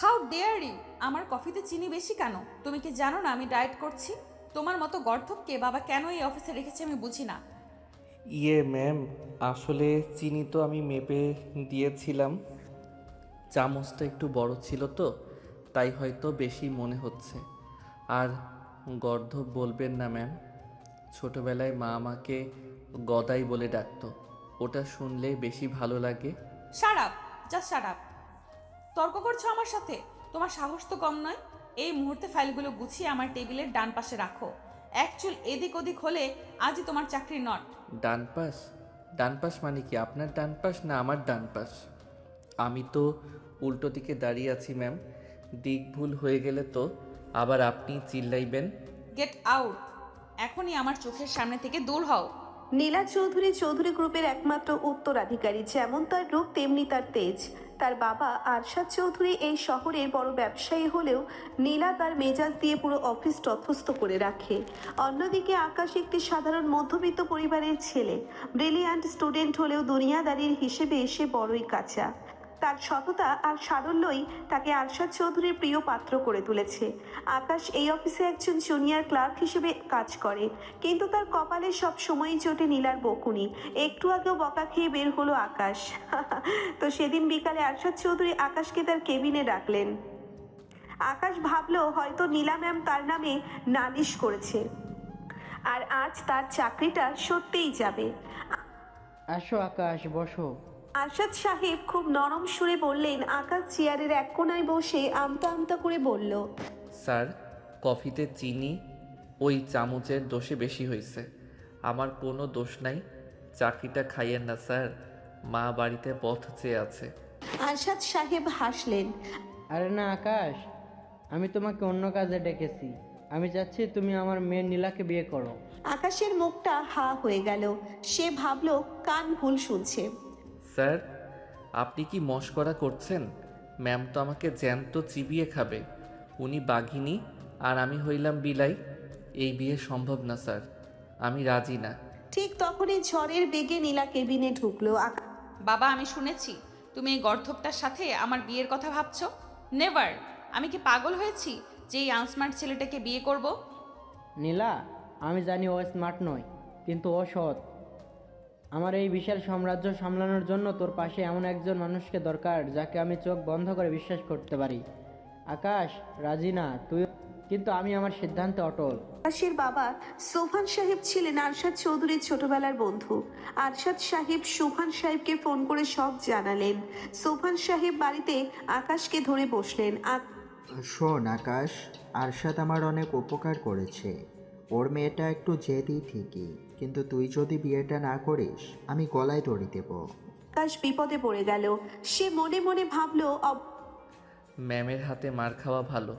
How dare you! আমার কফিতে চিনি বেশি কেন? তুমি কি জানো না আমি ডায়েট করছি? তোমার মতো গর্ধবকে বাবা কেন এই অফিসে রেখেছে আমি বুঝি না। ম্যাম, আসলে চিনি তো আমি মেপে দিয়েছিলাম। চামচটা একটু বড় ছিল তো, তাই হয়তো বেশি মনে হচ্ছে। আর গর্ধব বলবেন না ম্যাম, ছোটবেলায় মা আমাকে গদাই বলে ডাকতো। ওটা শুনলে বেশি ভালো লাগে। Shut up! Just shut up! তর্ক করছো আমার সাথে? তোমার সাহস তো কম নয়। এই মুহূর্তে ফাইলগুলো গুছিয়ে আমার টেবিলের ডান পাশে রাখো। এক চুল এদিক ওদিক হলে আজই তোমার চাকরি নট। ডান পাশ? ডান পাশ মানে কি? আপনার ডান পাশ না আমার ডান পাশ? আমি তো উল্টো দিকে দাঁড়িয়ে আছি ম্যাম। দিক ভুল হয়ে গেলে তো আবার আপনি চিল্লাইবেন। Get out! এখনই আমার চোখের সামনে থেকে দূর হও। নীলা চৌধুরী চৌধুরী গ্রুপের একমাত্র উত্তরাধিকারী। যেমন তার রূপ তেমনি তার তেজ। তার বাবা আরশাদ চৌধুরী এই শহরের বড় ব্যবসায়ী হলেও নীলা তার মেজাজ দিয়ে পুরো অফিস তথস্থ করে রাখে। অন্যদিকে আকাশ একটি সাধারণ মধ্যবিত্ত পরিবারের ছেলে। ব্রিলিয়ান্ট স্টুডেন্ট হলেও দুনিয়াদারির হিসেবে সে বড়ই কাঁচা। তার সততা আর সারল্যই তাকে আরশাদ চৌধুরীর প্রিয় পাত্র করে তুলেছে। আকাশ এই অফিসে একজন জুনিয়র ক্লার্ক হিসেবে কাজ করে, কিন্তু তার কপালে সব সময়ই চটে নীলার বকুনি। একটু আগেও বকা খেয়ে বের হলো আকাশ। তো সেদিন বিকালে আরশাদ চৌধুরী আকাশকে তার কেবিনে ডাকলেন। আকাশ ভাবলো হয়তো নীলা ম্যাম তার নামে নালিশ করেছে, আর আজ তার চাকরিটা সত্যিই যাবে। আসো আকাশ, বসো। আরশাদ সাহেব খুব নরম সুরে বললেন। আকাশ চেয়ারের এক কোনায় বসে আমতা আমতা করে বলল, স্যার, কফিতে চিনি ওই চামচের দোষে বেশি হয়েছে। আমার কোনো দোষ নাই। চাকরিটা খাইয়েন না স্যার, মা বাড়িতে পথ চেয়ে আছে। আরশাদ সাহেব হাসলেন। আরে না আকাশ, আমি তোমাকে অন্য কাজে ডেকেছি। আমি চাচ্ছি তুমি আমার মেয়ে নীলাকে বিয়ে করো। আকাশের মুখটা হা হয়ে গেল। সে ভাবলো কান ভুল শুনছে। স্যার, আপনি কি মশকরা করছেন? ম্যাম তো আমাকে জ্যান্ত চিবিয়ে খাবে। উনি বাঘিনী আর আমি হইলাম বিলাই। এই বিয়ে সম্ভব না স্যার, আমি রাজি না। ঠিক তখনই ঝড়ের বেগে নীলা কেবিনে ঢুকলো। বাবা, আমি শুনেছি তুমি এই গর্ধবটার সাথে আমার বিয়ের কথা ভাবছো। নেভার! আমি কি পাগল হয়েছি যে এই আনস্মার্ট ছেলেটাকে বিয়ে করব? নীলা, আমি জানি ও স্মার্ট নয়, কিন্তু ও সৎ। আমার এই বিশাল সাম্রাজ্য সামলানোর জন্য তোর পাশে এমন একজন মানুষকে দরকার যাকে আমি চোখ বন্ধ করে বিশ্বাস করতে পারি। আকাশ, রাজি না তুই? কিন্তু আমি আমার সিদ্ধান্তে অটল। আকাশের বাবা সোফান সাহেব ছিলেন আরশাদ চৌধুরীর ছোটবেলার বন্ধু। আরশাদ সাহেব সোফান সাহেবকে ফোন করে সব জানালেন। সোফান সাহেব বাড়িতে আকাশকে ধরে বসলেন। শোন আকাশ, আরশাদ আমার অনেক উপকার করেছে। ওর মেয়েটা একটু জেদি ঠিকই, কিন্তু তুই যদি বিয়েটা না করিস আমি গলায় দড়ি দেব। আকাশ বিপদে পড়ে গেল। সে মনে মনে ভাবলো ম্যামের হাতে মার খাওয়া ভালো,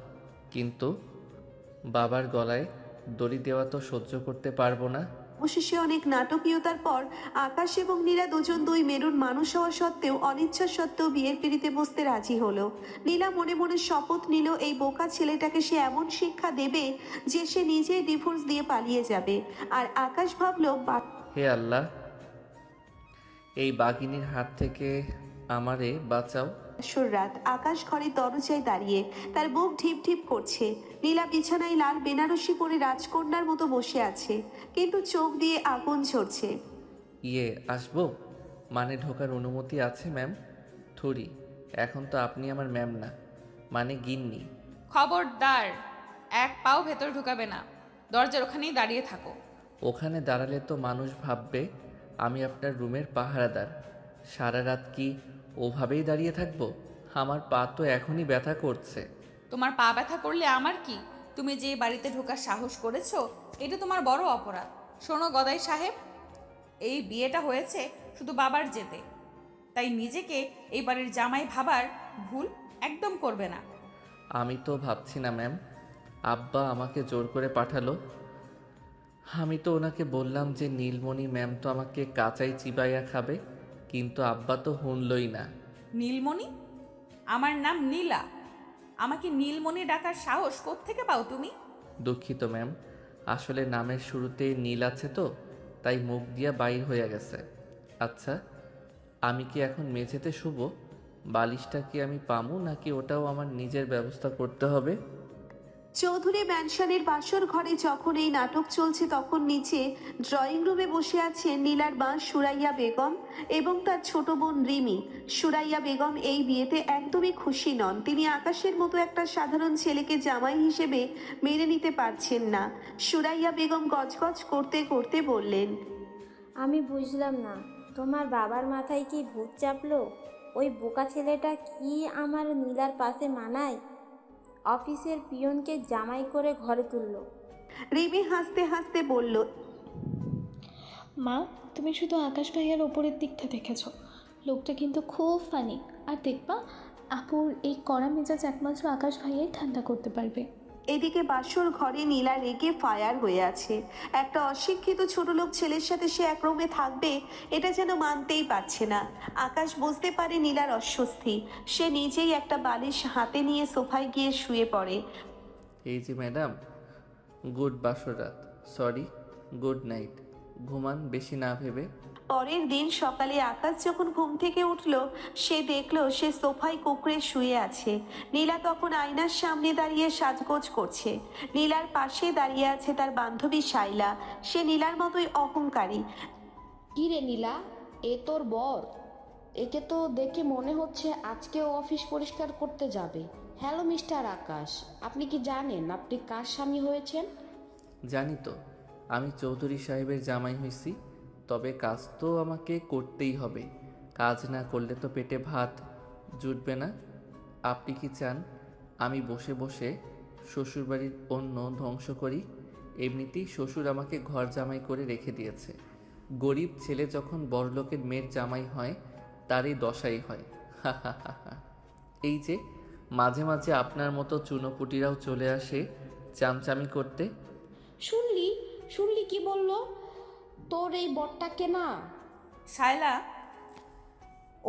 কিন্তু বাবার গলায় দড়ি দেওয়া তো সহ্য করতে পারবো না। অবশেষে অনেক নাটকীয়তার পর আকাশ এবং নীলা দুজন দুই মেরুর মানুষ হওয়া সত্ত্বেও অনিচ্ছা সত্ত্বেও বিয়ের পিড়িতে বসতে রাজি হলো। নীলা মনে মনে শপথ নিল এই বোকা ছেলেটাকে সে এমন শিক্ষা দেবে যে সে নিজেই ডিভোর্স দিয়ে পালিয়ে যাবে। আর আকাশ ভাবলো হে আল্লাহ, এই বাঘিনীর হাত থেকে আমারে বাঁচাও। বাসর রাত। আকাশ ঘরের দরজায় দাঁড়িয়ে, তার বুক ঢিপ ঢিপ করছে। নীলা বিছানায় লাল বেনারসি পরে রাজকন্যার মতো বসে আছে, কিন্তু চোখ দিয়ে আগুন ঝরছে। আসবো? মানে ঢোকার অনুমতি আছে ম্যাম? থুরি, এখন তো আপনি আমার ম্যাম না, মানে গিন্নি। খবরদার! এক পাও ভেতর ঢুকাবে না। দরজার ওখানেই দাঁড়িয়ে থাকো। ওখানে দাঁড়ালে তো মানুষ ভাববে আমি আপনার রুমের পাহারাদার। সারা রাত কি ওভাবেই দাঁড়িয়ে থাকবো? আমার পা তো এখনই ব্যথা করছে। তোমার পা ব্যথা করলে আমার কি? তুমি যে বাড়িতে ঢোকার সাহস করেছো, এটা তোমার বড় অপরাধ। শোনো গদাই সাহেব, এই বিয়েটা হয়েছে শুধু বাবার জেতে, তাই নিজেকে এই বাড়ির জামাই ভাবার ভুল একদম করবে না। আমি তো ভাবছি না ম্যাম, আব্বা আমাকে জোর করে পাঠালো। আমি তো ওনাকে বললাম যে নীলমণি ম্যাম তো আমাকে কাঁচাই চিবাইয়া খাবে, কিন্তু আব্বা তো শুনলই না। নীলমণি? আমার নাম নীলা। আমাকে নীলমণি ডাকার সাহস কোত্থেকে পাও তুমি? দুঃখিত ম্যাম, আসলে নামের শুরুতে নীল আছে তো, তাই মুখ দিয়া বাইর হইয়া গেছে। আচ্ছা, আমি কি এখন মেঝেতে শুবো বালিশটা কি আমি পামু নাকি ওটাও আমার নিজের ব্যবস্থা করতে হবে? চৌধুরী ম্যানশনের বাসর ঘরে যখন এই নাটক চলছে তখন নিচে ড্রয়িং রুমে বসে আছেন নীলার মা সুরাইয়া বেগম এবং তার ছোট বোন রিমি। সুরাইয়া বেগম এই বিয়েতে একদমই খুশি নন। তিনি আকাশের মতো একটা সাধারণ ছেলেকে জামাই হিসেবে মেনে নিতে পারছেন না। সুরাইয়া বেগম গজগজ করতে করতে বললেন, আমি বুঝলাম না, তোমার বাবার মাথায় কি ভূত চাপলো? ওই বোকা ছেলেটা কি আমার নীলার পাশে মানায়? অফিসের পিয়নকে জামাই করে ঘরে তুললো। রিমি হাসতে হাসতে বলল, মা, তুমি শুধু আকাশ ভাইয়ার ওপরের দিকটা দেখেছো, লোকটা কিন্তু খুব ফানি। আর দেখবা, আপুর এই কড়া মেজাজ একমাত্র আকাশ ভাইয়াই ঠান্ডা করতে পারবে। এদিকে বাসর ঘরে নীলা রেগে ফায়ার হয়ে আছে। একটা অশিক্ষিত ছোট লোক ছেলের সাথে সে এক রুমে থাকবে এটা যেন মানতেই পারছে না। আকাশ বুঝতে পারে নীলার অস্বস্তি। সে নিজেই একটা বালিশ হাতে নিয়ে সোফায় গিয়ে শুয়ে পড়ে। এই যে ম্যাডাম, গুড বাসরাত, সরি, গুড নাইট। ঘুমান বেশি না ভেবে। পরের দিন সকালে আকাশ যখন ঘুম থেকে উঠল সে দেখলো সে সোফায় কুঁকড়ে শুয়ে আছে। নীলা তখন আয়নার সামনে দাঁড়িয়ে সাজগোজ করছে। নীলার পাশে দাঁড়িয়ে আছে তার বান্ধবী শাইলা। সে নীলার মতোই অহংকারী। কি রে নীলা, এ তোর বর? একে তো দেখে মনে হচ্ছে আজকেও অফিস পরিষ্কার করতে যাবে। হ্যালো মিস্টার আকাশ, আপনি কি জানেন আপনি কার স্বামী হয়েছেন? জানি তো, আমি চৌধুরী সাহেবের জামাই হয়েছি, তবে কাজ তো আমাকে করতেই হবে। কাজ না করলে তো পেটে ভাত জুটবে না। আপনি কি চান আমি বসে বসে শ্বশুরবাড়ির অন্ন ধ্বংস করি? এমনিতেই শ্বশুর আমাকে ঘর জামাই করে রেখে দিয়েছে। গরিব ছেলে যখন বড়লোকের মেয়ের জামাই হয় তারই দশাই হয়। এই যে মাঝে মাঝে আপনার মতো চুনোপুটিরাও চলে আসে চামচামি করতে। শুনলি কি বললো? তোর এই বরটাকে না। শায়লা,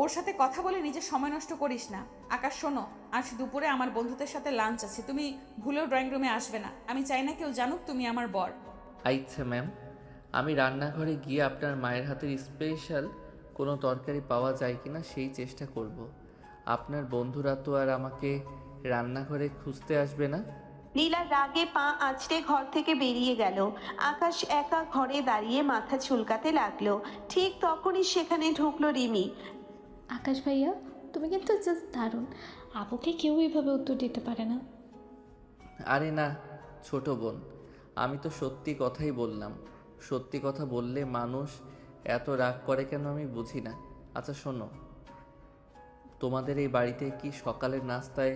ওর সাথে কথা বলে নিজের সময় নষ্ট করিস না। আকাশ শোনো, আজ দুপুরে আমার বন্ধুদের সাথে লাঞ্চ আছে, তুমি ভুলেও ড্রয়িং রুমে আসবে না। আমি চাই না কেউ জানুক তুমি আমার বর। আচ্ছা ম্যাম, আমি রান্নাঘরে গিয়ে আপনার মায়ের হাতের স্পেশাল কোনো তরকারি পাওয়া যায় কিনা সেই চেষ্টা করব। আপনার বন্ধুরা তো আর আমাকে রান্নাঘরে খুঁজতে আসবে না। নীলা রাগে পা আঁচড়ে ঘর থেকে বেরিয়ে গেল। আকাশ একা ঘরে দাঁড়িয়ে মাথা চুলকাতে লাগলো। ঠিক তখনই সেখানে ঢুকলো রিমি। আকাশ ভাইয়া, তুমি কিন্তু জাস্ট দারুণ। আপুকে কেউ এইভাবে উত্তর দিতে পারে না। আরে না ছোট বোন, আমি তো সত্যি কথাই বললাম। সত্যি কথা বললে মানুষ এত রাগ করে কেন আমি বুঝি না। আচ্ছা শোনো, তোমাদের এই বাড়িতে কি সকালের নাস্তায়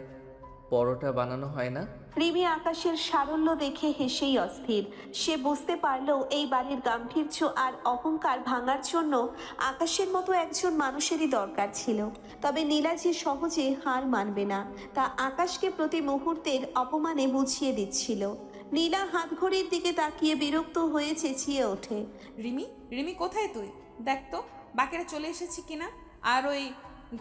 পরোটা বানানো হয় না? রিমি আকাশের সারল্য দেখে হেসেই অস্থির। সে বুঝতে পারল এই বাড়ির গাম্ভীর্য আর অহংকার ভাঙার জন্য আকাশের মতো একজন মানুষেরই দরকার ছিল। তবে নীলা যে সহজে হার মানবে না তা আকাশকে প্রতি মুহূর্তের অপমানে বুঝিয়ে দিচ্ছিল। নীলা হাতঘড়ির দিকে তাকিয়ে বিরক্ত হয়ে চেঁচিয়ে ওঠে, রিমি কোথায় তুই? দেখ তো বাকিরা চলে এসেছি কিনা। আর ওই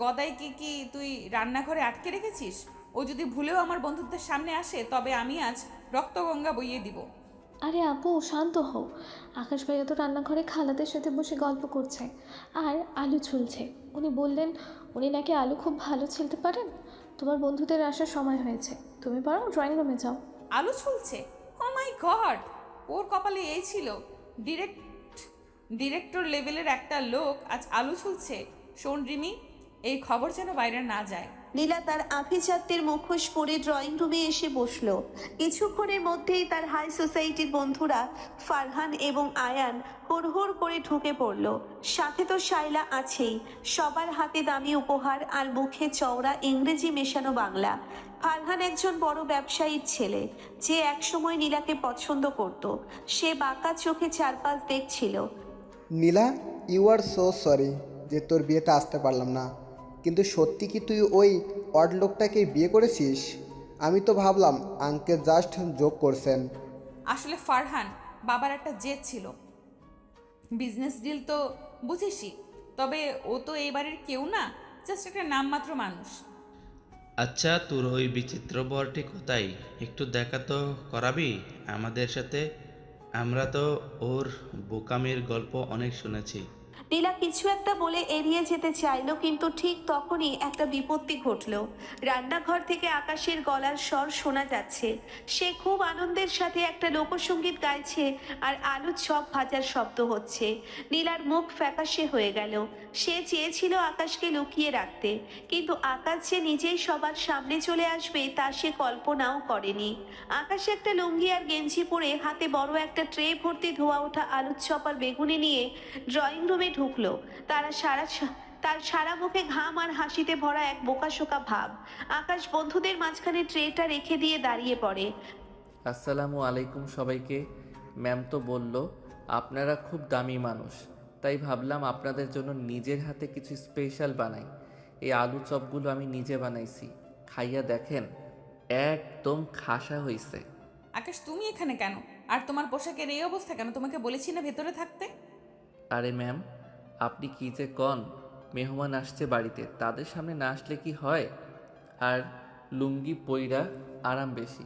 গদাইকে কি তুই রান্নাঘরে আটকে রেখেছিস? ও যদি ভুলেও আমার বন্ধুদের সামনে আসে তবে আমি আজ রক্তগঙ্গা বইয়ে দিব। আরে আপু, শান্ত হও। আকাশ ভাইয়া তো রান্নাঘরে খালাদের সাথে বসে গল্প করছে আর আলু ছুলছে। উনি বললেন উনি নাকি আলু খুব ভালো ছিলতে পারেন। তোমার বন্ধুদের আসার সময় হয়েছে, তুমি বরং ড্রয়িং রুমে যাও। আলু ছুলছে? ও মাই গড, ওর কপালে এই ছিল? ডিরেক্টর লেভেলের একটা লোক আজ আলু ছুলছে। শোন রিমি, এই খবর যেন বাইরে না যায়। নীলা তার আভিজাত্যের মুখোশ পরে ড্রয়িং রুমে এসে বসলো। কিছুক্ষণের মধ্যেই তার হাই সোসাইটির বন্ধুরা ফারহান এবং আয়ান হুড়হুড় করে ঢুকে পড়ল। সাথে তো শাইলা আছেই। সবার হাতে দামি উপহার আর মুখে চওড়া ইংরেজি মেশানো বাংলা। ফারহান একজন বড় ব্যবসায়ীর ছেলে যে একসময় নীলাকে পছন্দ করত। সে বাঁকা চোখে চারপাশ দেখছিল। নীলা, ইউ আর সো সরি যে তোর বিয়েতে আসতে পারলাম না। কিন্তু সত্যি কি তুই ওই অড লোকটাকে বিয়ে করেছিস? আমি তো ভাবলাম আঙ্কেল জাস্ট জোক করছেন। আসলে ফারহান বাবার একটা জেদ ছিল, বিজনেস ডিল তো বুঝিসই। তবে ও তো এই বাড়ির কেউ না, জাস্ট একটা নামমাত্র মানুষ। আচ্ছা, তোর ওই বিচিত্র বরটি কোথায়? একটু দেখা তো করাবি আমাদের সাথে? আমরা তো ওর বোকামির গল্প অনেক শুনেছি। নীলা কিছু একটা বলে এড়িয়ে যেতে চাইলো, কিন্তু ঠিক তখনই একটা বিপত্তি ঘটলো। রান্নাঘর থেকে আকাশের গলার স্বর শোনা যাচ্ছে। সে খুব আনন্দের সাথে একটা লোকসঙ্গীত গাইছে আর আলুর চপ ভাজার শব্দ হচ্ছে। নীলার মুখ ফ্যাকাশে হয়ে গেল। সে চেয়েছিল আকাশকে লুকিয়ে রাখতে, কিন্তু আকাশ যে নিজেই সবার সামনে চলে আসবে তা সে কল্পনাও করেনি। আকাশ একটা লুঙ্গি আর গেঞ্জি পরে হাতে বড় একটা ট্রে ভর্তি ধোয়া ওঠা আলুর চপ আর বেগুনি নিয়ে ড্রয়িং রুমে ঢুকলো। তার সারা মুখে ঘাম আর হাসিতে ভরা এক বোকাশোকা ভাব। আকাশ বন্ধুদের মাঝখানে ট্রেটা রেখে দিয়ে দাঁড়িয়ে পড়ে। আসসালামু আলাইকুম সবাইকে। ম্যাম তো বলল আপনারা খুব দামি মানুষ, তাই ভাবলাম আপনাদের জন্য নিজের হাতে কিছু স্পেশাল বানাই। এই আলু চপগুলো আমি নিজে বানাইছি, খাইয়া দেখেন একদম খাসা হইছে। আকাশ, তুমি এখানে কেন? আর তোমার পোশাকের এই অবস্থা কেন? তোমাকে বলেছি না ভেতরে থাকতে? আরে ম্যাম, আপনি কি যে কন, মেহমান আসছে বাড়িতে, তাদের সামনে না আসলে কি হয়? আর লুঙ্গি পইরা আরাম বেশি,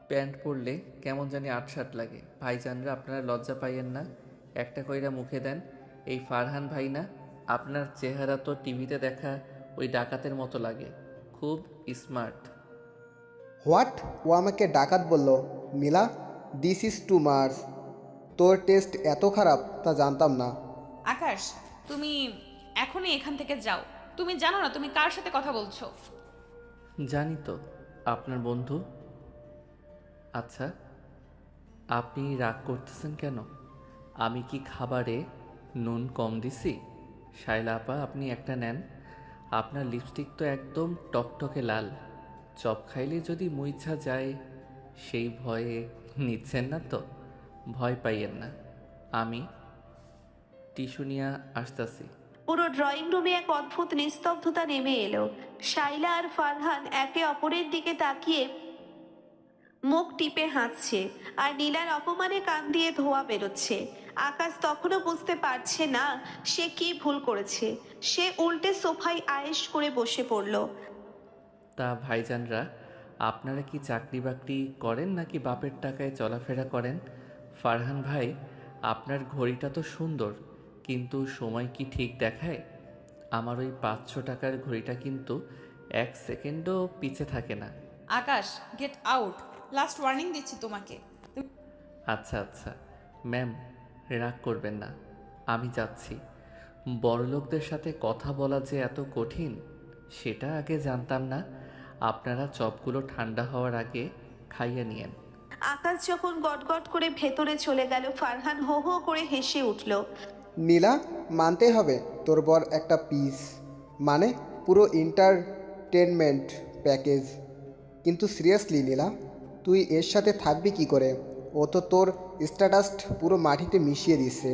প্যান্ট পরলে কেমন জানি আটসাট লাগে। ভাইজানরা আপনারা লজ্জা পাইয়েন না, একটা কইরা মুখে দেন। এই ফারহান ভাই না? আপনার চেহারা তো টিভিতে দেখা ওই ডাকাতের মতো লাগে, খুব স্মার্ট। হোয়াট? ও আমাকে ডাকাত বলল? নীলা, দিস ইজ টু মাচ। তোর টেস্ট এত খারাপ তা জানতাম না। আকাশ, তুমি এখনই এখান থেকে যাও। তুমি জানো না তুমি কার সাথে কথা বলছো? জানি তো, আপনার বন্ধু। আচ্ছা, আপনি রাগ করতেছেন কেন? আমি কি খাবারে নুন কম দিছি? শাইলা আপা, আপনি একটা নেন। আপনার লিপস্টিক তো একদম টকটকে লাল। চপ খাইলে যদি মুইছা যায় সেই ভয়ে নিচ্ছেন না তো? ভয় পাইয়েন না, আমি টিস্যু নিয়ে আসতেছি। পুরো ড্রয়িং রুমে এক অদ্ভুত নিস্তব্ধতা নেমে এলো। শাইলা আর ফারহান একে অপরের দিকে তাকিয়ে মুখ টিপে হাসছে, আর নীলার অপমানে কান দিয়ে ধোঁয়া বেরোচ্ছে। আকাশ তখনও বুঝতে পারছে না সে কি ভুল করেছে। সে উল্টে সোফায় আয়েশ করে বসে পড়ল। তা ভাইজানরা, আপনারা কি চাকরি বাকরি করেন নাকি বাপের টাকায় চলাফেরা করেন? ফারহান ভাই, আপনার ঘড়িটা তো সুন্দর, কিন্তু সময় কি ঠিক দেখায়? আমার ওই 500 টাকার ঘড়িটা কিন্তু 1 সেকেন্ডও পিছে থাকে না। আকাশ, গেট আউট। লাস্ট ওয়ার্নিং দিচ্ছি তোমাকে। আচ্ছা আচ্ছা ম্যাম, রাগ করবেন না, আমি যাচ্ছি। বড়লোকদের সাথে কথা বলা যে এত কঠিন সেটা আগে জানতাম না। আপনারা চপগুলো ঠান্ডা হওয়ার আগে খাইয়ে নিয়েন। আকাশ যখন গটগট করে ভেতরে চলে গেল, ফারহান হো হো করে হেসে উঠল। নীলা, মানতে হবে তোর বর একটা পিস, মানে পুরো এন্টারটেনমেন্ট প্যাকেজ। কিন্তু সিরিয়াসলি নীলা, তুই এর সাথে থাকবি কি করে? ও তো তোর স্ট্যাটাস পুরো মাটিতে মিশিয়ে দিচ্ছে।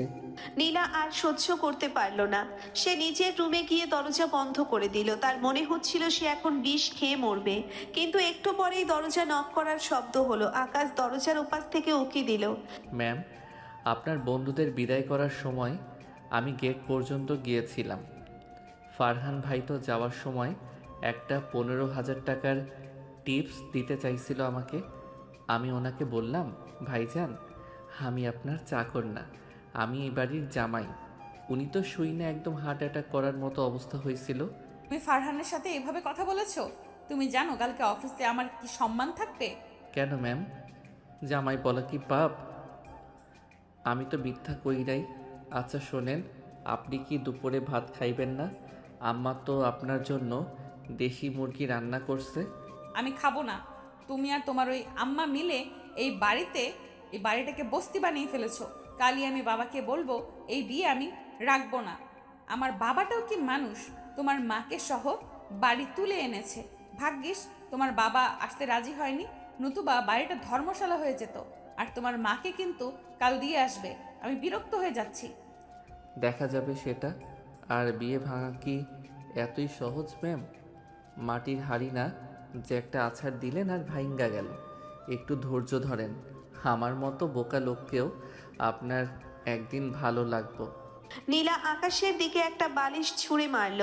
নীলা আর সহ্য করতে পারল না। সে নিজের রুমে গিয়ে দরজা বন্ধ করে দিল। তার মনে হচ্ছিল সে এখন বিষ খেয়ে মরবে। কিন্তু একটু পরেই দরজা নক করার শব্দ হলো। আকাশ দরজার ওপাশ থেকে উকি দিল। ম্যাম, আপনার বন্ধুদের বিদায় করার সময় আমি গেট পর্যন্ত গিয়েছিলাম। ফারহান ভাই তো যাওয়ার সময় একটা 15,000 টাকার টিপস দিতে চাইছিল আমাকে। আমি ওনাকে বললাম, ভাইজান, আমি আপনার চাকর না, আমি এই বাড়ির জামাই। উনি তো শুই না একদম হার্ট অ্যাটাক করার মতো অবস্থা হয়েছিল। তুমি ফারহানের সাথে এভাবে কথা বলেছো? তুমি জানো কালকে অফিসে আমার কি সম্মান থাকবে? কেন ম্যাম, জামাই বলা কি পাপ? আমি তো মিথ্যা কই নাই। আচ্ছা শোনেন, আপনি কি দুপুরে ভাত খাইবেন না? আম্মা তো আপনার জন্য দেশি মুরগি রান্না করছে। আমি খাবো না। তুমি আর তোমার ওই আম্মা মিলে এই বাড়িটাকে বস্তি বানিয়ে ফেলেছো। কালই আমি বাবাকে বলবো এই বিয়ে আমি রাখবো না। আমার বাবাটাও কি মানুষ? তোমার মাকে সহ বাড়ি তুলে এনেছে। ভাগ্যিস তোমার বাবা আসতে রাজি হয়নি, নতুবা বাড়িটা ধর্মশালা হয়ে যেত। আর তোমার মাকে কিন্তু কাল দিয়ে আসবে। আমি বিরক্ত হয়ে যাচ্ছি। দেখা যাবে সেটা। আর বিয়ে ভাঙা কি এতই সহজ ম্যাম? মাটির হাড়ি না যে একটা আছাড় দিলেন আর ভাইঙ্গা গেল। একটু ধৈর্য ধরেন, আমার মতো বোকা লোককেও আপনার একদিন ভালো লাগবো। নীলা আকাশের দিকে একটা বালিশ ছুঁড়ে মারল।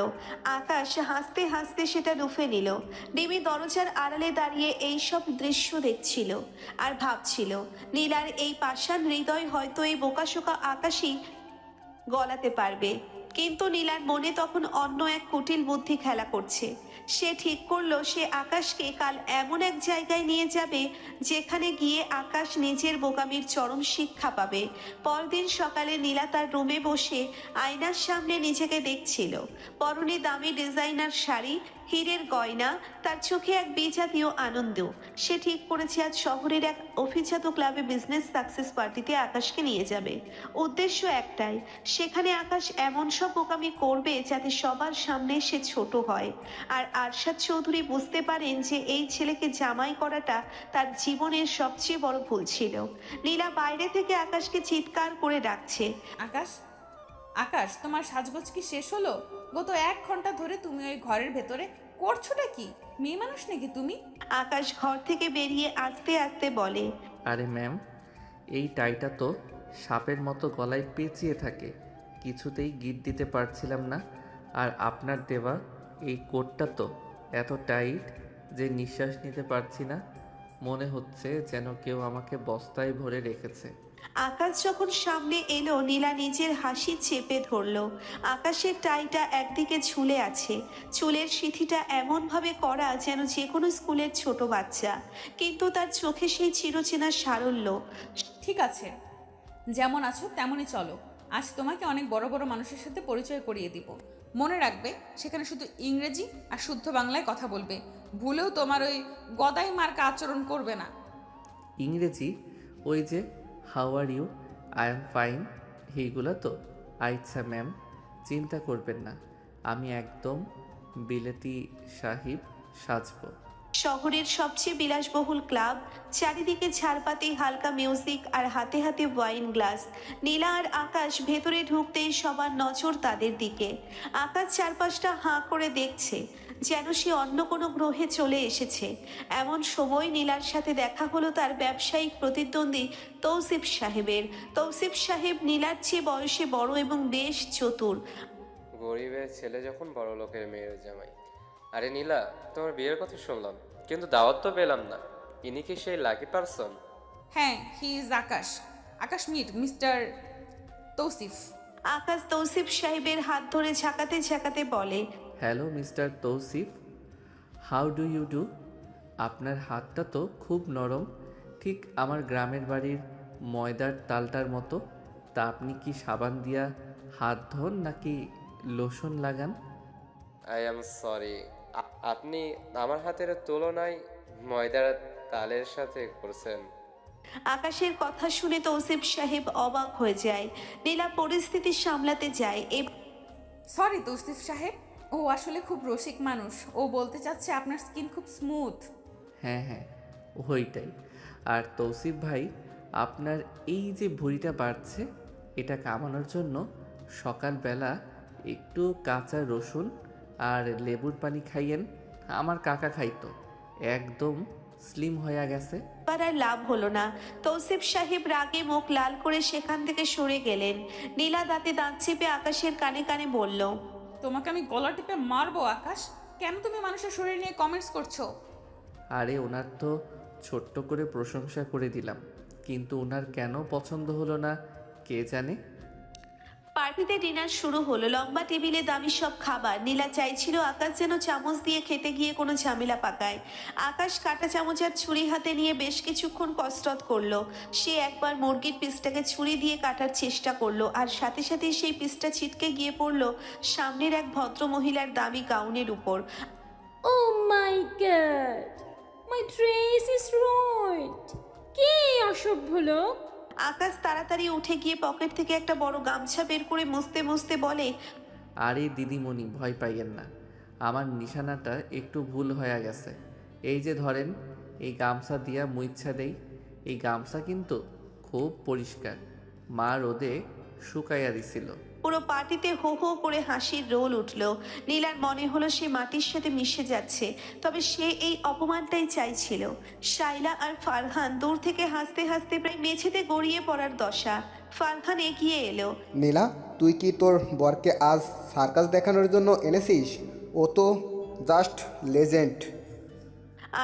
আকাশ হাসতে হাসতে সেটা লুফে নিল। ডিমি দরজার আড়ালে দাঁড়িয়ে এই সব দৃশ্য দেখছিল আর ভাবছিল, নীলার এই পাষাণ হৃদয় হয়তো এই বোকাশোকা আকাশই গলাতে পারবে। কিন্তু নীলার মনে তখন অন্য এক কুটিল বুদ্ধি খেলা করছে। সে ঠিক করলো সে আকাশকে কাল এমন এক জায়গায় নিয়ে যাবে যেখানে গিয়ে আকাশ নিজের বোকামির চরম শিক্ষা পাবে। পরদিন সকালে নীলা তার রুমে বসে আয়নার সামনে নিজেকে দেখছিল। পরনে দামি ডিজাইনার শাড়ি, হীরের গয়না, তার চোখে এক বিজাতীয় আনন্দ। সে ঠিক করেছে আজ শহরের এক অভিজাত ক্লাবে বিজনেস সাকসেস পার্টিতে আকাশকে নিয়ে যাবে। উদ্দেশ্য একটাই, সেখানে আকাশ এমন সব বোকামি করবে যাতে সবার সামনে সে ছোট হয়। আর আরশাদ চৌধুরী বুঝতে পারেন যে এই ছেলেকে জামাই করাটা তার জীবনের সবচেয়ে বড় ভুল ছিল। নীলা বাইরে থেকে আকাশকে চিৎকার করে ডাকছে। আকাশ, আকাশ, তোমার সাজগোজ কি শেষ হলো? গত 1 ঘন্টা ধরে তুমি ওই ঘরের ভেতরে করছোটা কি? মেয়ে মানুষ নাকি তুমি? আকাশ ঘর থেকে বেরিয়ে আস্তে আস্তে বলে, আরে ম্যাম, এই টাইটা তো সাপের মতো গলায় পেঁচিয়ে থাকে, কিছুতেই গিট দিতে পারছিলাম না। আর আপনার দেওয়া এই কোটটা তো এত টাইট যে নিঃশ্বাস নিতে পারছি না, মনে হচ্ছে যেন কেউ আমাকে বস্তায় ভরে রেখেছে। আকাশ যখন সামনে এলো নীলা নিজের হাসি চেপে ধরল। আকাশের টাইটা একদিকে ঝুলে আছে, চুলের সিঁথিটা এমনভাবে করা যেন যে কোনো স্কুলের ছোট বাচ্চা, কিন্তু তার চোখে সেই চিরচেনা সারল্য। ঠিক আছে, যেমন আছো তেমনই চলো। আজ তোমাকে অনেক বড় বড় মানুষের সাথে পরিচয় করিয়ে দিব। মনে রাখবে, সেখানে শুধু ইংরেজি আর শুদ্ধ বাংলায় কথা বলবে। ভুলেও তোমার ওই গদাই মার্কা আচরণ করবে না। ইংরেজি? ওই যে how are you, I am fine, এইগুলো তো? আচ্ছা ম্যাম, চিন্তা করবেন না, আমি একদম বিলেতি সাহিব সাজবো। শহরের সবচেয়ে বিলাসবহুল ক্লাব, চারিদিকে ঝাড়পাতি হালকা মিউজিক আর হাতে হাতে ওয়াইন গ্লাস। নীলা আর আকাশ ভেতরে ঢুকতেই সবার নজর তাদের দিকে। আকাশ চারপাশটা হাঁ করে দেখছে, যেন সে অন্য কোনো গ্রহে চলে এসেছে। এমন সময় নীলার সাথে দেখা হলো তার ব্যবসায়িক প্রতিদ্বন্দ্বী তৌসিফ সাহেবের। তৌসিফ সাহেব নীলার চেয়ে বয়সে বড় এবং বেশ চতুর। গরিবের ছেলে যখন বড় লোকের মেয়ের জামাই। আরে নীলা, তোমার বিয়ের কথা শুনলাম, কিন্তু দাওয়াত তো পেলাম না। ইনি কি সেই লাকি পারসন? হ্যাঁ, he is Akash. Akash meet mister Tausif. Akash Tausif সাহেবের হাত ধরে ঝাঁকাতে ঝাঁকাতে বলে, hello mister Tausif, how do you do? আপনার হাতটা তো খুব নরম, ঠিক আমার গ্রামের বাড়ির ময়দার তালটার মতো। তা আপনি কি সাবান দিয়া হাত ধোন নাকি লোশন লাগান? আই এম সরি, আপনি আমার হাতের তুলনায় ময়দার তালের সাথে করছেন। আকাশের কথা শুনে তৌসিফ সাহেব অবাক হয়ে যায়। নীলা পরিস্থিতি সামলাতে যায়। সরি তৌসিফ সাহেব, ও আসলে খুব রসিক মানুষ। ও বলতে চাচ্ছে আপনার স্কিন খুব স্মুথ। হ্যাঁ হ্যাঁ, ওইটাই। আর তৌসিফ ভাই, আপনার এই যে ভুঁড়িটা বাড়ছে, এটা কামানোর জন্য সকালবেলা একটু কাঁচা রসুন আর লেবুর পানি খাইয়েন। আমার কাকা খাইতো, একদম স্লিম হয়ে গেছে। আর লাভ হলো না। তৌসিফ সাহেব রাগে মুখ লাল করে সেখান থেকে সরে গেলেন। নীলা দাঁতে দাঁত চেপে আকাশের কানে কানে বলল, তোমাকে আমি গলা টিপে মারবো আকাশ। কেন তুমি মানুষের শরীর নিয়ে কমেন্টস করছো? আরে ওনার তো ছোট্ট করে প্রশংসা করে দিলাম, কিন্তু ওনার কেন পছন্দ হলো না কে জানে। পার্টিতে ডিনার শুরু হলো। লম্বা টেবিলে দামি সব খাবার। নীলা চাইছিল আকাশ যেন চামচ দিয়ে খেতে গিয়ে কোনো ঝামেলা পাকায়। আকাশ কাঁটা চামচ আর ছুরি হাতে নিয়ে বেশ কিছুক্ষণ কসরত করলো। সে একবার মুরগির পিসটাকে ছুরি দিয়ে কাটার চেষ্টা করলো, আর সাথে সাথে সেই পিসটা ছিটকে গিয়ে পড়লো সামনের এক ভদ্র মহিলার দামি গাউনের উপর। Oh my god! My dress is ruined! কে অসভ্য লোক? আকাশ তাড়াতাড়ি উঠে গিয়ে পকেট থেকে একটা বড় গামছা বের করে মুছতে মুছতে বলে, আরে দিদিমণি, ভয় পাইয়েন না, আমার নিশানাটা একটু ভুল হয়ে গেছে। এই যে ধরেন, এই গামছা দিয়া মুইচ্ছা দেই। এই গামছা কিন্তু খুব পরিষ্কার, মা রোদে শুকাইয়া দিছিল। পুরো পার্টিতে হো হো করে হাসির রোল উঠল। নীলার মনে হলো সে মাটির সাথে মিশে যাচ্ছে, তবে সে এই অপমানটাই চাইছিল। শাইলা আর ফারহান দূর থেকে হাসতে হাসতে প্রায় মেঝেতে গড়িয়ে পড়ার দশা। ফারহান এগিয়ে এলো। নীলা, তুই কি তোর বরকে আজ সার্কাস দেখানোর জন্য এনেছিস? ও তো জাস্ট লেজেন্ড।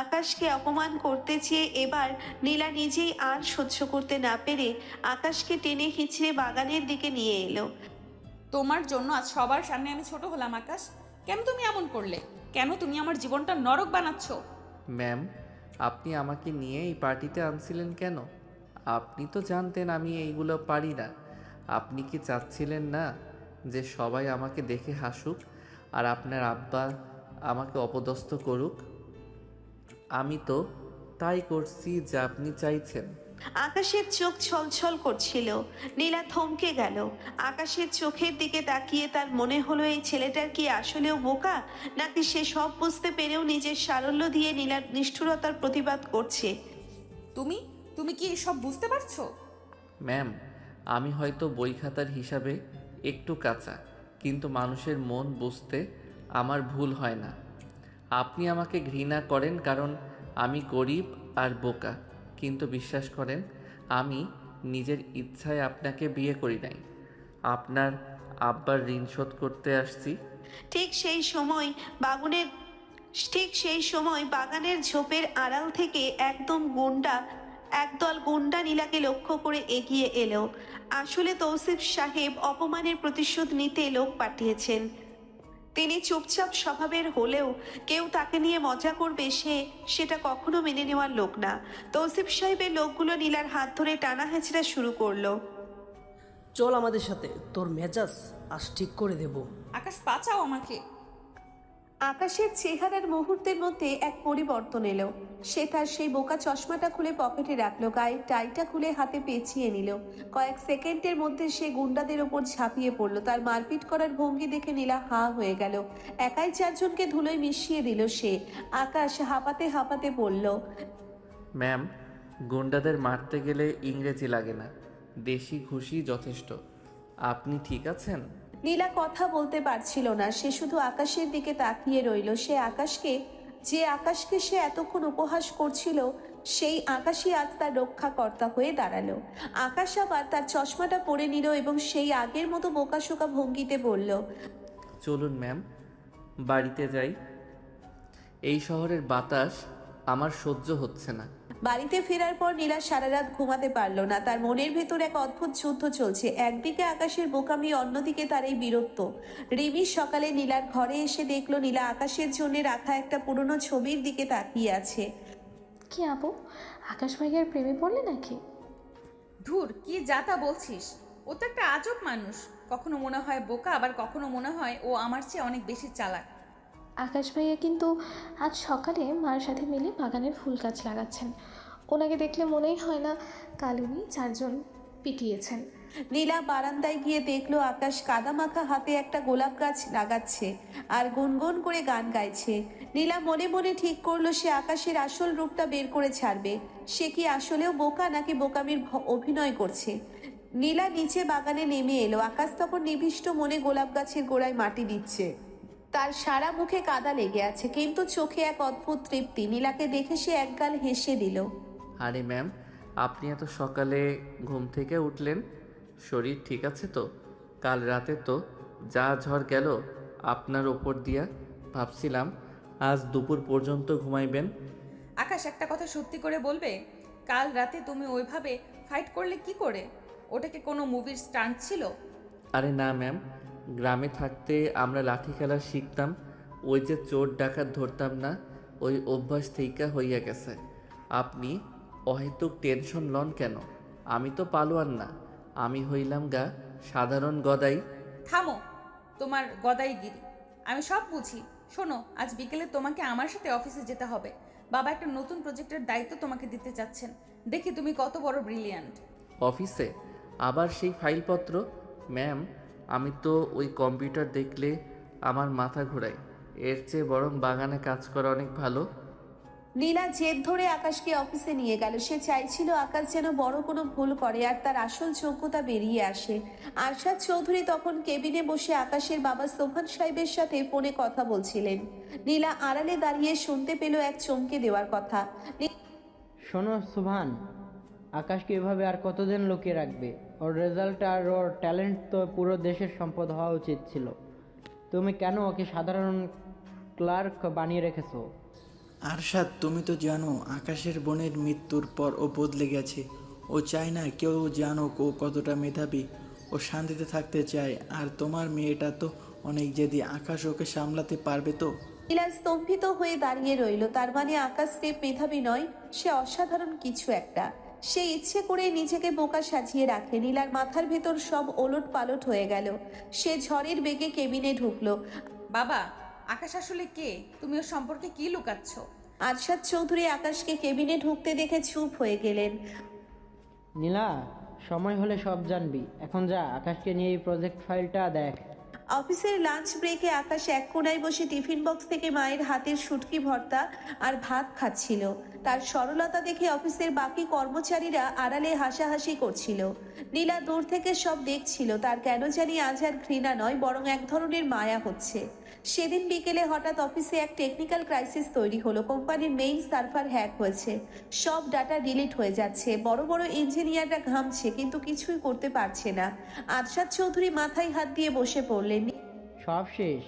আকাশকে অপমান করতে চেয়ে এবার নীলা নিজেই আর সহ্য করতে না পেরে আকাশকে টেনে হিঁচড়ে বাগানের দিকে নিয়ে এলো। তোমার জন্য আজ সবার সামনে আমি ছোট হলাম আকাশ। কেন তুমি এমন করলে? কেন তুমি আমার জীবনটা নরক বানাচ্ছ? ম্যাম, আপনি আমাকে নিয়ে এই পার্টিতে আনছিলেন কেন? আপনি তো জানতেন আমি এইগুলো পারি না। আপনি কি চাচ্ছিলেন না যে সবাই আমাকে দেখে হাসুক আর আপনার আব্বা আমাকে অপদস্থ করুক? আমি তো তাই করছি যা আপনি চাইছেন। আকাশের চোখ ছলছল করছিল। নীলা থমকে গেল। আকাশের চোখের দিকে তাকিয়ে তার মনে হলো এই ছেলেটার কি আসলেও বোকা, নাকি সে সব বুঝতে পেরেও নিজের সারল্য দিয়ে নীলার নিষ্ঠুরতার প্রতিবাদ করছে। তুমি তুমি কি এসব বুঝতে পারছো? ম্যাম, আমি হয়তো বই খাতার হিসাবে একটু কাঁচা, কিন্তু মানুষের মন বুঝতে আমার ভুল হয় না। আপনি আমাকে ঘৃণা করেন কারণ আমি গরিব আর বোকা, কিন্তু বিশ্বাস করেন আমি নিজের ইচ্ছায় আপনাকে বিয়ে করি নাই। আপনার আব্বার ঋণ শোধ করতে আসছি। ঠিক সেই সময় বাগানের ঝোপের আড়াল থেকে একদল গুন্ডা নীলাকে লক্ষ্য করে এগিয়ে এলো। আসলে তৌসিফ সাহেব অপমানের প্রতিশোধ নিতে লোক পাঠিয়েছেন। তিনি চুপচাপ স্বভাবের হলেও কেউ তাকে নিয়ে মজা করবে সেটা কখনো মেনে নেওয়ার লোক না। তৌসিফ সাহেবের লোকগুলো নীলার হাত ধরে টানা হেঁচড়া শুরু করলো। চল আমাদের সাথে, তোর মেজাজ আজ ঠিক করে দেব। আকাশ, বাঁচাও আমাকে। আকাশের চেহারার মুহূর্তের মধ্যে এক পরিবর্তন এলো। সে তার সেই বোকা চশমাটা খুলে পকেটে রাখলো, গায়ের টাইটা খুলে হাতে পেঁচিয়ে নিল। কয়েক সেকেন্ডের মধ্যে সে গুন্ডাদের ওপর ঝাঁপিয়ে পড়লো। তার মারপিট করার ভঙ্গি দেখে নীলা হাঁ হয়ে গেল। একাই চারজনকে ধুলোয় মিশিয়ে দিল সে। আকাশ হাঁপাতে হাঁপাতে বলল, ম্যাম, গুন্ডাদের মারতে গেলে ইংরেজি লাগে না, দেশি ঘুষি যথেষ্ট। আপনি ঠিক আছেন? নীলা কথা বলতে পারছিল না। সে শুধু আকাশের দিকে তাকিয়ে রইল। যে আকাশকে সে এতক্ষণ উপহাস করছিল, সেই আকাশই আজ তার রক্ষাকর্তা হয়ে দাঁড়ালো। আকাশ আবার তার চশমাটা পরে নিল এবং সেই আগের মতো বোকাশোকা ভঙ্গিতে বলল, চলুন ম্যাম, বাড়িতে যাই। এই শহরের বাতাস আমার সহ্য হচ্ছে না। বাড়িতে ফেরার পর নীলা সারা রাত ঘুমাতে পারল না। তার মনের ভেতর এক অদ্ভুত যুদ্ধ চলছে। একদিকে আকাশের বোকামি, অন্যদিকে তার এই বীরত্ব। রিমি সকালে নীলার ঘরে এসে দেখলো নীলা আকাশের জন্য রাখা একটা পুরনো ছবির দিকে তাকিয়ে আছে। কি আপু, আকাশ ভাইয়ার প্রেমে পড়লে নাকি? ধুর, কি যা তা বলছিস? ও তো একটা আজব মানুষ। কখনো মনে হয় বোকা, আবার কখনো মনে হয় ও আমার চেয়ে অনেক বেশি চালাক। আকাশ ভাইয়া কিন্তু আজ সকালে মার সাথে মিলে বাগানের ফুল গাছ লাগাচ্ছেন। ওনাকে দেখলে মনেই হয় না কাল উনি 4 জন পিটিয়েছেন। নীলা বারান্দায় গিয়ে দেখলো আকাশ কাদামাখা হাতে একটা গোলাপ গাছ লাগাচ্ছে আর গুনগুন করে গান গাইছে। নীলা মনে মনে ঠিক করলো সে আকাশের আসল রূপটা বের করে ছাড়বে। সে কি আসলেও বোকা, নাকি বোকামির অভিনয় করছে? নীলা নিচে বাগানে নেমে এলো। আকাশ তখন নিবিষ্ট মনে গোলাপ গাছের গোড়ায় মাটি দিচ্ছে। তার সারা মুখে কাদা লেগে আছে, কিন্তু চোখে এক অদ্ভুত তৃপ্তি। নীলাকে দেখে সে একগাল হেসে দিল। আরে ম্যাম, আপনি এত সকালে ঘুম থেকে উঠলেন? শরীর ঠিক আছে তো? কাল রাতে তো যা ঝড় গেল আপনার ওপর দিয়া, ভাবছিলাম আজ দুপুর পর্যন্ত ঘুমাইবেন। আকাশ, একটা কথা সত্যি করে বলবে, কাল রাতে তুমি ওইভাবে ফাইট করলে কি করে? ওটাকে কোনো মুভির স্টান্ট ছিল? আরে না ম্যাম, গ্রামে থাকতে আমরা লাঠি খেলা শিখতাম। ওই যে চোর ডাকাত ধরতাম না, ওই অভ্যাস থেইকা হইয়া গেছে। আপনি অহেতুক টেনশন লন কেন? আমি তো পালোয়ান না, আমি হইলাম গা সাধারণ গদাই। থামো তোমার গদাইগিরি, আমি সব বুঝি। শোনো, আজ বিকেলে তোমাকে আমার সাথে অফিসে যেতে হবে। বাবা একটা নতুন প্রজেক্টের দায়িত্ব তোমাকে দিতে চাচ্ছেন। দেখি তুমি কত বড় ব্রিলিয়ান্ট। অফিসে আবার সেই ফাইলপত্র? ম্যাম, আমি তো ওই কম্পিউটার দেখলে আমার মাথা ঘোরায়। এর চেয়ে বরং বাগানে কাজ করা অনেক ভালো। নীলা জেদ ধরে আকাশকে অফিসে নিয়ে গেল। সে চাইছিল আকাশ যেন বড় কোনো ভুল করে আর তার আসল যোগ্যতা বেরিয়ে আসে। আরশাদ চৌধুরী তখন কেবিনে বসে আকাশের বাবা সোহান সাহেবের সাথে ফোনে কথা বলছিলেন। নীলা আড়ালে দাঁড়িয়ে শুনতে পেল এক চমকে দেওয়ার কথা। শোনো সুভান, আকাশকে এভাবে আর কতদিন লুকিয়ে রাখবে? ওর রেজাল্ট আর ওর ট্যালেন্ট তো পুরো দেশের সম্পদ হওয়া উচিত ছিল। তুমি কেন ওকে সাধারণ ক্লার্ক বানিয়ে রেখেছো? আরশাদ, তুমি তো জানো আকাশের বোনের মৃত্যুর পর ও বদলে গেছে। ও চায় না কেউ জানুক ও কতটা মেধাবী। ও ও শান্তিতে থাকতে চায়। আর তোমার মেয়েটা তো অনেক জেদি, আকাশ ওকে সামলাতে পারবে তো? নীলা স্তম্ভিত হয়ে দাঁড়িয়ে রইল। তার মানে আকাশ স্রেফ মেধাবী নয়, সে অসাধারণ কিছু একটা। সে ইচ্ছে করে নিজেকে বোকা সাজিয়ে রাখে। নীলার মাথার ভেতর সব ওলট পালট হয়ে গেল। সে ঝড়ের বেগে কেবিনে ঢুকলো। বাবা, আকাশ আসলে কে? তুমি ওর সম্পর্কে কি লুকাচ্ছ? আরশাদ চৌধুরী আকাশকে কেবিনে ঢুকতে দেখে চুপ হয়ে গেলেন। নীলা, সময় হলে সব জানবি। এখন যা, আকাশকে নিয়ে এই প্রজেক্ট ফাইলটা দেখ। অফিসের লাঞ্চ ব্রেকে আকাশ এক কোণায় বসে টিফিন বক্স থেকে মায়ের হাতের শুটকি ভর্তা আর ভাত খাচ্ছিল। তার সরলতা দেখে অফিসের বাকি কর্মচারীরা আড়ালে হাসাহাসি করছিল। নীলা দূর থেকে সব দেখছিল। তার কেন জানি আজ আর ঘৃণা নয়, বরং এক ধরনের মায়া হচ্ছে। সেদিন বিকেলে হঠাৎ অফিসে এক টেকনিক্যাল ক্রাইসিস তৈরি হলো। কোম্পানির মেইন সার্ভার হ্যাক হয়েছে, সব ডাটা ডিলিট হয়ে যাচ্ছে। বড় বড় ইঞ্জিনিয়াররা ঘামছে, কিন্তু কিছুই করতে পারছে না। আরশাদ চৌধুরী মাথায় হাত দিয়ে বসে পড়লেন। সব শেষ,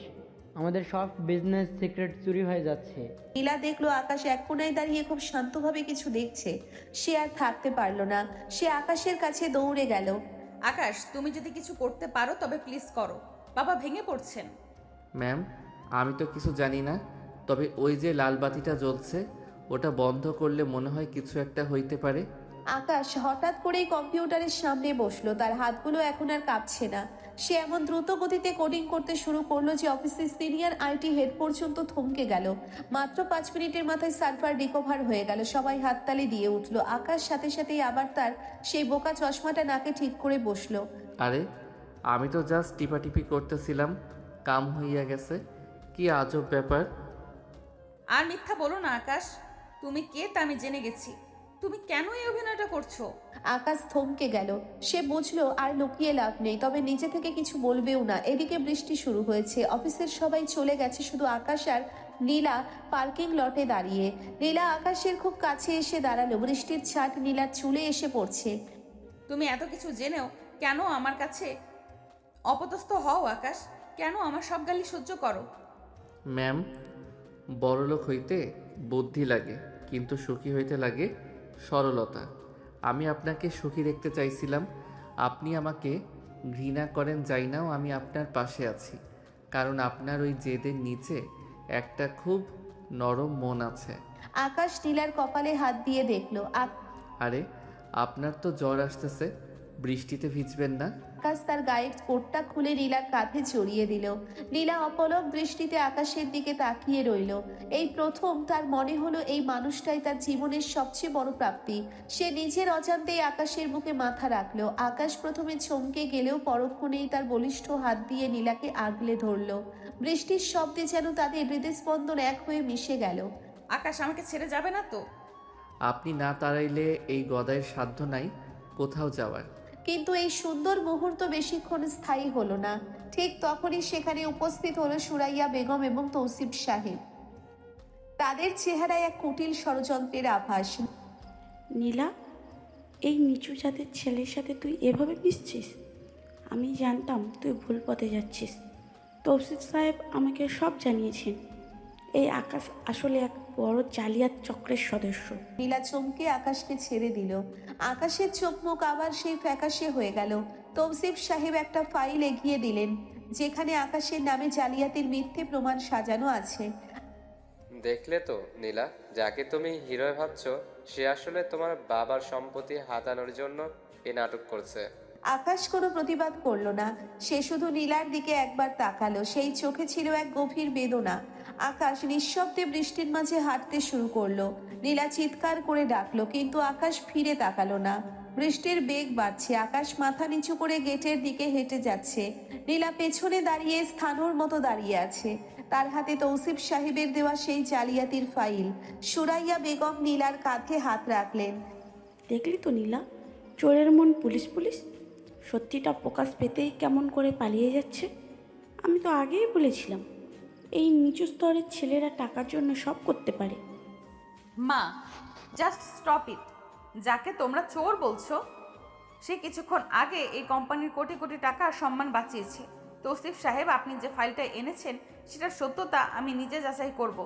আমাদের সব বিজনেস সিক্রেট চুরি হয়ে যাচ্ছে। নীলা দেখলো আকাশ এক কোণায় দাঁড়িয়ে খুব শান্তভাবে কিছু দেখছে। সে আর থাকতে পারলো না, সে আকাশের কাছে দৌড়ে গেল। আকাশ, তুমি যদি কিছু করতে পারো তবে প্লিজ করো। বাবা ভেঙে পড়ছেন। ম্যাম, আমি তো কিছু জানি না, তবে ওই যে লাল বাতিটা জ্বলছে ওটা বন্ধ করলে মনে হয় কিছু একটা হইতে পারে। আকাশ হঠাৎ করেই কম্পিউটারের সামনে বসলো। তার হাতগুলো এখন আর কাঁপছে না। সে এমন দ্রুত গতিতে কোডিং করতে শুরু করলো যে অফিসের সিনিয়র আইটি হেড পর্যন্ত থমকে গেল। মাত্র 5 মিনিটের মাথায় সার্ভার রিকভার হয়ে গেল। সবাই হাততালি দিয়ে উঠলো। আকাশ সাথে সাথেই আবার তার সেই বোকা চশমাটা নাকে ঠিক করে বসলো। আরে, আমি তো জাস্ট টিপাটিপি করতেছিলাম, কাম হইয়া গেছে। কি আজব ব্যাপার। আর মিথ্যা বলো না আকাশ, তুমি কে তা আমি জেনে গেছি। তুমি কেন এই অভিনয়টা করছো? আকাশ থমকে গেল। সে বুঝলো আর লুকিয়ে লাভ নেই, তবে নিজে থেকে কিছু বলবেও না। এদিকে বৃষ্টি শুরু হয়েছে। অফিসের সবাই চলে গেছে, শুধু আকাশ আর নীলা পার্কিং লটে দাঁড়িয়ে। নীলা আকাশের খুব কাছে এসে দাঁড়ালো। বৃষ্টির ছাট নীলার চুলে এসে পড়ছে। তুমি এত কিছু জেনেও কেন আমার কাছে অপদস্থ হও আকাশ? কেন আমার সব গালি সহ্য করো? ম্যাম, বড়লোক হইতে বুদ্ধি লাগে, কিন্তু সুখী হইতে লাগে সরলতা। আমি আপনাকে সুখী দেখতে চাইছিলাম। আপনি আমাকে ঘৃণা করেন যাই নাও, আমি আপনার পাশে আছি, কারণ আপনার ওই জেদের নিচে একটা খুব নরম মন আছে। আকাশ নীলার কপালে হাত দিয়ে দেখলো। আরে, আপনার তো জ্বর আসতেছে, বৃষ্টিতে ভিজবেন না। আকাশ তার গায়ের কোটটা খুলে নীলার কাঁধে জড়িয়ে দিল। নীলা অপলক দৃষ্টিতে আকাশের দিকে তাকিয়ে রইল। এই প্রথম তার মনে হলো এই মানুষটাই তার জীবনের সবচেয়ে বড় প্রাপ্তি। সে নিজের অজান্তেই আকাশের বুকে মাথা রাখলো। আকাশ প্রথমে চমকে গেলেও পরক্ষণেই তার বলিষ্ঠ হাত দিয়ে নীলাকে আগলে ধরল। বৃষ্টির শব্দে যেন তাদের হৃদস্পন্দন এক হয়ে মিশে গেল। আকাশ, আমাকে ছেড়ে যাবে না তো? আপনি না তাড়াইলে এই গদায়ের সাধ্য নাই কোথাও যাওয়ার। কিন্তু এই সুন্দর মুহূর্ত বেশিক্ষণ স্থায়ী হলো না। ঠিক তখনই সেখানে উপস্থিত হলো সুরাইয়া বেগম এবং তৌসিফ সাহেব। তাদের চেহারায় এক কুটিল ষড়যন্ত্রের আভাস। নীলা, এই নিচু জাতের ছেলের সাথে তুই এভাবে মিশছিস? আমি জানতাম তুই ভুল পথে যাচ্ছিস। তৌসিফ সাহেব আমাকে সব জানিয়েছেন। এই আকাশ আসলে এক বড় জালিয়াত চক্রের সদস্য। নীলা চমকে আকাশকে ছেড়ে দিল। আকাশের চোখ মুখ আবার সেই ফ্যাকাশে হয়ে গেল। তৌসিফ সাহেব একটা ফাইল এগিয়ে দিলেন, যেখানে আকাশের নামে জালিয়াতির মিথ্যে প্রমাণ সাজানো আছে। দেখলে তো নীলা, যাকে তুমি হিরো ভাবছো সে আসলে তোমার বাবার সম্পত্তি হাতানোর জন্য এই নাটক করছে। আকাশ কোনো প্রতিবাদ করলো না। সে শুধু নীলার দিকে একবার তাকালো। সেই চোখে ছিল এক গভীর বেদনা। আকাশ নিঃশব্দে বৃষ্টির মাঝে হাঁটতে শুরু করলো। নীলা চিৎকার করে ডাকলো, কিন্তু আকাশ ফিরে তাকালো না। বৃষ্টির বেগ বাড়ছে। আকাশ মাথা নিচু করে গেটের দিকে হেঁটে যাচ্ছে। নীলা পেছনে দাঁড়িয়ে স্থানুর মতো দাঁড়িয়ে আছে। তার হাতে তৌসিফ সাহেবের দেওয়া সেই জালিয়াতির ফাইল। সুরাইয়া বেগম নীলার কাঁধে হাত রাখলেন। দেখলি তো নীলা, চোরের মন পুলিশ পুলিশ। সত্যিটা প্রকাশ পেতেই কেমন করে পালিয়ে যাচ্ছে। আমি তো আগেই বলেছিলাম এই নিচু স্তরের ছেলেরা টাকার জন্য সব করতে পারে। মা, জাস্ট স্টপ ইট। যাকে তোমরা চোর বলছো সে কিছুক্ষণ আগে এই কোম্পানির কোটি কোটি টাকা আর সম্মান বাঁচিয়েছে। তৌসিফ সাহেব, আপনি যে ফাইলটা এনেছেন সেটার সত্যতা আমি নিজে যাচাই করব।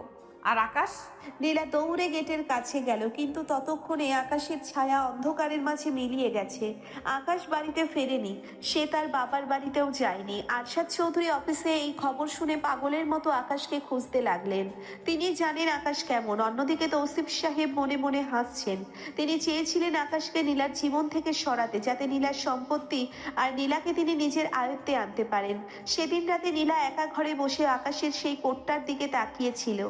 আর আকাশ? নীলা দৌড়ে গেটের কাছে গেল, কিন্তু ততক্ষণে আকাশের ছায়া অন্ধকারের মাঝে মিলিয়ে গেছে। আকাশ বাড়িতে ফেরেনি, সে তার বাবার বাড়িতেও যায়নি। আরশাদ চৌধুরী অফিসে এই খবর শুনে পাগলের মতো আকাশকে খুঁজতে লাগলেন। তিনি জানেন আকাশ কেমন। অন্যদিকে তৌসিফ সাহেব মনে মনে হাসছেন। তিনি চেয়েছিলেন আকাশকে নীলার জীবন থেকে সরাতে, যাতে নীলার সম্পত্তি আর নীলাকে তিনি নিজের আয়ত্তে আনতে পারেন। সেদিন রাতে নীলা একা ঘরে বসে আকাশের সেই কোটটার দিকে তাকিয়েছিল,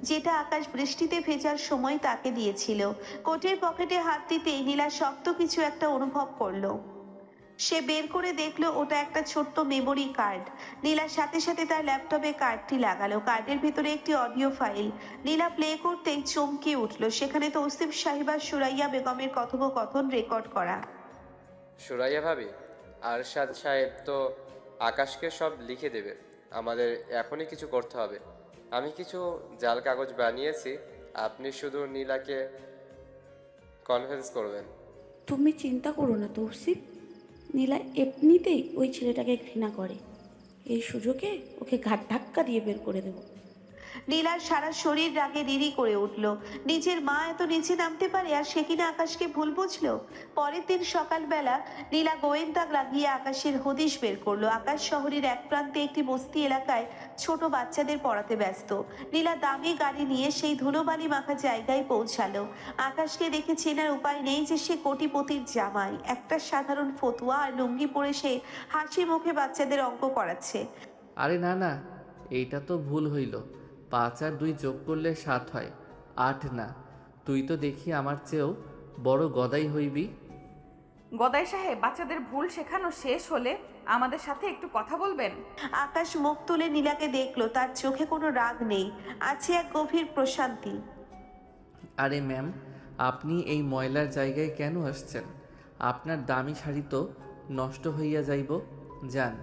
যেটা আকাশ বৃষ্টিতে ভেজার সময় তাকে দিয়েছিল। কোটের পকেটে হাত দিতেই নীলা শক্ত কিছু একটা অনুভব করলো। সে বের করে দেখলো ওটা একটা ছোট্ট মেমোরি কার্ড। নীলার সাথে সাথে তার ল্যাপটপে কার্ডটি লাগালো। কার্ডের ভিতরে একটি অডিও ফাইল। নীলা প্লে করতেই চমকে উঠলো। সেখানে তৌসিফ সাহেব আর সুরাইয়া বেগমের কথোপকথন রেকর্ড করা। সুরাইয়া ভাবি, আরশাদ সাহেব তো আকাশকে সব লিখে দেবে, আমাদের এখনই কিছু করতে হবে। আমি কিছু জাল কাগজ বানিয়েছি, আপনি শুধু নীলাকে কনভিন্স করবেন। তুমি চিন্তা করো না তৌসিফ, নীলা এমনিতেই ওই ছেলেটাকে ঘৃণা করে। এই সুযোগে ওকে ঘাট ধাক্কা দিয়ে বের করে দেবো। নীলার সারা শরীর রাগে রিরি করে উঠল। নিজের মা এত নিচে নামতে পারে, আর সে কিনা আকাশকে ভুল বুঝলো। পরের দিন সকালবেলা নীলা গোয়েন্দা লাগিয়ে আকাশের হদিশ বের করলো। আকাশ শহরের এক প্রান্তে একটি বস্তি এলাকায় ছোট বাচ্চাদের পড়াতে ব্যস্ত। নীলা দামি গাড়ি নিয়ে সেই ধুলোবালি মাখা জায়গায় পৌঁছালো। আকাশকে দেখে চেনার উপায় নেই যে সে কোটিপতির জামাই। একটা সাধারণ ফতুয়া আর লুঙ্গি পরে সে হাসি মুখে বাচ্চাদের অঙ্ক করাচ্ছে। আরে না না, এইটা তো ভুল হইল। 5 আর 2 যোগ করলে 7 হয়, 8 না। তুই তো দেখি আমার চেয়েও বড় গদাই হইবি। গদাই সাহেব, বাচ্চাদের ভুল শেখানো শেষ হলে আমাদের সাথে একটু কথা বলবেন? আকাশ মুখ তুলে নীলাকে দেখলো। তার চোখে কোনো রাগ নেই, আছে এক গভীর প্রশান্তি। আরে ম্যাম, আপনি এই ময়লার জায়গায় কেন আসছেন? আপনার দামি শাড়ি তো নষ্ট হইয়া যাইব। যান,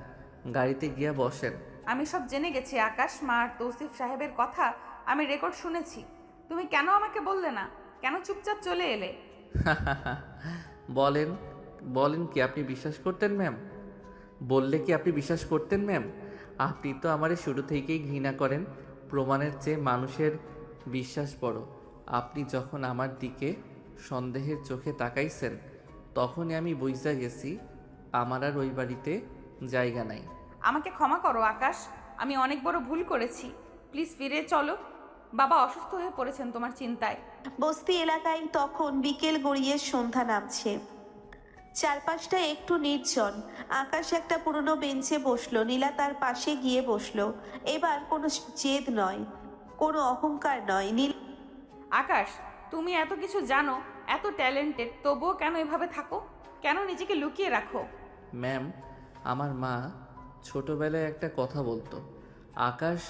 গাড়িতে গিয়া বসেন। আমি সব জেনে গেছি আকাশ। মা আর তৌসিফ সাহেবের কথা আমি রেকর্ড শুনেছি। তুমি কেন আমাকে বললে না? কেন চুপচাপ চলে এলে? বলেন বলেন কি আপনি বিশ্বাস করতেন ম্যাম? বললে কি আপনি বিশ্বাস করতেন ম্যাম? আপনি তো আমারে শুরু থেকেই ঘৃণা করেন। প্রমাণের চেয়ে মানুষের বিশ্বাস বড়। আপনি যখন আমার দিকে সন্দেহের চোখে তাকাইছেন, তখনই আমি বুঝা গেছি আমার আর ওই বাড়িতে জায়গা নাই। আমাকে ক্ষমা করো আকাশ, আমি অনেক বড় ভুল করেছি। প্লিজ ফিরে চলো। বাবা অসুস্থ হয়ে পড়েছেন তোমার চিন্তায়। বস্তি এলাকায় তখন বিকেল গড়িয়ে সন্ধ্যা নামছে। চারপাশটা একটু নির্জন। আকাশ একটা পুরনো বেঞ্চে বসলো। নীলা তার পাশে গিয়ে বসলো। এবার কোনো জেদ নয়, কোনো অহংকার নয়। আকাশ, তুমি এত কিছু জানো, এত ট্যালেন্টেড, তবুও কেন এভাবে থাকো? কেন নিজেকে লুকিয়ে রাখো? ম্যাম, আমার মা ছোটবেলায় একটা কথা বলতো, আকাশ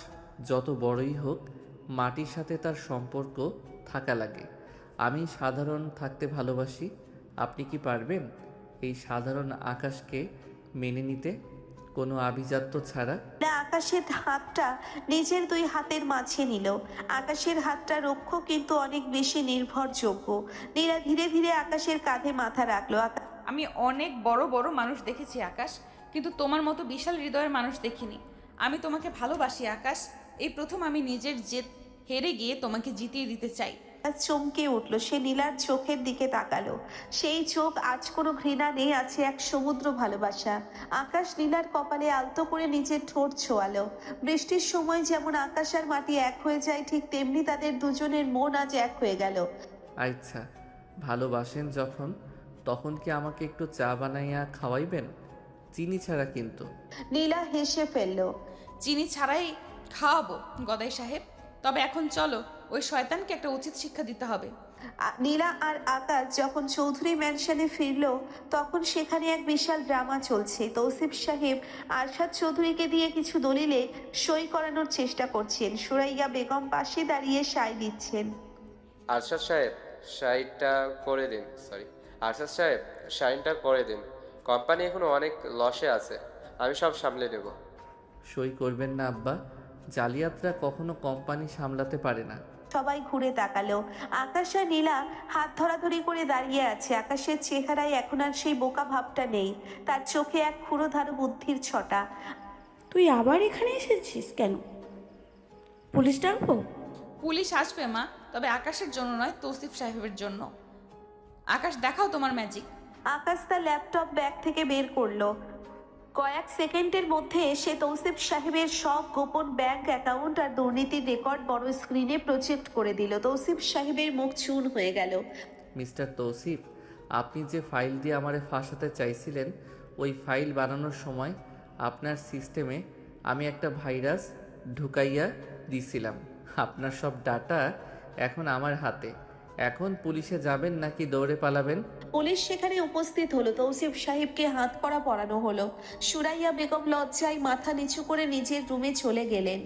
যত বড়ই হোক মাটির সাথে তার সম্পর্ক থাকা লাগে। আমি সাধারণ থাকতে ভালোবাসি। আপনি কি পারবেন এই সাধারণ আকাশকে মেনে নিতে, কোনো আভিজাত্য ছাড়া? আকাশের হাতটা নিজের দুই হাতের মাঝে নিল। আকাশের হাতটা রুক্ষ কিন্তু অনেক বেশি নির্ভরযোগ্য। নীলা ধীরে ধীরে আকাশের কাঁধে মাথা রাখলো। আমি অনেক বড় বড় মানুষ দেখেছি আকাশ, কিন্তু তোমার মতো বিশাল হৃদয়ের মানুষ দেখিনি। আমি তোমাকে ভালোবাসি আকাশ। এই প্রথম আমি নিজের জেদ হেরে গিয়ে তোমাকে জিতিয়ে দিতে চাই। চমকে উঠলো। সে নীলার চোখের দিকে তাকালো। সেই চোখ আজ কোনো ঘৃণা নেই, আছে এক সমুদ্র ভালোবাসা। আকাশ নীলার কপালে আলতো করে নিজের ঠোঁট ছোঁয়ালো। বৃষ্টির সময় যেমন আকাশ আর মাটি এক হয়ে যায়, ঠিক তেমনি তাদের দুজনের মন আজ এক হয়ে গেল। আচ্ছা, ভালোবাসেন যখন, তখন কি আমাকে একটু চা বানাইয়া খাওয়াইবেন? চিনি ছাড়া কিন্তু। নীলা হেসে ফেললো। চিনি ছাড়াই খাওয়াবো গদাই সাহেব। তবে এখন চলো, ওই শয়তানকে একটা উচিত শিক্ষা দিতে হবে। নীলা আর আকাশ যখন চৌধুরী ম্যানশনে ফিরল, তখন সেখানে এক বিশাল ড্রামা চলছে। তৌসিফ সাহেব আরশাদ চৌধুরীকে দিয়ে কিছু দলিলে সই করানোর চেষ্টা করছেন। সুরাইয়া বেগম পাশে দাঁড়িয়ে সায় দিচ্ছেন। আরশাদ সাহেব, আরশাদ সাহেব সাইনটা করে দিন। কোম্পানি এখনো অনেক লসে আছে, আমি সব সামলে নেব। সই করবেন না আব্বা, জালিয়াতরা কখনো কোম্পানি সামলাতে পারে না। সবাই ঘুরে তাকালো। আকাশ আর নীলা হাত ধরাধরি করে দাঁড়িয়ে আছে। আকাশের চেহারায় এখন আর সেই বোকা ভাবটা নেই, তার চোখে এক ক্ষুরোধার বুদ্ধির ছটা। তুই আবার এখানে এসেছিস কেন? পুলিশ ডাকবো? পুলিশ আসবে মা, তবে আকাশের জন্য নয়, তৌসিফ সাহেবের জন্য। আকাশ, দেখাও তোমার ম্যাজিক। আকাশ তার ল্যাপটপ ব্যাগ থেকে বের করলো। কয়েক সেকেন্ডের মধ্যে সে তৌসিফ সাহেবের সব গোপন ব্যাংক অ্যাকাউন্ট আর দুর্নীতির রেকর্ড বড় স্ক্রিনে প্রজেক্ট করে দিল। তৌসিফ সাহেবের মুখ চুন হয়ে গেল। মিস্টার তৌসিফ, আপনি যে ফাইল দিয়ে আমারে ফাঁসাতে চাইছিলেন, ওই ফাইল বানানোর সময় আপনার সিস্টেমে আমি একটা ভাইরাস ঢুকাইয়া দিছিলাম। আপনার সব ডাটা এখন আমার হাতে। এখন পুলিশে যাবেন নাকি দৌড়ে পালাবেন? পুলিশ সেখানে উপস্থিত হলো। তৌসিফ সাহেবকে হাত করা পরানো হলো। সুরাইয়া বেগম লজ্জায় মাথা নিচু করে নিজের রুমে চলে গেলেন।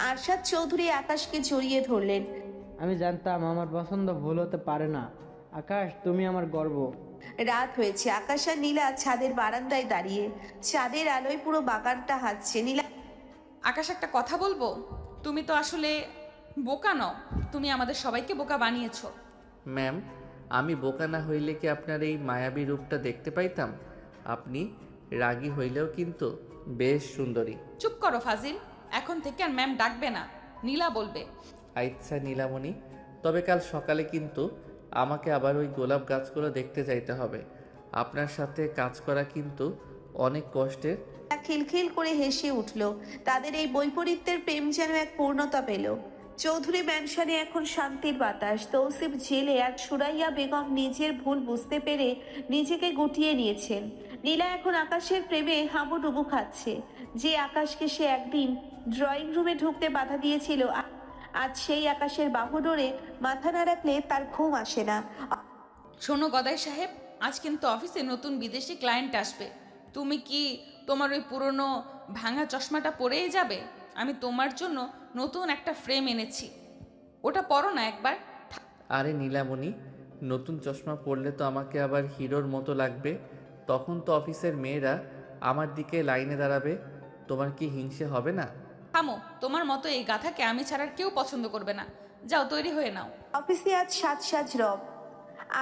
আরশাদ চৌধুরী আকাশকে জড়িয়ে ধরলেন। আমি জানতাম আমার পছন্দ ভুল হতে পারে না। আকাশ, তুমি আমার গর্ব। রাত হয়েছে। আকাশ আর নীলা ছাদের বারান্দায় দাঁড়িয়ে। চাঁদের আলোয় পুরো বাগানটা হাসছে। নীলা, আকাশ, একটা কথা বলবো? তুমি তো আসলে বোকা নও, তুমি আমাদের সবাইকে বোকা বানিয়েছো। ম্যাম, আমি বোকা না হইলে কি আপনার এই মায়াবী রূপটা দেখতে পাইতাম? আপনি রাগী হইলেও কিন্তু বেশ সুন্দরী। চুপ করো ফাজিল, এখন থেকে আর ম্যাম ডাকবে না, নীলা বলবে। আচ্ছা নীলামণি, তবে কাল সকালে কিন্তু আমাকে আবার ওই গোলাপ গাছগুলো দেখতে যাইতে হবে। আপনার সাথে কাজ করা কিন্তু অনেক কষ্টের। খিলখিল করে হেসে উঠল। তাদের এই বৈপরীত্যের প্রেম যেন এক পূর্ণতা পেল। চৌধুরী ম্যানশনে এখন শান্তির বাতাস। তৌসিফ জেলে আর সুরাইয়া বেগম নিজের ভুল বুঝতে পেরে নিজেকে গুটিয়ে নিয়েছেন। নীলা এখন আকাশের প্রেমে হাবুডুবু খাচ্ছে। যে আকাশকে সে একদিন ড্রয়িং রুমে ঢুকতে বাধা দিয়েছিল, আজ সেই আকাশের বাহু ডোরে মাথা না রাখলে তার ঘুম আসে না। শোনো গদাই সাহেব, আজ কিন্তু অফিসে নতুন বিদেশি ক্লায়েন্ট আসবে। তুমি কি তোমার ওই পুরনো ভাঙা চশমাটা পরেই যাবে? আমি তোমার জন্য নতুন একটা ফ্রেম এনেছি, ওটা পরো না একবার। আরে নীলামণি, নতুন চশমা পরলে তো আমাকে আবার হিরোর মতো লাগবে। তখন তো অফিসের মেয়েরা আমার দিকে লাইনে দাঁড়াবে। তোমার কি হিংসে হবে না? থামো, তোমার মতো এই গাথাকে আমি ছাড়ার কেউ পছন্দ করবে না। যাও, তৈরি হয়ে নাও। অফিসে আজ সাজ রব।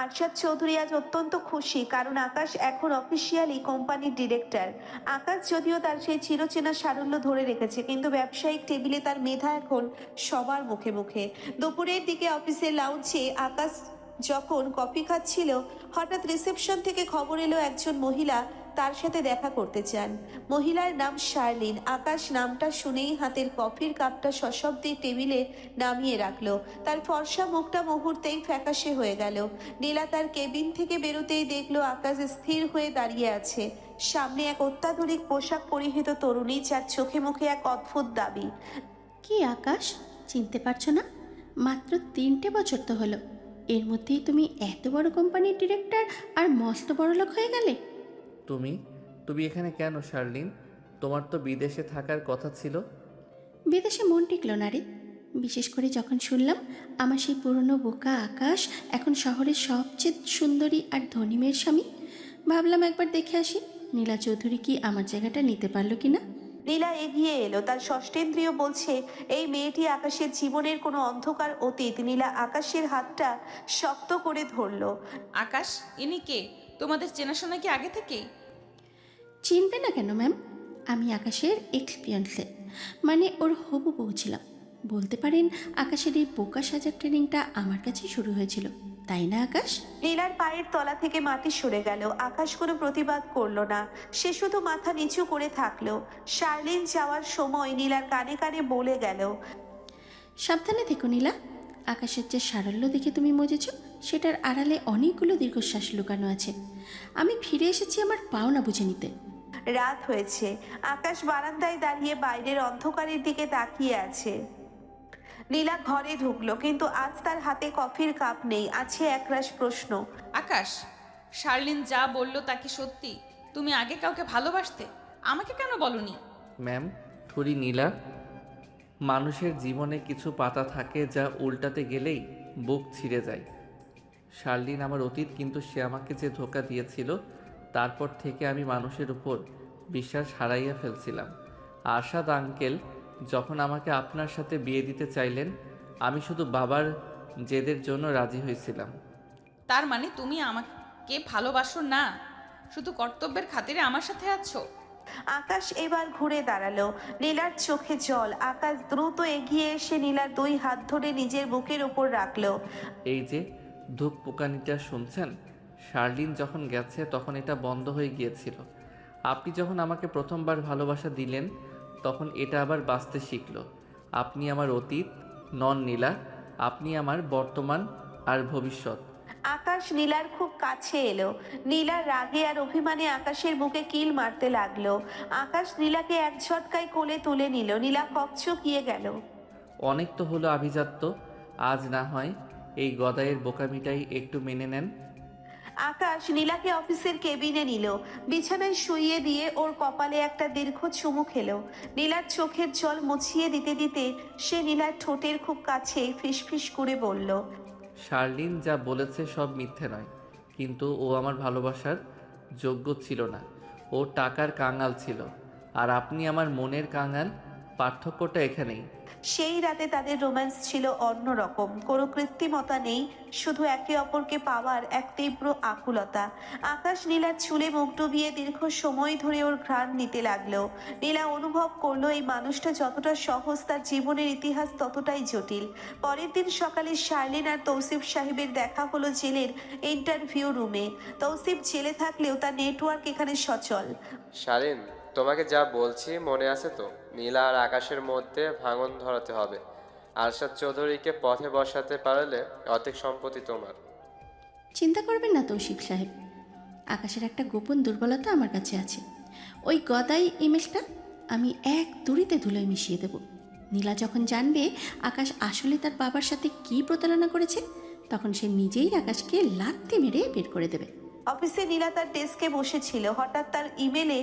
আরশাদ চৌধুরী আজ অত্যন্ত খুশি, কারণ আকাশ এখন অফিসিয়ালি কোম্পানির ডিরেক্টর। আকাশ যদিও তার সেই চিরচেনা সারল্য ধরে রেখেছে, কিন্তু ব্যবসায়িক টেবিলে তার মেধা এখন সবার মুখে মুখে। দুপুরের দিকে অফিসের লাউঞ্জে আকাশ যখন কফি খাচ্ছিল, হঠাৎ রিসেপশন থেকে খবর এলো একজন মহিলা তার সাথে দেখা করতে চান। মহিলার নাম শার্লিন। আকাশ নামটা শুনেই হাতের কফির কাপটা সশব্দে টেবিলে নামিয়ে রাখলো। তার ফর্সা মুখটা মুহূর্তেই ফ্যাকাশে হয়ে গেল। নীলা তার কেবিন থেকে বেরোতেই দেখলো আকাশ স্থির হয়ে দাঁড়িয়ে আছে। সামনে এক অত্যাধুনিক পোশাক পরিহিত তরুণী, যার চোখে মুখে এক অদ্ভুত দাবি। কি আকাশ, চিনতে পারছো না? মাত্র 3টে বছর তো হলো, এর মধ্যেই তুমি এত বড় কোম্পানির ডিরেক্টর আর মস্ত বড়লোক হয়ে গেলে। তুমি এখানে কেন শার্লিন? তোমার তো বিদেশে থাকার কথা ছিল। বিদেশে মন টিকল না রে, বিশেষ করে যখন শুনলাম আমার সেই পুরনো বোকা আকাশ এখন শহরের সবচেয়ে সুন্দরী আর ধনী মেয়ের স্বামী। ভাবলাম একবার দেখে আসি নীলা চৌধুরী কি আমার জায়গাটা নিতে পারলো কিনা। নীলা এগিয়ে এলো। তার ষষ্ঠেন্দ্রিয় বলছে এই মেয়েটি আকাশের জীবনের কোনো অন্ধকার অতীত। নীলা আকাশের হাতটা শক্ত করে ধরলো। আকাশ, ইনি কে? তোমাদের চেনাশোনা কি আগে থেকেই? চিনবে না কেন ম্যাম, আমি আকাশের এক্সপিরিয়েন্সে, মানে ওর হবু বউ ছিলাম। বলতে পারেন আকাশের এই বোকা সাজার ট্রেনিংটা আমার কাছেই শুরু হয়েছিল, তাই না আকাশ? নীলার পায়ের তলা থেকে মাটি সরে গেল। আকাশ কোনো প্রতিবাদ করলো না, সে শুধু মাথা নিচু করে থাকলো। শার্লিন যাওয়ার সময় নীলার কানে কানে বলে গেল, সাবধানে থেকো নীলা, আকাশের যে সারল্য দেখে তুমি মজেছ সেটার আড়ালে অনেকগুলো দীর্ঘশ্বাস লুকানো আছে। আমি ফিরে এসেছি আমার পাওনা বুঝে নিতে। রাত হয়েছে। আকাশ বারান্দায় দাঁড়িয়ে বাইরের অন্ধকারের দিকে তাকিয়ে আছে। নীলা ঘরে ঢুকলো, কিন্তু আজ তার হাতে কফির কাপ নেই, আছে একরাশ প্রশ্ন। আকাশ, শার্লিন যা বললো তা কি সত্যি? তুমি আগে কাউকে ভালোবাসতে, আমাকে কেন বলনি? ম্যাম, থুরি নীলা, মানুষের জীবনে কিছু পাতা থাকে যা উল্টাতে গেলেই বুক ছিঁড়ে যায়। শার্লিন আমার অতীত, কিন্তু সে আমাকে যে ধোঁকা দিয়েছিল তারপর থেকে আমি মানুষের উপর বিশ্বাস হারাইয়া ফেলছিলাম। আরশাদ আঙ্কেল যখন আমাকে আপনার সাথে বিয়ে দিতে চাইলেন, আমি শুধু বাবার জেদের জন্য রাজি হয়েছিলাম। তার মানে তুমি আমাকে ভালোবাসো না, শুধু কর্তব্যের খাতিরে আমার সাথে আছো? আকাশ এবার ঘুরে দাঁড়ালো। নীলার চোখে জল। আকাশ দ্রুত এগিয়ে এসে নীলার 2 হাত ধরে নিজের বুকের উপর রাখলো। এই যে ধূপ পোকানিটা শুনছেন, শার্লিন যখন গেছে তখন এটা বন্ধ হয়ে গিয়েছিল। আপনি যখন আমাকে প্রথমবার ভালোবাসা দিলেন তখন এটা আবার বাঁচতে শিখলো। আপনি আমার অতীত নন নীলা, আপনি আমার বর্তমান আর ভবিষ্যৎ। আকাশ নীলার খুব কাছে এলো। নীলা রাগে আর অভিমানে আকাশের বুকে কিল মারতে লাগলো। আকাশ নীলাকে এক ঝটকায় কোলে তুলে নিল। নীলা ককচকিয়ে গেল। অনেক তো হলো আভিজাত্য, আজ না হয় এই গদাইয়ের বোকামিটাই একটু মেনে নেন। আকাশ নীলাকে অফিসের কেবিনে নিল। বিছানায় শুইয়ে দিয়ে ওর কপালে একটা দীর্ঘ চুমু খেলো। নীলার চোখের জল মুছিয়ে দিতে দিতে সে নীলার ঠোঁটের খুব কাছে ফিসফিস করে বলল, শার্লিন যা বলেছে সব মিথ্যে নয়, কিন্তু ও আমার ভালোবাসার যোগ্য ছিল না। ও টাকার কাঙাল ছিল, আর আপনি আমার মনের কাঙাল। পার্থক্যটা এখানেই। সেই রাতে তাদের রোম্যান্স ছিল অন্যরকম। কোনো কৃত্রিমতা নেই, শুধু একে অপরকে পাওয়ার এক তীব্র আকুলতা। আকাশ নীলার চুলে মুখ ডুবিয়ে দীর্ঘ সময় ধরে ওর ঘ্রাণ নিতে লাগলো। নীলা অনুভব করলো এই মানুষটা যতটা সহজ তার জীবনের ইতিহাস ততটাই জটিল। পরের দিন সকালে শার্লিন আর তৌসিফ সাহেবের দেখা হলো জেলের ইন্টারভিউ রুমে। তৌসিফ জেলে থাকলেও তার নেটওয়ার্ক এখানে সচল। শালীন, তোমাকে যা বলছি মনে আছে তো? নীলা আর আকাশের মধ্যে ভাঙন ধরাতে হবে। আরশাদ চৌধুরীকে পথে বসাতে পারলে অর্ধেক সম্পত্তি তোমার। চিন্তা করবেন না তৌসিফ সাহেব, আকাশের একটা গোপন দুর্বলতা আমার কাছে আছে। ওই গদাই ইমেজটা আমি এক তুড়িতে ধুলোয় মিশিয়ে দেব। নীলা যখন জানবে আকাশ আসলে তার বাবার সাথে কী প্রতারণা করেছে, তখন সে নিজেই আকাশকে লাথি মেরে বের করে দেবে। অফিসে নীলা তার ডেস্কে বসেছিল। হঠাৎ তার ইমেলে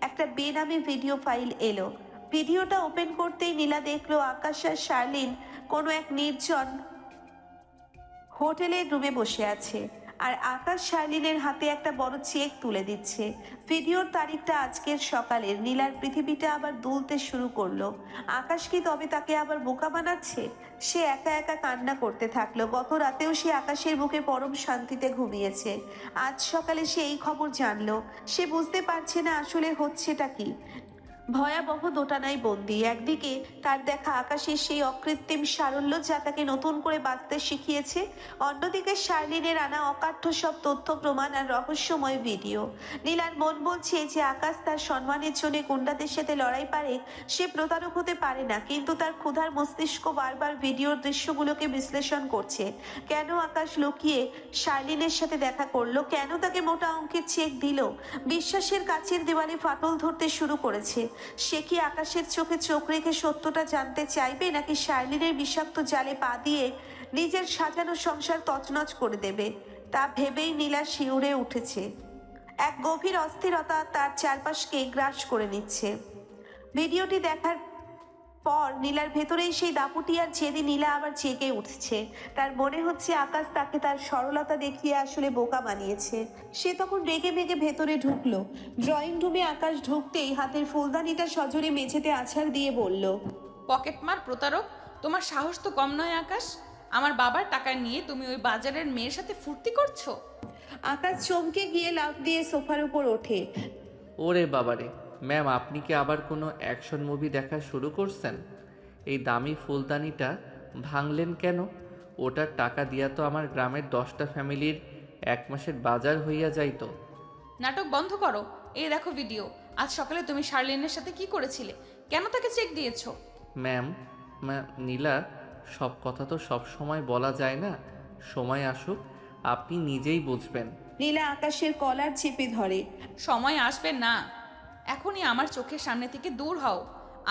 একটা বেনামে ভিডিও ফাইল এলো। ভিডিওটা ওপেন করতেই নীলা দেখলো আকাশ আর শার্লিন কোনো এক নির্জন হোটেলের রুমে বসে আছে, আর আকাশ শার্লিনের হাতে একটা বড় চেক তুলে দিচ্ছে। ভিডিওর তারিখটা আজকের সকালের। নীলার পৃথিবীটা আবার দুলতে শুরু করলো। আকাশ কি তবে তাকে আবার বোকা বানাচ্ছে? সে একা একা কান্না করতে থাকলো। গত রাতেও সে আকাশের বুকে পরম শান্তিতে ঘুমিয়েছে। আজ সকালে সে এই খবর জানলো। সে বুঝতে পারছে না আসলে হচ্ছেটা কি। ভয়াবহ দোটানায় বন্দি। একদিকে তার দেখা আকাশের সেই অকৃত্রিম সারল্য যা তাকে নতুন করে বাঁচতে শিখিয়েছে, অন্যদিকে শার্লিনের আনা অকাঠ্য সব তথ্য প্রমাণ আর রহস্যময় ভিডিও। নীলার মন বলছে যে আকাশ তার সম্মানের জন্য গুন্ডাদের সাথে লড়াই পারে, সে প্রতারক হতে পারে না। কিন্তু তার ক্ষুধার মস্তিষ্ক বারবার ভিডিওর দৃশ্যগুলোকে বিশ্লেষণ করছে। কেন আকাশ লুকিয়ে শার্লিনের সাথে দেখা করলো? কেন তাকে মোটা অঙ্কের চেক দিল? বিশ্বাসের কাচের দেওয়ালে ফাটল ধরতে শুরু করেছে। সে কি আকাশের চোখে চোখ রেখে সত্যটা জানতে চাইবে, নাকি শার্লিনের বিষাক্ত জালে পা দিয়ে নিজের সাজানো সংসার তছনছ করে দেবে? তা ভেবেই নীলা শিউরে উঠেছে। এক গভীর অস্থিরতা তার চারপাশকে গ্রাস করে নিচ্ছে। ভিডিওটি দেখার পর নীলার ভেতরেই সেই দাপুটি আর জেদি নীলা আবার জেগে উঠছে। তার মনে হচ্ছে আকাশ তাকে তার সরলতা দেখিয়ে আসলে বোকা বানিয়েছে। সে তখন রেগে মেগে ভেতরে ঢুকলো। ড্রয়িং রুমে আকাশ ঢুকতেই হাতের ফুলদানিটা সজোরে মেঝেতে আছাড় দিয়ে বলল, পকেটমার প্রতারক, তোমার সাহস তো কম নয় আকাশ। আমার বাবার টাকা নিয়ে তুমি ওই বাজারের মেয়ের সাথে ফুর্তি করছো? আকাশ চমকে গিয়ে লাফ দিয়ে সোফার উপর ওঠে। ওরে বাবারে ম্যাম, আপনি কি আবার কোনো অ্যাকশন মুভি দেখা শুরু করছেন? এই দামি ফুলদানিটা ভাঙলেন কেন? ওটার টাকা দিয়া তো আমার গ্রামের 10টা ফ্যামিলির 1 মাসের বাজার হইয়া যাইতো। নাটক বন্ধ করো। এই দেখো ভিডিও। আজ সকালে তুমি শার্লিনের সাথে কি করেছিলে? কেন তাকে চেক দিয়েছো? ম্যাম নীলা, সব কথা তো সব সময় বলা যায় না। সময় আসুক, আপনি নিজেই বুঝবেন। নীলা আকাশের কলার চেপে ধরে। সময় আসবে না, এখনই আমার চোখের সামনে থেকে দূর হও।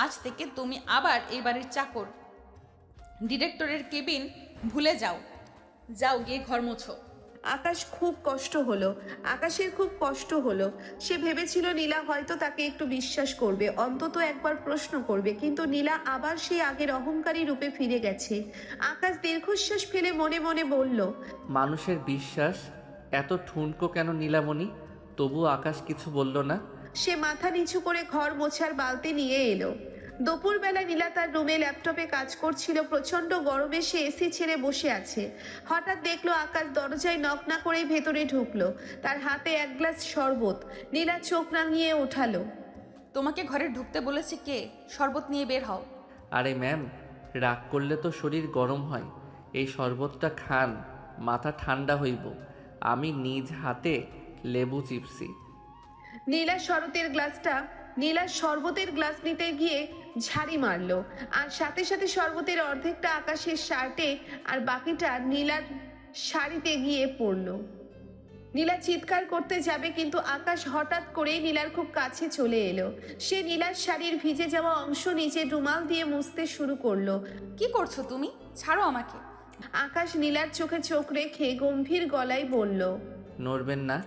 আজ থেকে তুমি আবার এই বাড়ির চাকর। ডিরেক্টরের কেবিন ভুলে যাও। যাও গিয়ে ঘর মোছো। আকাশের খুব কষ্ট হলো। সে ভেবেছিল নীলা হয়তো তাকে একটু বিশ্বাস করবে, অন্তত একবার প্রশ্ন করবে, কিন্তু নীলা আবার সেই আগের অহংকারী রূপে ফিরে গেছে। আকাশ দীর্ঘশ্বাস ফেলে মনে মনে বলল, মানুষের বিশ্বাস এত ঠুনকো কেন নীলামণি? তবু আকাশ কিছু বলল না। সে মাথা নিচু করে ঘর মোছার বালতি নিয়ে এলো। দুপুরবেলা নীলা তার রুমে ল্যাপটপে কাজ করছিল। প্রচন্ড গরমে সে এসি ছেড়ে বসে আছে। হঠাৎ দেখলো আকাশ দরজায় নক না করেই ভেতরে ঢুকলো। তার হাতে 1 গ্লাস শরবত। নীলা চোখ রাঙিয়ে ওঠালো। তোমাকে ঘরে ঢুকতে বলেছে কে? শরবত নিয়ে বের হও। আরে ম্যাম, রাগ করলে তো শরীর গরম হয়। এই শরবতটা খান, মাথা ঠান্ডা হইব। আমি নিজ হাতে লেবু চিপসি। নীলা শরবতের গ্লাস নিতে গিয়ে ঝাড়ি মারলো, আর সাথে সাথে শরবতের অর্ধেকটা আকাশের শার্টে আর বাকিটা নীলার শাড়িতে গিয়ে পড়লো। নীলা চিৎকার করতে যাবে, কিন্তু আকাশ হঠাৎ করেই নীলার খুব কাছে চলে এলো। সে নীলার শাড়ির ভিজে যাওয়া অংশ নিচে রুমাল দিয়ে মুছতে শুরু করলো। কি করছো তুমি? ছাড়ো আমাকে। আকাশ নীলার চোখে চোখ রেখে গম্ভীর গলায় বলল, নড়বেন না।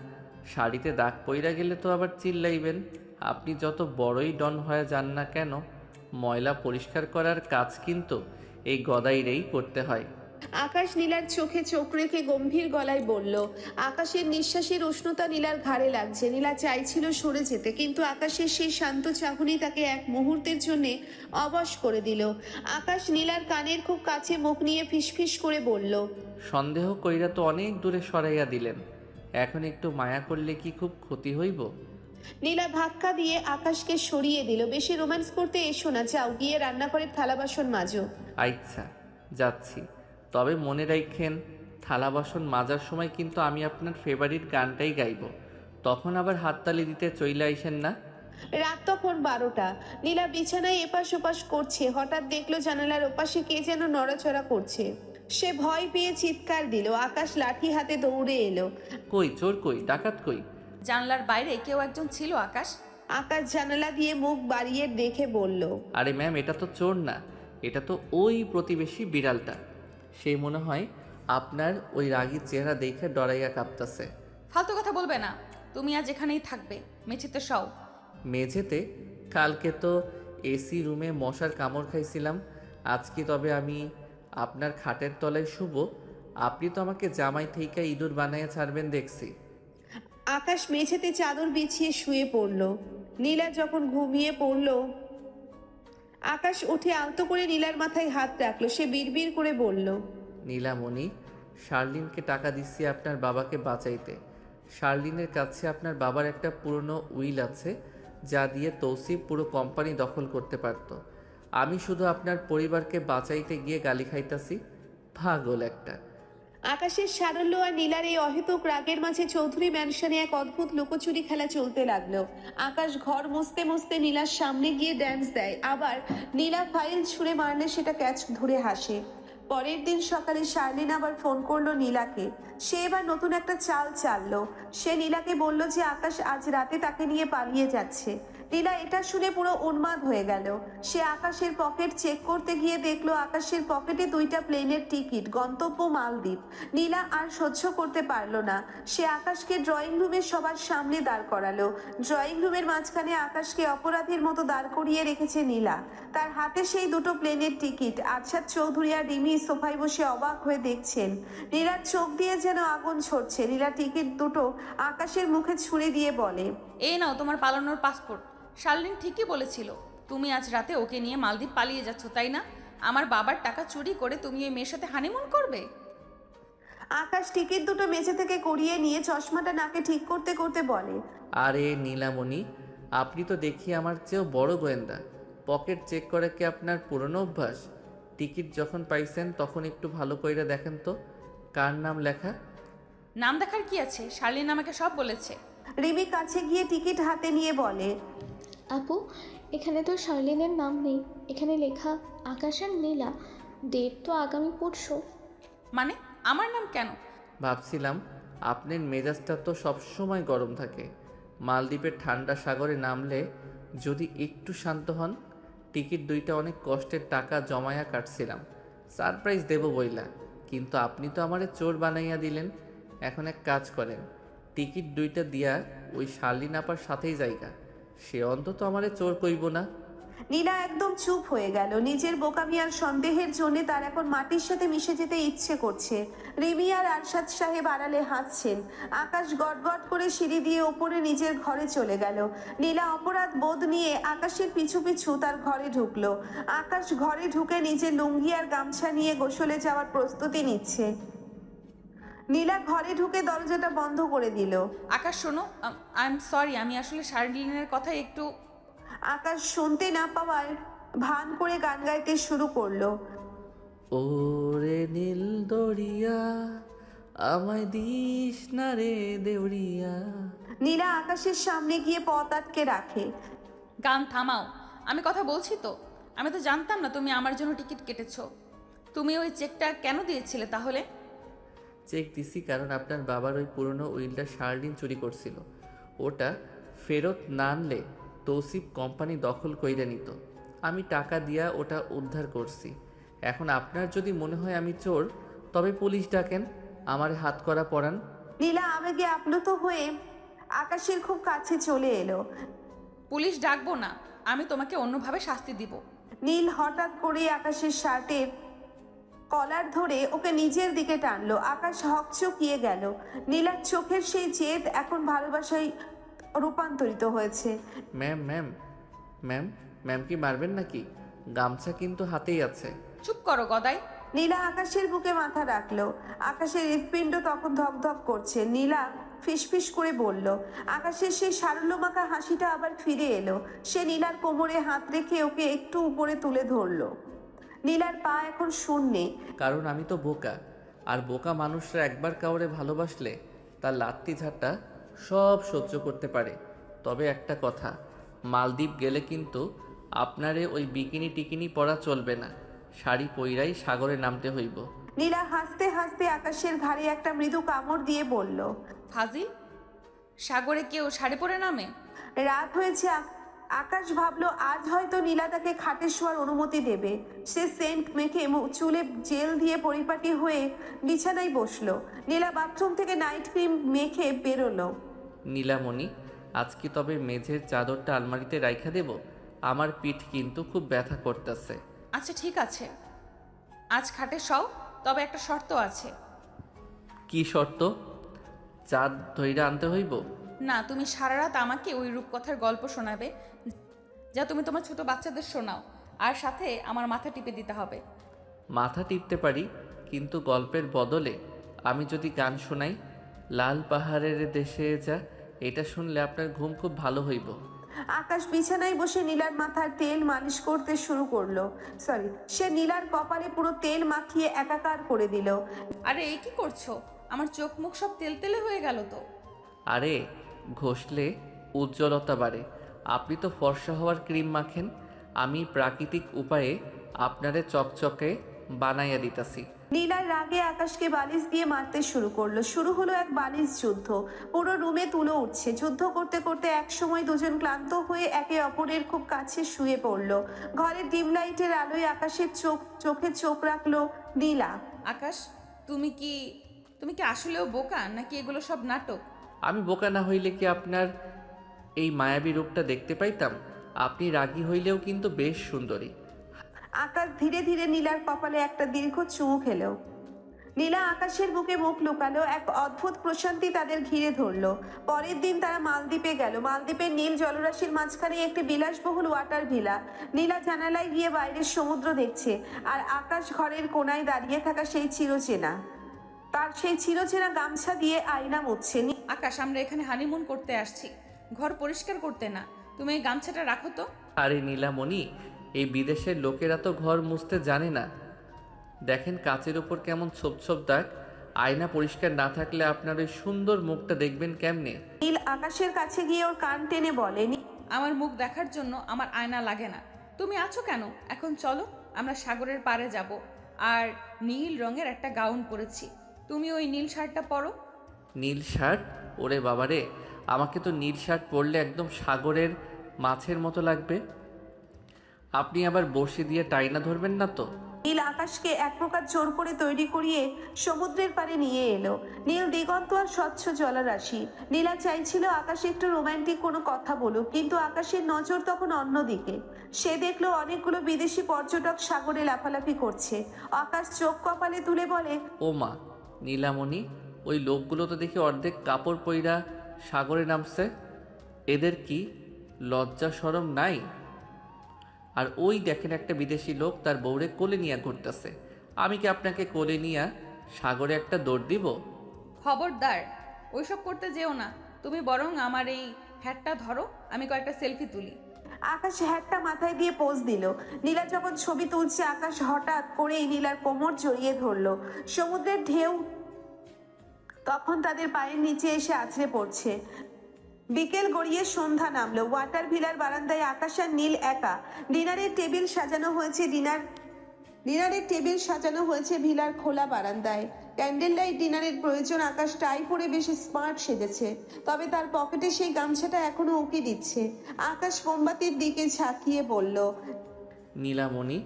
শাড়িতে দাগ পইরা গেলে তো আবার চিল্লাইবেন। আপনি যত বড়ই ডন হয়ে যান না কেন, ময়লা পরিষ্কার করার কাজ কিন্তু এই গদাইরেই করতে হয়। আকাশ নীলার চোখে চোখ রেখে গম্ভীর গলায় বলল। আকাশের নিঃশ্বাসের উষ্ণতা নীলার ঘাড়ে লাগছে। নীলা চাইছিল সরে যেতে, কিন্তু আকাশের সেই শান্ত চাহনি তাকে এক মুহূর্তের জন্য অবশ করে দিল। আকাশ নীলার কানের খুব কাছে মুখ নিয়ে ফিসফিস করে বলল, সন্দেহ কইরা তো অনেক দূরে সরাইয়া দিলেন, এখন একটু মায়া করলে কি খুব ক্ষতি হইব? নীলা ধাক্কা দিয়ে আকাশকে সরিয়ে দিল। বেশি রোম্যান্স করতে এসো না, যাও গিয়ে রান্নাঘরের থালা বাসন মাজো। আচ্ছা, যাচ্ছি। তবে মনে রাখেন, থালা বাসন মাজার সময় কিন্তু আমি আপনার ফেভারিট গানটাই গাইব। তখন আবার হাততালি দিতে চইলা আইসেন না। রাত তখন 12টা। নীলা বিছানায় এপাশ ওপাশ করছে। হঠাৎ দেখলো জানালার ওপাশে কে যেন নড়াচড়া করছে। সে ভয় পেয়ে চিৎকার দিল। আকাশ লাঠি হাতে দৌড়ে এলো। কই চোর, কই ডাকাত, কই? জানলার বাইরে কেউ একজন ছিল আকাশ। আকাশ জানালা দিয়ে মুখ বাড়িয়ে দেখে বলল, আরে ম্যাম, এটা তো চোর না, এটা তো ওই প্রতিবেশী বিড়ালটা। সেই মনে হয় আপনার ওই রাগী চেহারা দেখে ডরাইয়া কাঁপতাছে। ফালতু কথা বলবে না। তুমি আজ এখানেই থাকবে, মেঝেতে শও। মেঝেতে? কালকে তো এসি রুমে মশার কামড় খাইছিলাম, আজকে তবে আমি আপনার খাটের তলায় শুব? আপনি তো আমাকে জামাই থেকে ইঁদুর বানাইয়া ছাড়বেন দেখছি। আকাশ মেঝেতে চাদর বিছিয়ে শুয়ে পড়ল। নীলা যখন ঘুমিয়ে পড়ল, আকাশ উঠে আলতো করে নীলার মাথায় হাত রাখলো। সে বিড়বিড় করে বলল, নীলামণি, শার্লিনকে টাকা দিচ্ছি আপনার বাবাকে বাঁচাইতে। শার্লিনের কাছে আপনার বাবার একটা পুরনো উইল আছে, যা দিয়ে তৌসিফ পুরো কোম্পানি দখল করতে পারত। আমি শুধু আপনার পরিবারকে বাঁচাইতে গিয়ে গালি খাইতাছি। পাগল একটা। আকাশের সারল্য আর নীলার এই অহেতুক রাগের মাঝে চৌধুরী ম্যানশনে এক অদ্ভুত লুকোচুরি খেলা চলতে লাগলো। আকাশ ঘর মুছতে মুছতে নীলার সামনে গিয়ে ড্যান্স দেয়, আবার নীলা ফাইল ছুঁড়ে মারলে সেটা ক্যাচ ধরে হাসে। পরের দিন সকালে শার্লিন আবার ফোন করলো নীলাকে। সে এবার নতুন একটা চাল চাললো। সে নীলাকে বলল যে আকাশ আজ রাতে তাকে নিয়ে পালিয়ে যাচ্ছে। নীলা এটা শুনে পুরো উন্মাদ হয়ে গেল। সে আকাশের পকেট চেক করতে গিয়ে দেখলো আকাশের পকেটে 2টা প্লেনের টিকিট, গন্তব্য মালদ্বীপ। নীলা আর সহ্য করতে পারলো না। সে আকাশকে ড্রয়িং রুমে সবার সামনে দাঁড় করালো। ড্রয়িং রুমের মাঝখানে আকাশকে অপরাধীর মতো দাঁড় করিয়ে রেখেছে নীলা। তার হাতে সেই 2টো প্লেনের টিকিট। আরশাদ চৌধুরী আর রিমি সোফায় বসে অবাক হয়ে দেখছেন। নীলার চোখ দিয়ে যেন আগুন ছড়ছে। নীলা টিকিট 2টো আকাশের মুখে ছুঁড়ে দিয়ে বলে, এই নাও তোমার পালানোর পাসপোর্ট। শার্লিন ঠিকই বলেছিল, তুমি আজ রাতে ওকে নিয়ে মালদ্বীপ পালিয়ে যাচ্ছ, তাই না? আমার বাবার টাকা চুরি করে তুমি ওই মেয়ের সাথে হানিমুন করবে? আকাশ টিকিট 2টো মেঝে থেকে করিয়ে নিয়ে চশমাটা নাকে ঠিক করতে করতে বলে, আরে নীলামণি, আপনি তো দেখি আমার চেয়েও বড় গোয়েন্দা। পকেট চেক করা কি আপনার পুরনো অভ্যাস? টিকিট যখন পাইছেন তখন একটু ভালো করে দেখেন তো কার নাম লেখা। নাম দেখার কি আছে? শার্লিন আমাকে সব বলেছে। রিমি কাছে গিয়ে টিকিট হাতে নিয়ে বলে, আপু, এখানে তো শার্লিনের নাম নেই, এখানে লেখা আকাশ আর নীলা। ডেট তো আগামী পরশু। মানে আমার নাম কেন? ভাবছিলাম আপনার মেজাজটা তো সবসময় গরম থাকে, মালদ্বীপের ঠান্ডা সাগরে নামলে যদি একটু শান্ত হন। টিকিট 2টা অনেক কষ্টের টাকা জমায়া কাটছিলাম, সারপ্রাইজ দেব বইলা, কিন্তু আপনি তো আমারে চোর বানাইয়া দিলেন। এখন এক কাজ করেন, টিকিট 2টা দিয়া ওই শার্লিন আপার সাথেই জায়গা, সে অন্তত আমারে চোর কইব না। নীলা একদম চুপ হয়ে গেল। নিজের বোকামি আর সন্দেহের জন্য তার এখন মাটির সাথে মিশে যেতে ইচ্ছে করছে। রিমি আর আরশাদ সাহেব আড়ালে হাসছেন। আকাশ গটগট করে সিঁড়ি দিয়ে ওপরে নিজের ঘরে চলে গেল। নীলা অপরাধ বোধ নিয়ে আকাশের পিছু পিছু তার ঘরে ঢুকলো। আকাশ ঘরে ঢুকে নিজের লুঙ্গি আর গামছা নিয়ে গোসলে যাওয়ার প্রস্তুতি নিচ্ছে। নীলা ঘরে ঢুকে দরজাটা বন্ধ করে দিল। আকাশ শোনো, আই এম সরি, আমি আসলে শার্লিনের কথা একটু... আকাশ শুনতে না পাওয়ার ভান করে গান গাইতে শুরু করলো। ওরে নীল দরিয়া আমায় দিস না রে দেউরিয়া। নীলা আকাশের সামনে গিয়ে পথ আটকে রাখে। গান থামাও, আমি কথা বলছি তো। আমি তো জানতাম না তুমি আমার জন্য টিকিট কেটেছো। তুমি ওই চেকটা কেন দিয়েছিলে তাহলে? চেক দিছি কারণ আপনার বাবার ওই পুরনো উইলটা সারাদিন চুরি করছিল। ওটা ফেরত না আনলে তৌসিফ কোম্পানি দখল কইরা নিত। আমি টাকা দিয়া ওটা উদ্ধার করছি। এখন আপনার যদি মনে হয় আমি চোর, তবে পুলিশ ডাকেন, আমার হাত করা পরান। নীলা আবেগে আপ্লুত হয়ে আকাশের খুব কাছে চলে এলো। পুলিশ ডাকবো না, আমি তোমাকে অন্যভাবে শাস্তি দিব। নীল হঠাৎ করে আকাশের শার্টের কলার ধরে ওকে নিজের দিকে টানলো। আকাশ হকচকিয়ে গেল। নীলার চোখের সেই জেদ এখন ভালোবাসায় রূপান্তরিত হয়েছে। ম্যাম ম্যাম ম্যাম ম্যাম কি মারবেন নাকি? গামছা কিন্তু হাতেই আছে। চুপ করো গদাই। নীলা আকাশের বুকে মাথা রাখলো। আকাশের হৃৎপিণ্ড তখন ধকধক করছে। নীলা ফিসফিস করে বলল। আকাশের সেই সারল্যমাখা হাসিটা আবার ফিরে এলো। সে নীলার কোমরে হাত রেখে ওকে একটু উপরে তুলে ধরলো। নীলার পা এখন শূন্যে। কারণ আমি তো বোকা, আর বোকা মানুষরা একবার কাউরে ভালোবাসলে তার লাত্তি ঝাঁটা সব সহ্য করতে পারে। তবে একটা কথা, মালদ্বীপ গেলে কিন্তু আপনারে ওই বিকিনি টিকিনি পরা চলবে না, শাড়ি পইরাই সাগরে নামতে হইব। নীলা হাসতে হাসতে আকাশের ঘাড়ে একটা মৃদু কামড় দিয়ে বলল, ফাজিল, সাগরে কেউ শাড়ি পরে নামে? রাত হয়েছে। আকাশ ভাবলো আজ হয়তো নীলা তাকে খাটে শোয়ার অনুমতি দেবে। সে সেন্ট মেখে চুলে জেল দিয়ে পরিপাটি হয়ে বিছানায় বসলো। নীলা বাথরুম থেকে নাইট ক্রিম মেখে বেরোলো। নীলামণি, আজ কি তবে মেঝের চাদরটা আলমারিতে রাইখা দেব? আমার পিঠ কিন্তু খুব ব্যথা করতেছে। আচ্ছা ঠিক আছে, আজ খাটে শও, তবে একটা শর্ত আছে। কি শর্ত? চাঁদ ধইরা আনতে হইব? না, তুমি সারা রাত আমাকে ওই রূপকথার গল্প শোনাবে যা তুমি তোমার ছোট বাচ্চাদের শোনাও, আর সাথে আমার মাথা টিপে দিতে হবে। মাথা টিপতে পারি, কিন্তু গল্পের বদলে আমি যদি গান শোনাই, লাল পাহাড়ের দেশে যা, এটা শুনলে আপনার ঘুম খুব ভালো হইব। আকাশ বিছানায় বসে নীলার মাথার তেল মালিশ করতে শুরু করলো। সে নীলার কপালে পুরো তেল মাখিয়ে একাকার করে দিল। আরে এই কি করছো? আমার চোখ মুখ সব তেলতেলে হয়ে গেল তো। আরে ঘষলে উজ্জ্বলতা বাড়ে। আপনি তো ফর্সা হওয়ার ক্রিম মাখেন, আমি প্রাকৃতিক উপায়ে আপনারে চকচকে বানাইয়া দিতাছি। নীলার রাগে আকাশকে বালিশ দিয়ে মারতে শুরু করলো। শুরু হলো এক বালিশ যুদ্ধ। পুরো রুমে তুলো উঠছে। যুদ্ধ করতে করতে এক সময় দুজন ক্লান্ত হয়ে একে অপরের খুব কাছে শুয়ে পড়লো। ঘরের ডিম লাইটের আলোয় আকাশের চোখে চোখ রাখলো নীলা। আকাশ, তুমি কি আসলেও বোকা, নাকি এগুলো সব নাটক? আমি বোকা না হইলে কি আপনার এই মায়াবী রূপটা দেখতে পাইতাম? আপনি রাগী হইলেও কিন্তু বেশ সুন্দরী। আকাশ ধীরে ধীরে নীলার কপালে একটা দীর্ঘ চুমু খেলো। নীলা আকাশের বুকে মুখ লুকালো। এক অদ্ভুত প্রশান্তি তাদের ঘিরে ধরলো। পরের দিন তারা মালদ্বীপে গেল। মালদ্বীপের নীল জলরাশির মাঝখানে একটি বিলাসবহুল ওয়াটার ভিলা। নীলা জানালায় গিয়ে বাইরের সমুদ্র দেখছে, আর আকাশ ঘরের কোনায় দাঁড়িয়ে থাকা সেই চিরচেনা গামছা দিয়ে আয়না মুছছে। আকাশ, আমরা এখানে হানিমুন করতে আসছি, ঘর পরিষ্কার করতে না। তুমি এই গামছাটা রাখো তো। আরে নীলামণি, এই বিদেশের লোকেরা তো ঘর মুছতে জানে না। দেখেন কাচের উপর কেমন ছোপ ছোপ দাগ। আয়না পরিষ্কার না থাকলে আপনার ওই সুন্দর মুখটা দেখবেন কেমনে? নীল আকাশের কাছে গিয়ে ওর কান টেনে বলে, আমার মুখ দেখার জন্য আমার আয়না লাগে না। তুমি আছো কেন? এখন চলো, আমরা সাগরের পাড়ে যাব। আর নীল রঙের একটা গাউন পরেছি, তুমি ওই নীল শার্টটা পরো। নীল শার্ট? ওরে বাবারে, আমাকে তো নীল শার্ট পরলে একদম সাগরের মাছের মতো লাগবে। আপনি আবার বসে দিয়ে টাইনা ধরবেন না তো? নীল আকাশকে এক প্রকার জোর করে তৈরি করিয়ে সমুদ্রের পাড়ে নিয়ে এলো। নীল দিগন্ত আর স্বচ্ছ জলরাশি। নীলা চাইছিল আকাশ একটু রোমান্টিক কোনো কথা বলুক, কিন্তু আকাশের নজর তখন অন্যদিকে। সে দেখলো অনেকগুলো বিদেশি পর্যটক সাগরে লাফালাফি করছে। আকাশ চোখ কপালে তুলে বলে, ও মা, নীলামণি, ওই লোকগুলো তো দেখি অর্ধেক কাপড় পইরা সাগরে নামছে। এদের কি লজ্জা শরম নাই? আর ওই দেখেন একটা বিদেশি লোক তার বউরে কোলে নিয়ে ঘুরতেছে। আমি কি আপনাকে কোলে নিয়ে সাগরে একটা দৌড় দিব? খবরদার, ওইসব করতে যেও না। তুমি বরং আমার এই হ্যাটটা ধরো, আমি কয়েকটা সেলফি তুলি। আকাশ হ্যাটটা মাথায় দিয়ে পোজ দিল। নীলা যখন ছবি তুলছে আকাশ হঠাৎ করেই নীলার কোমর জড়িয়ে ধরলো। সমুদ্রের ঢেউ তখন তাদের পায়ের নিচে এসে আছড়ে পড়ছে। বিকেল গড়িয়ে সন্ধ্যা নামলো। ওয়াটার ভিলার বারান্দায় আকাশ আর নীল একা। ডিনারের টেবিল সাজানো হয়েছে ভিলার খোলা বারান্দায়। ক্যান্ডেল লাইট ডিনারের প্রয়োজন। আকাশ টাই পরে বেশি স্মার্ট সেজেছে, তবে তার পকেটে সেই গামছাটা এখনো উঁকি দিচ্ছে। আকাশ মোমবাতির দিকে ঝাঁকিয়ে বলল, নীলামণি,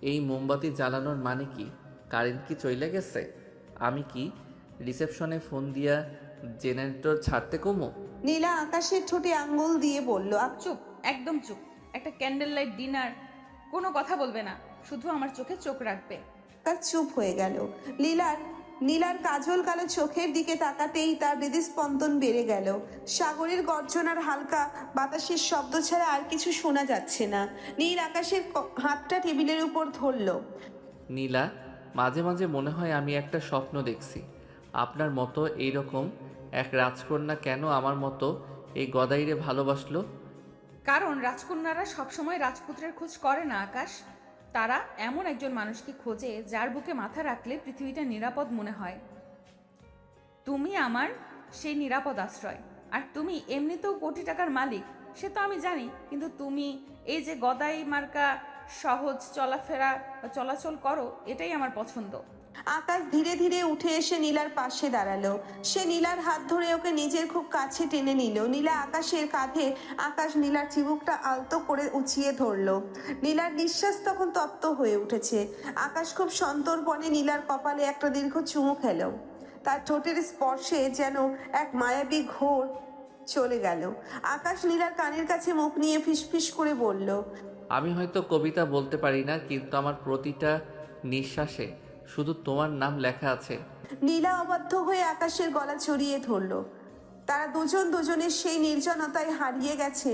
এই মোমবাতি জ্বালানোর মানে কি? কারেন্ট কি চলে গেছে? আমি কি রিসেপশনে ফোন দিয়া জেনারেটর ছাড়তে কমো? নীলা আকাশের ঠোঁটে আঙ্গুল দিয়ে বলল, চুপ, একদম চুপ। একটা ক্যান্ডেল লাইট ডিনার, কোনো কথা বলবে না, শুধু আমার চোখে চোখ রাখবে। আকাশ চুপ হয়ে গেল। নীলার কাজল কালো চোখের দিকে তাকাতেই তার হৃদস্পন্দন বেড়ে গেল। সাগরের গর্জনার হালকা বাতাসের শব্দ ছাড়া আর কিছু শোনা যাচ্ছে না। নীল আকাশের হাতটা টেবিলের উপর ধরল। নীলা, মাঝে মাঝে মনে হয় আমি একটা স্বপ্ন দেখছি। আপনার মতো এইরকম এক রাজকন্যা কেন আমার মতো এই গদাইরে ভালোবাসলো? কারণ রাজকন্যারা সবসময় রাজপুত্রের খোঁজ করে না আকাশ। তারা এমন একজন মানুষকে খোঁজে যার বুকে মাথা রাখলে পৃথিবীটা নিরাপদ মনে হয়। তুমি আমার সেই নিরাপদ আশ্রয়। আর তুমি এমনিতেও কোটি টাকার মালিক, সে তো আমি জানি, কিন্তু তুমি এই যে গদাই মার্কা সহজ চলাচল করো, এটাই আমার পছন্দ। আকাশ ধীরে ধীরে উঠে এসে নীলার পাশে দাঁড়ালো। সে নীলার হাত ধরে ওকে নিজের খুব কাছে টেনে নিল। নীলা আকাশের কাঁধে, আকাশ নীলার চিবুকটা আলতো করে উঁচিয়ে ধরলো। নীলার নিঃশ্বাস তখন তপ্ত হয়ে উঠেছে। আকাশ খুব সন্তর্পণে নীলার কপালে একটা দীর্ঘ চুমু খেলো। তার ঠোঁটের স্পর্শে যেন এক মায়াবী ঘোর চলে গেল। আকাশ নীলার কানের কাছে মুখ নিয়ে ফিসফিস করে বলল, আমি হয়তো কবিতা বলতে পারি না, কিন্তু আমার প্রতিটা নিঃশ্বাসে শুধু তোমার নাম লেখা আছে। নীলা অবাধ্য হয়ে আকাশের গলা জড়িয়ে ধরল। তারা দুজনের সেই নির্জনতায় হারিয়ে গেছে।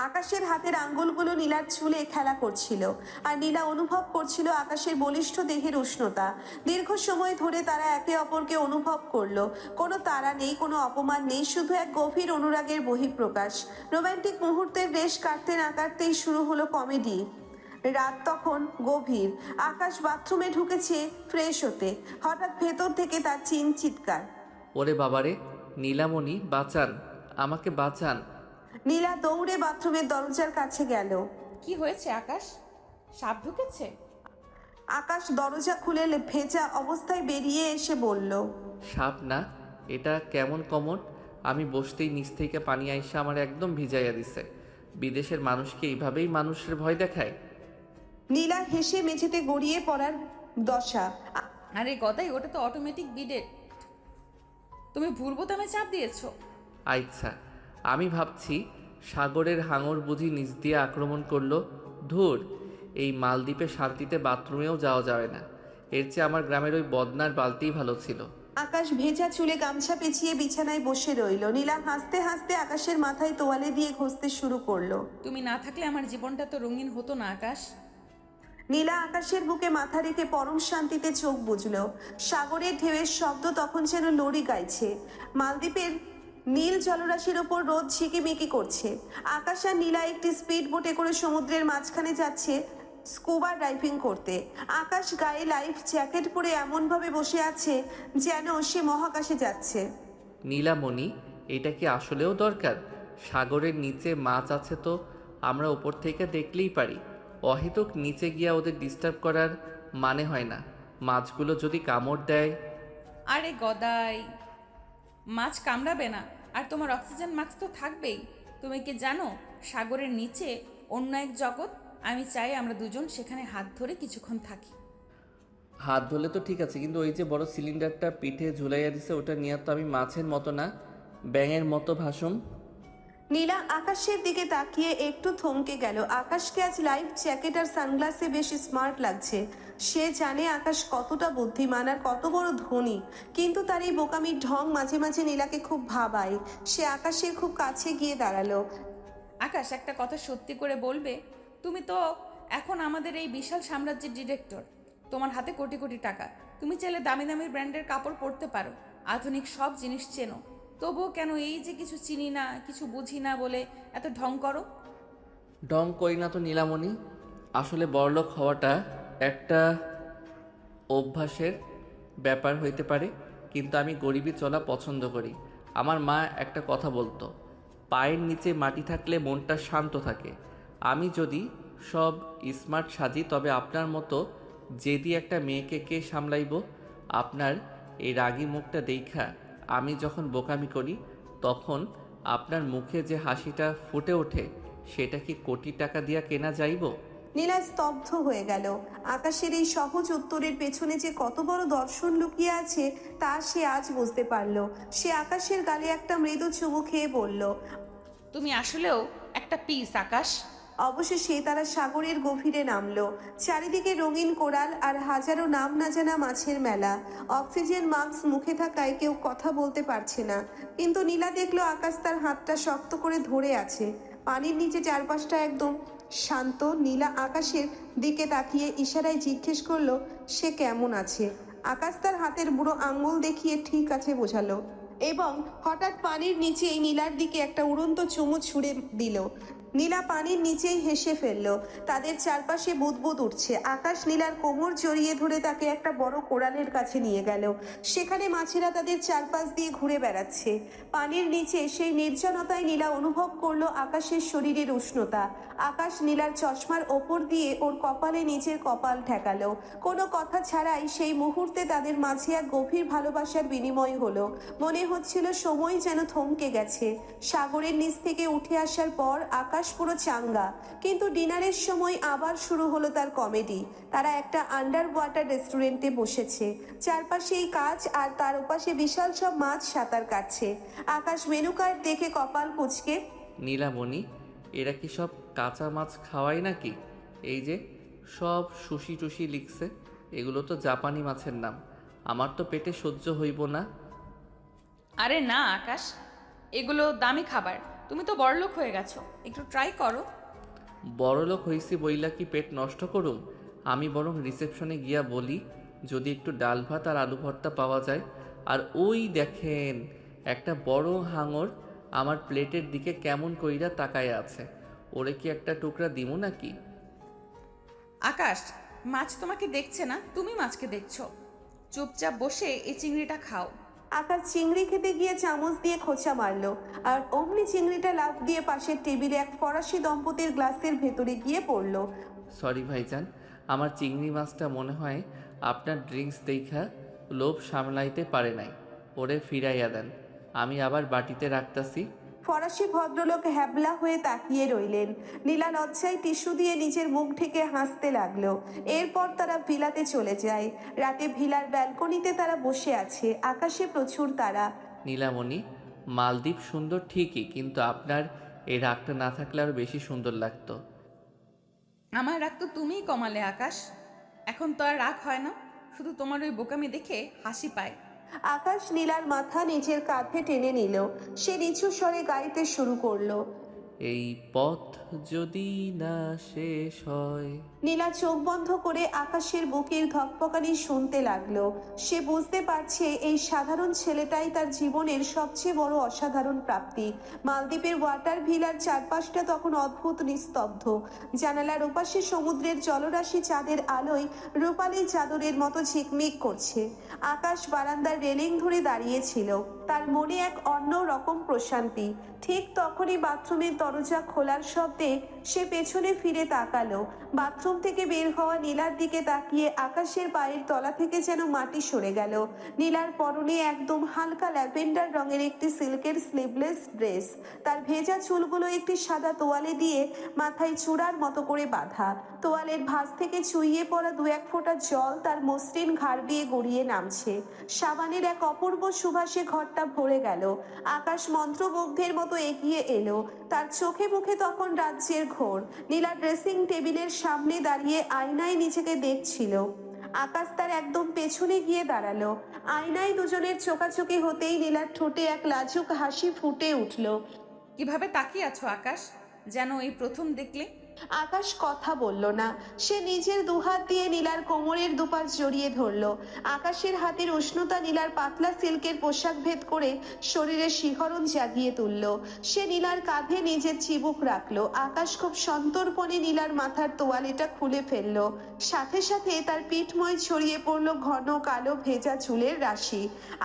আকাশের হাতের আঙ্গুলগুলো নীলার চুলে খেলা করছিল, আর নীলা অনুভব করছিল আকাশের বলিষ্ঠ দেহের উষ্ণতা। দীর্ঘ সময় ধরে তারা একে অপরকে অনুভব করলো। কোনো তাড়া নেই, কোনো অপমান নেই, শুধু এক গভীর অনুরাগের বহিঃপ্রকাশ। রোমান্টিক মুহূর্তের রেশ কাটতে না কাটতেই শুরু হলো কমেডি। রাত তখন গভীর। আকাশ বাথরুমে ঢুকেছে ফ্রেশ হতে। হঠাৎ ভেতর থেকে তার চিৎকার, ওরে বাবারে, নীলামণি, বাঁচান, আমাকে বাঁচান। নীলা দৌড়ে বাথরুমের দরজার কাছে গেল। কি হয়েছে আকাশ? সাপ ঢুকেছে? আকাশ দরজা খুলে ভেজা অবস্থায় বেরিয়ে এসে বলল, সাপ না, এটা কেমন কমন। আমি বসতেই নিচ থেকে পানি আইসা আমার একদম ভিজাইয়া দিছে। বিদেশের মানুষকে এইভাবেই মানুষের ভয় দেখায়? নীলা হেসে মেঝেতে গড়িয়ে পড়ার দশা। আরে গদাই, ওটা তো অটোমেটিক বিডেট। তুমি ভুল বোতামে চাপ দিয়েছো। আচ্ছা, আমি ভাবছি সাগরের হাঙর বুঝি নিচ দিয়ে আক্রমণ করলো। ধুর, এই মালদ্বীপে শান্তিতে বাথরুমেও যাওয়া যাবে না। এর চেয়ে আমার গ্রামের ওই বদনার বালতিই ভালো ছিল। আকাশ ভেজা চুলে গামছা পেঁচিয়ে বিছানায় বসে রইল। নীলা হাসতে হাসতে আকাশের মাথায় তোয়ালে দিয়ে ঘষতে শুরু করলো। তুমি না থাকলে আমার জীবনটা তো রঙিন হতো না আকাশ। নীলা আকাশের বুকে মাথা রেখে পরম শান্তিতে চোখ বুঝল। সাগরের ঢেউয়ের শব্দ তখন যেন লরি গাইছে। মালদ্বীপের নীল জলরাশির ওপর রোদ ঝিকিমিকি করছে। আকাশ আর নীলা একটি স্পিড বোটে করে সমুদ্রের মাঝখানে যাচ্ছে স্কুবা ডাইভিং করতে। আকাশ গায়ে লাইফ জ্যাকেট পরে এমনভাবে বসে আছে যেন সে মহাকাশে যাচ্ছে। নীলামণি, এটা কি আসলেও দরকার? সাগরের নিচে মাছ আছে তো আমরা উপর থেকে দেখলেই পারি। অহেতুক নিচে গিয়া ওদের ডিস্টার্ব করার মানে হয় না। মাছগুলো যদি কামড় দেয়? আরে গদাই, মাছ কামড়াবে না, আর তোমার অক্সিজেন মাস্ক তো থাকবেই। তুমি কি জানো সাগরের নিচে অন্য এক জগৎ? আমি চাই আমরা দুজন সেখানে হাত ধরে কিছুক্ষণ থাকি। হাত ধরলে তো ঠিক আছে, কিন্তু ওই যে বড় সিলিন্ডারটা পিঠে ঝুলাইয়া দিছে, ওটা নিয়ে তো আমি মাছের মতো না, ব্যাঙের মতো ভাসুম। নীলা আকাশের দিকে তাকিয়ে একটু থমকে গেল। আকাশকে আজ লাইফ জ্যাকেট আর সানগ্লাসে বেশ স্মার্ট লাগছে। সে জানে আকাশ কতটা বুদ্ধিমান আর কত বড় ধনী, কিন্তু তার এই বোকামির ঢং মাঝে মাঝে নীলাকে খুব ভাবায়। সে আকাশের খুব কাছে গিয়ে দাঁড়ালো। আকাশ, একটা কথা সত্যি করে বলবে? তুমি তো এখন আমাদের এই বিশাল সাম্রাজ্যের ডিরেক্টর। তোমার হাতে কোটি কোটি টাকা। তুমি চাইলে দামি দামি ব্র্যান্ডের কাপড় পরতে পারো, আধুনিক সব জিনিস চেনো। তবুও কেন এই যে কিছু চিনি না, কিছু বুঝি না বলে এত ঢং করো? ঢং করি না তো নীলামণি। আসলে বড়লোক হওয়াটা একটা অভ্যাসের ব্যাপার হইতে পারে, কিন্তু আমি গরিবই চলা পছন্দ করি। আমার মা একটা কথা বলতো, পায়ের নিচে মাটি থাকলে মনটা শান্ত থাকে। আমি যদি সব স্মার্ট সাজি, তবে আপনার মতো জেদি একটা মেয়েকে কে সামলাইব? আপনার এই রাগী মুখটা দেখা আমি যখন বোকামি করি, তখন আপনার মুখে যে হাসিটা ফুটে ওঠে, সেটা কি কোটি টাকা দিয়া কেনা যাইব? নীলা স্তব্ধ হয়ে গেল। আকাশের এই সহজ উত্তরের পেছনে যে কত বড় দর্শন লুকিয়ে আছে তা সে আজ বুঝতে পারল। সে আকাশের গালে একটা মৃদু চুমু খেয়ে বলল, তুমি আসলেও একটা পিস আকাশ। অবশেষে তারা সাগরের গভীরে নামলো। চারিদিকে রঙিন কোরাল আর হাজারো নাম না জানা মাছের মেলা। অক্সিজেন মাস্ক মুখে থাকায় কেউ কথা বলতে পারছে না, কিন্তু নীলা দেখলো আকাশ তার হাতটা শক্ত করে ধরে আছে। পানির নিচে চারপাশটা একদম শান্ত। নীলা আকাশের দিকে তাকিয়ে ইশারায় জিজ্ঞেস করলো সে কেমন আছে। আকাশ তার হাতের বুড়ো আঙ্গুল দেখিয়ে ঠিক আছে বোঝালো, এবং হঠাৎ পানির নিচেই নীলার দিকে একটা উড়ন্ত চুমু ছুঁড়ে দিল। নীলা পানির নিচেই হেসে ফেলল। তাদের চারপাশে বুদবুদ উঠছে। আকাশ নীলার কোমর জড়িয়ে ধরে তাকে একটা বড় কোরালের কাছে নিয়ে গেল। সেখানে মাছেরা তাদের চারপাশ দিয়ে ঘুরে বেড়াচ্ছে। পানির নিচে সেই নির্জনতায় নীলা অনুভব করলো আকাশের শরীরের উষ্ণতা। আকাশ নীলার চশমার ওপর দিয়ে ওর কপালে নিজের কপাল ঠেকালো। কোনো কথা ছাড়াই সেই মুহূর্তে তাদের মাঝে এক গভীর ভালোবাসার বিনিময় হলো। মনে হচ্ছিল সময় যেন থমকে গেছে। সাগরের নিচ থেকে উঠে আসার পর আকাশ পুরো চাঙ্গা, কিন্তু ডিনারের সময় আবার শুরু হলো তার কমেডি। তারা একটা আন্ডার ওয়াটার রেস্টুরেন্টে বসেছে। চারপাশেই কাজ, আর তার ওপাশে বিশাল সব মাছ সাঁতার কাটছে। আকাশ মেনু কার্ড দেখে কপাল কুঁচকে, নীলামণি, এরা কি সব কাঁচা মাছ খাওয়ায় নাকি? এই যে সব সুশি টুসি লিখছে, এগুলো তো জাপানি মাছের নাম। আমার তো পেটে সহ্য হইব না। আরে না আকাশ, এগুলো দামি খাবার। তুমি তো বড়লোক হয়ে গেছো, একটু ট্রাই করো। বড়লোক হইছি বইলা কি পেট নষ্ট করুম? আমি বরং রিসেপশনে গিয়া বলি যদি একটু ডাল ভাত আর আলু ভর্তা পাওয়া যায়। আর ওই দেখেন একটা বড় হাঙর আমার প্লেটের দিকে কেমন কইরা তাকায় আছে, ওরে কি একটা টুকরা দিমু নাকি? আকাশ, মাছ তোমাকে দেখছে না, তুমি মাছকে দেখছো। চুপচাপ বসে এই চিংড়িটা খাও। আকাশ চিংড়ি খেতে গিয়ে চামচ দিয়ে খোঁচা মারলো, আর অমনি চিংড়িটা লাফ দিয়ে পাশের টেবিলে এক ফরাসি দম্পতির গ্লাসের ভেতরে গিয়ে পড়লো। সরি ভাইজান, আমার চিংড়ি মাছটা মনে হয় আপনার ড্রিঙ্কস দেখা লোভ সামলাইতে পারে নাই, ওরে ফিরাইয়া দেন, আমি আবার বাটিতে রাখতাছি। ফরাসি ভদ্রলোক হ্যাবলা হয়ে তাকিয়ে রইলেন। নীলা লজ্জায় টিস্যু দিয়ে নিজের মুখ ঢেকে হাসতে লাগলো। এরপর তারা ভিলাতে চলে যায়। রাতে ভিলার ব্যালকনিতে তারা বসে আছে। আকাশে প্রচুর তারা। নীলামণি, মালদ্বীপ সুন্দর ঠিকই, কিন্তু আপনার এই রাগটা না থাকলে আরও বেশি সুন্দর লাগতো। আমার রাগ তো তুমিই কমালে আকাশ। এখন তো আর রাগ হয় না, শুধু তোমার ওই বোকামি দেখে হাসি পায়। আকাশ নীলার মাথা নিজের কাঁধে টেনে নিল। সে নিচু স্বরে গাইতে শুরু করলো, এই পথ যদি না শেষ হয়। নীলা চোখ বন্ধ করে আকাশের বুকের ধকপকানি শুনতে লাগলো। সে বুঝতে পারছে এই সাধারণ ছেলেটাই তার জীবনের সবচেয়ে বড় অসাধারণ প্রাপ্তি। মালদ্বীপের ওয়াটার ভিলার চারপাশটা তখন অদ্ভুত নিস্তব্ধ। জানালার ওপাশে সমুদ্রের জলরাশি চাঁদের আলোয় রূপালী চাদরের মতো ঝিকমিক করছে। আকাশ বারান্দার রেলিং ধরে দাঁড়িয়েছিল। তার মনে এক অন্য রকম প্রশান্তি। ঠিক তখনই বাথরুমের দরজা খোলার শব্দে সে পেছনে ফিরে তাকালো। বাথরুম থেকে বের হওয়া নীলার দিকে তাকিয়ে আকাশের পায়ের তলা থেকে যেন মাটি সরে গেল। নীলার পরনে একদম হালকা ল্যাভেন্ডার রঙের একটি সিল্কের স্লিভলেস ড্রেস। তার ভেজা চুলগুলো একটি সাদা তোয়ালে দিয়ে মাথায় চূড়ার মতো করে বাঁধা। তোয়ালের ভাঁজ থেকে চুইয়ে পড়া দু এক ফোঁটা জল তার মসৃণ ঘাড় দিয়ে গড়িয়ে নামছে। সাবানের এক অপূর্ব সুবাসে ঘরটা ভরে গেল। আকাশ মন্ত্রমুগ্ধের মতো এগিয়ে এলো। তার চোখে মুখে তখন রাজ্যের ঘোর। নীলা ড্রেসিং টেবিলের সামনে দাঁড়িয়ে আয়নায় নিজেকে দেখছিল। আকাশ তার একদম পেছনে গিয়ে দাঁড়ালো। আয়নায় দুজনের চোখাচোখি হতেই নীলার ঠোঁটে এক লাজুক হাসি ফুটে উঠল। কিভাবে তাকিয়ে আছো আকাশ, যেন এই প্রথম দেখলে? আকাশ কথা বলল না। সে নিজের দুহাত দিয়ে নীলার কোমরের দুপাশ জড়িয়ে ধরল। আকাশের হাতের উষ্ণতা নীলার পাতলা সিল্কের পোশাক ভেদ করে শরীরে শিহরণ জাগিয়ে তুলল। সে নীলার কাঁধে নিজের চিবুক রাখলো। আকাশ খুব সন্তর্পণে নীলার মাথার তোয়ালেটা খুলে ফেলল। সাথে সাথে তার পিঠময় ছড়িয়ে পড়ল ঘন কালো ভেজা চুলের রাশি।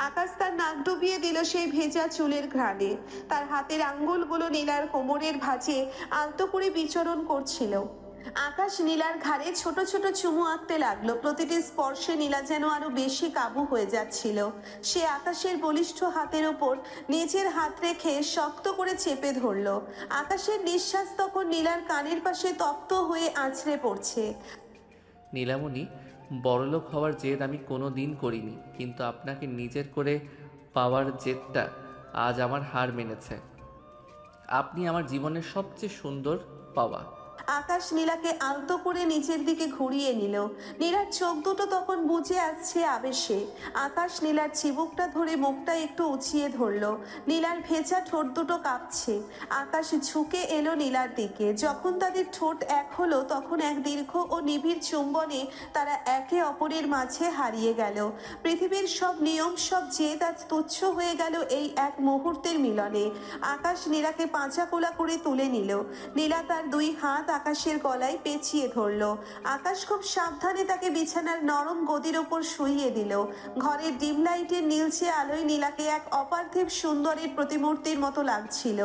আকাশ তার নাক ডুবিয়ে দিল সেই ভেজা চুলের ঘ্রাণে। তার হাতের আঙ্গুলগুলো নীলার কোমরের ভাঁজে আলতো করে বিচরণ করছিল। আকাশ নীলার ঘাড়ে ছোট ছোট চুমু আঁকতে লাগলো। প্রতিটি স্পর্শে নীলা যেন আরো বেশি কাবু হয়ে যাচ্ছিল। সে আকাশের বলিষ্ঠ হাতের ওপর নিজের হাত রেখে শক্ত করে চেপে ধরলো। আকাশের নিঃশ্বাস তখন নীলার কানের পাশে তপ্ত হয়ে আছড়ে পড়ছে। নীলামণি, বড়লোক হওয়ার জেদ আমি কোনো দিন করিনি, কিন্তু আপনাকে নিজের করে পাওয়ার জেদটা আজ আমার হার মেনেছে। আপনি আমার জীবনের সবচেয়ে সুন্দর পাওয়া। আকাশ নীলাকে আলতো করে নিচের দিকে ঘুরিয়ে নিল। নীলার চোখ দুটো তখন বুজে আসছে আবেশে। আকাশ নীলার চিবুকটা ধরে মুখটা একটু উঁচিয়ে ধরলো। নীলার ভেজা ঠোঁট দুটো কাঁপছে। আকাশ ঝুঁকে এলো নীলার দিকে। যখন তাদের ঠোঁট এক হলো তখন এক দীর্ঘ ও নিবিড় চুম্বনে তারা একে অপরের মাঝে হারিয়ে গেল। পৃথিবীর সব নিয়ম, সব জেদ আজ তুচ্ছ হয়ে গেল এই এক মুহূর্তের মিলনে। আকাশ নীলাকে পাঁচা কোলা করে তুলে নিল। নীলা তার দুই হাত আকাশের গলায় পেঁচিয়ে ধরলো। আকাশ খুব সাবধানে তাকে বিছানার নরম গদির ওপর শুইয়ে দিল। ঘরের ডিম লাইটের নীলচে আলোয় নীলাকে এক অপার্থিব সুন্দরের প্রতিমূর্তির মতো লাগছিল।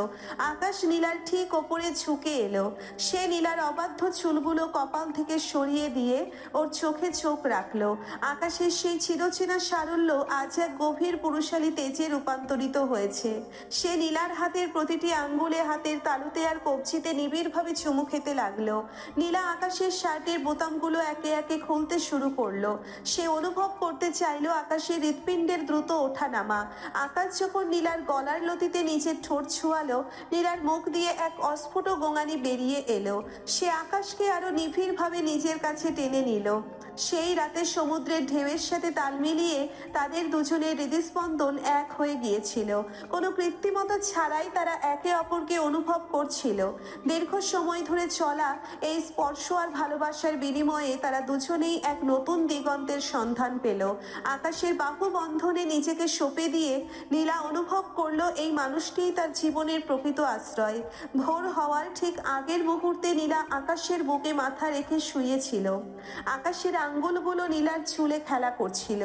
আকাশ নীলার ঠিক ওপরে ঝুঁকে এলো। সে নীলার অবাধ্য চুলগুলো কপাল থেকে সরিয়ে দিয়ে ওর চোখে চোখ রাখলো। আকাশের সেই চিরচেনা সারল্য আজ এক গভীর পুরুষালী তেজে রূপান্তরিত হয়েছে। সে নীলার হাতের প্রতিটি আঙ্গুলে, হাতের তালুতে আর কবজিতে নিবিড়ভাবে চুমু খেতে লাগলো। নীলা আকাশের শার্টের বোতামগুলো একে একে খুলতে শুরু করলো। সে অনুভব করতে চাইলো আকাশের হৃৎপিণ্ডের দ্রুত ওঠানামা। আকাশ যখন নীলার গলার লতিতে নিজের ঠোঁট ছুঁয়ালো, নীলার মুখ দিয়ে এক অস্ফুট গোঙানি বেরিয়ে এলো। সে আকাশকে আরো নিবিড়ভাবে নিজের কাছে টেনে নিল। সেই রাতে সমুদ্রের ঢেউয়ের সাথে তাল মিলিয়ে তাদের দুজনের হৃদস্পন্দন এক হয়ে গিয়েছিল। কোনো কৃত্রিমতা ছাড়াই তারা একে অপরকে অনুভব করছিল। দীর্ঘ সময় ধরে চলা এই স্পর্শ আর ভালোবাসার বিনিময়ে তারা দুজনেই এক নতুন দিগন্তের সন্ধান পেল। আকাশের বাহু বন্ধনে নিজেকে সঁপে দিয়ে নীলা অনুভব করলো এই মানুষটিই তার জীবনের প্রকৃত আশ্রয়। ভোর হওয়ার ঠিক আগের মুহূর্তে নীলা আকাশের বুকে মাথা রেখে শুয়েছিল। আকাশের আঙ্গুলগুলো নীলার চুলে খেলা করছিল।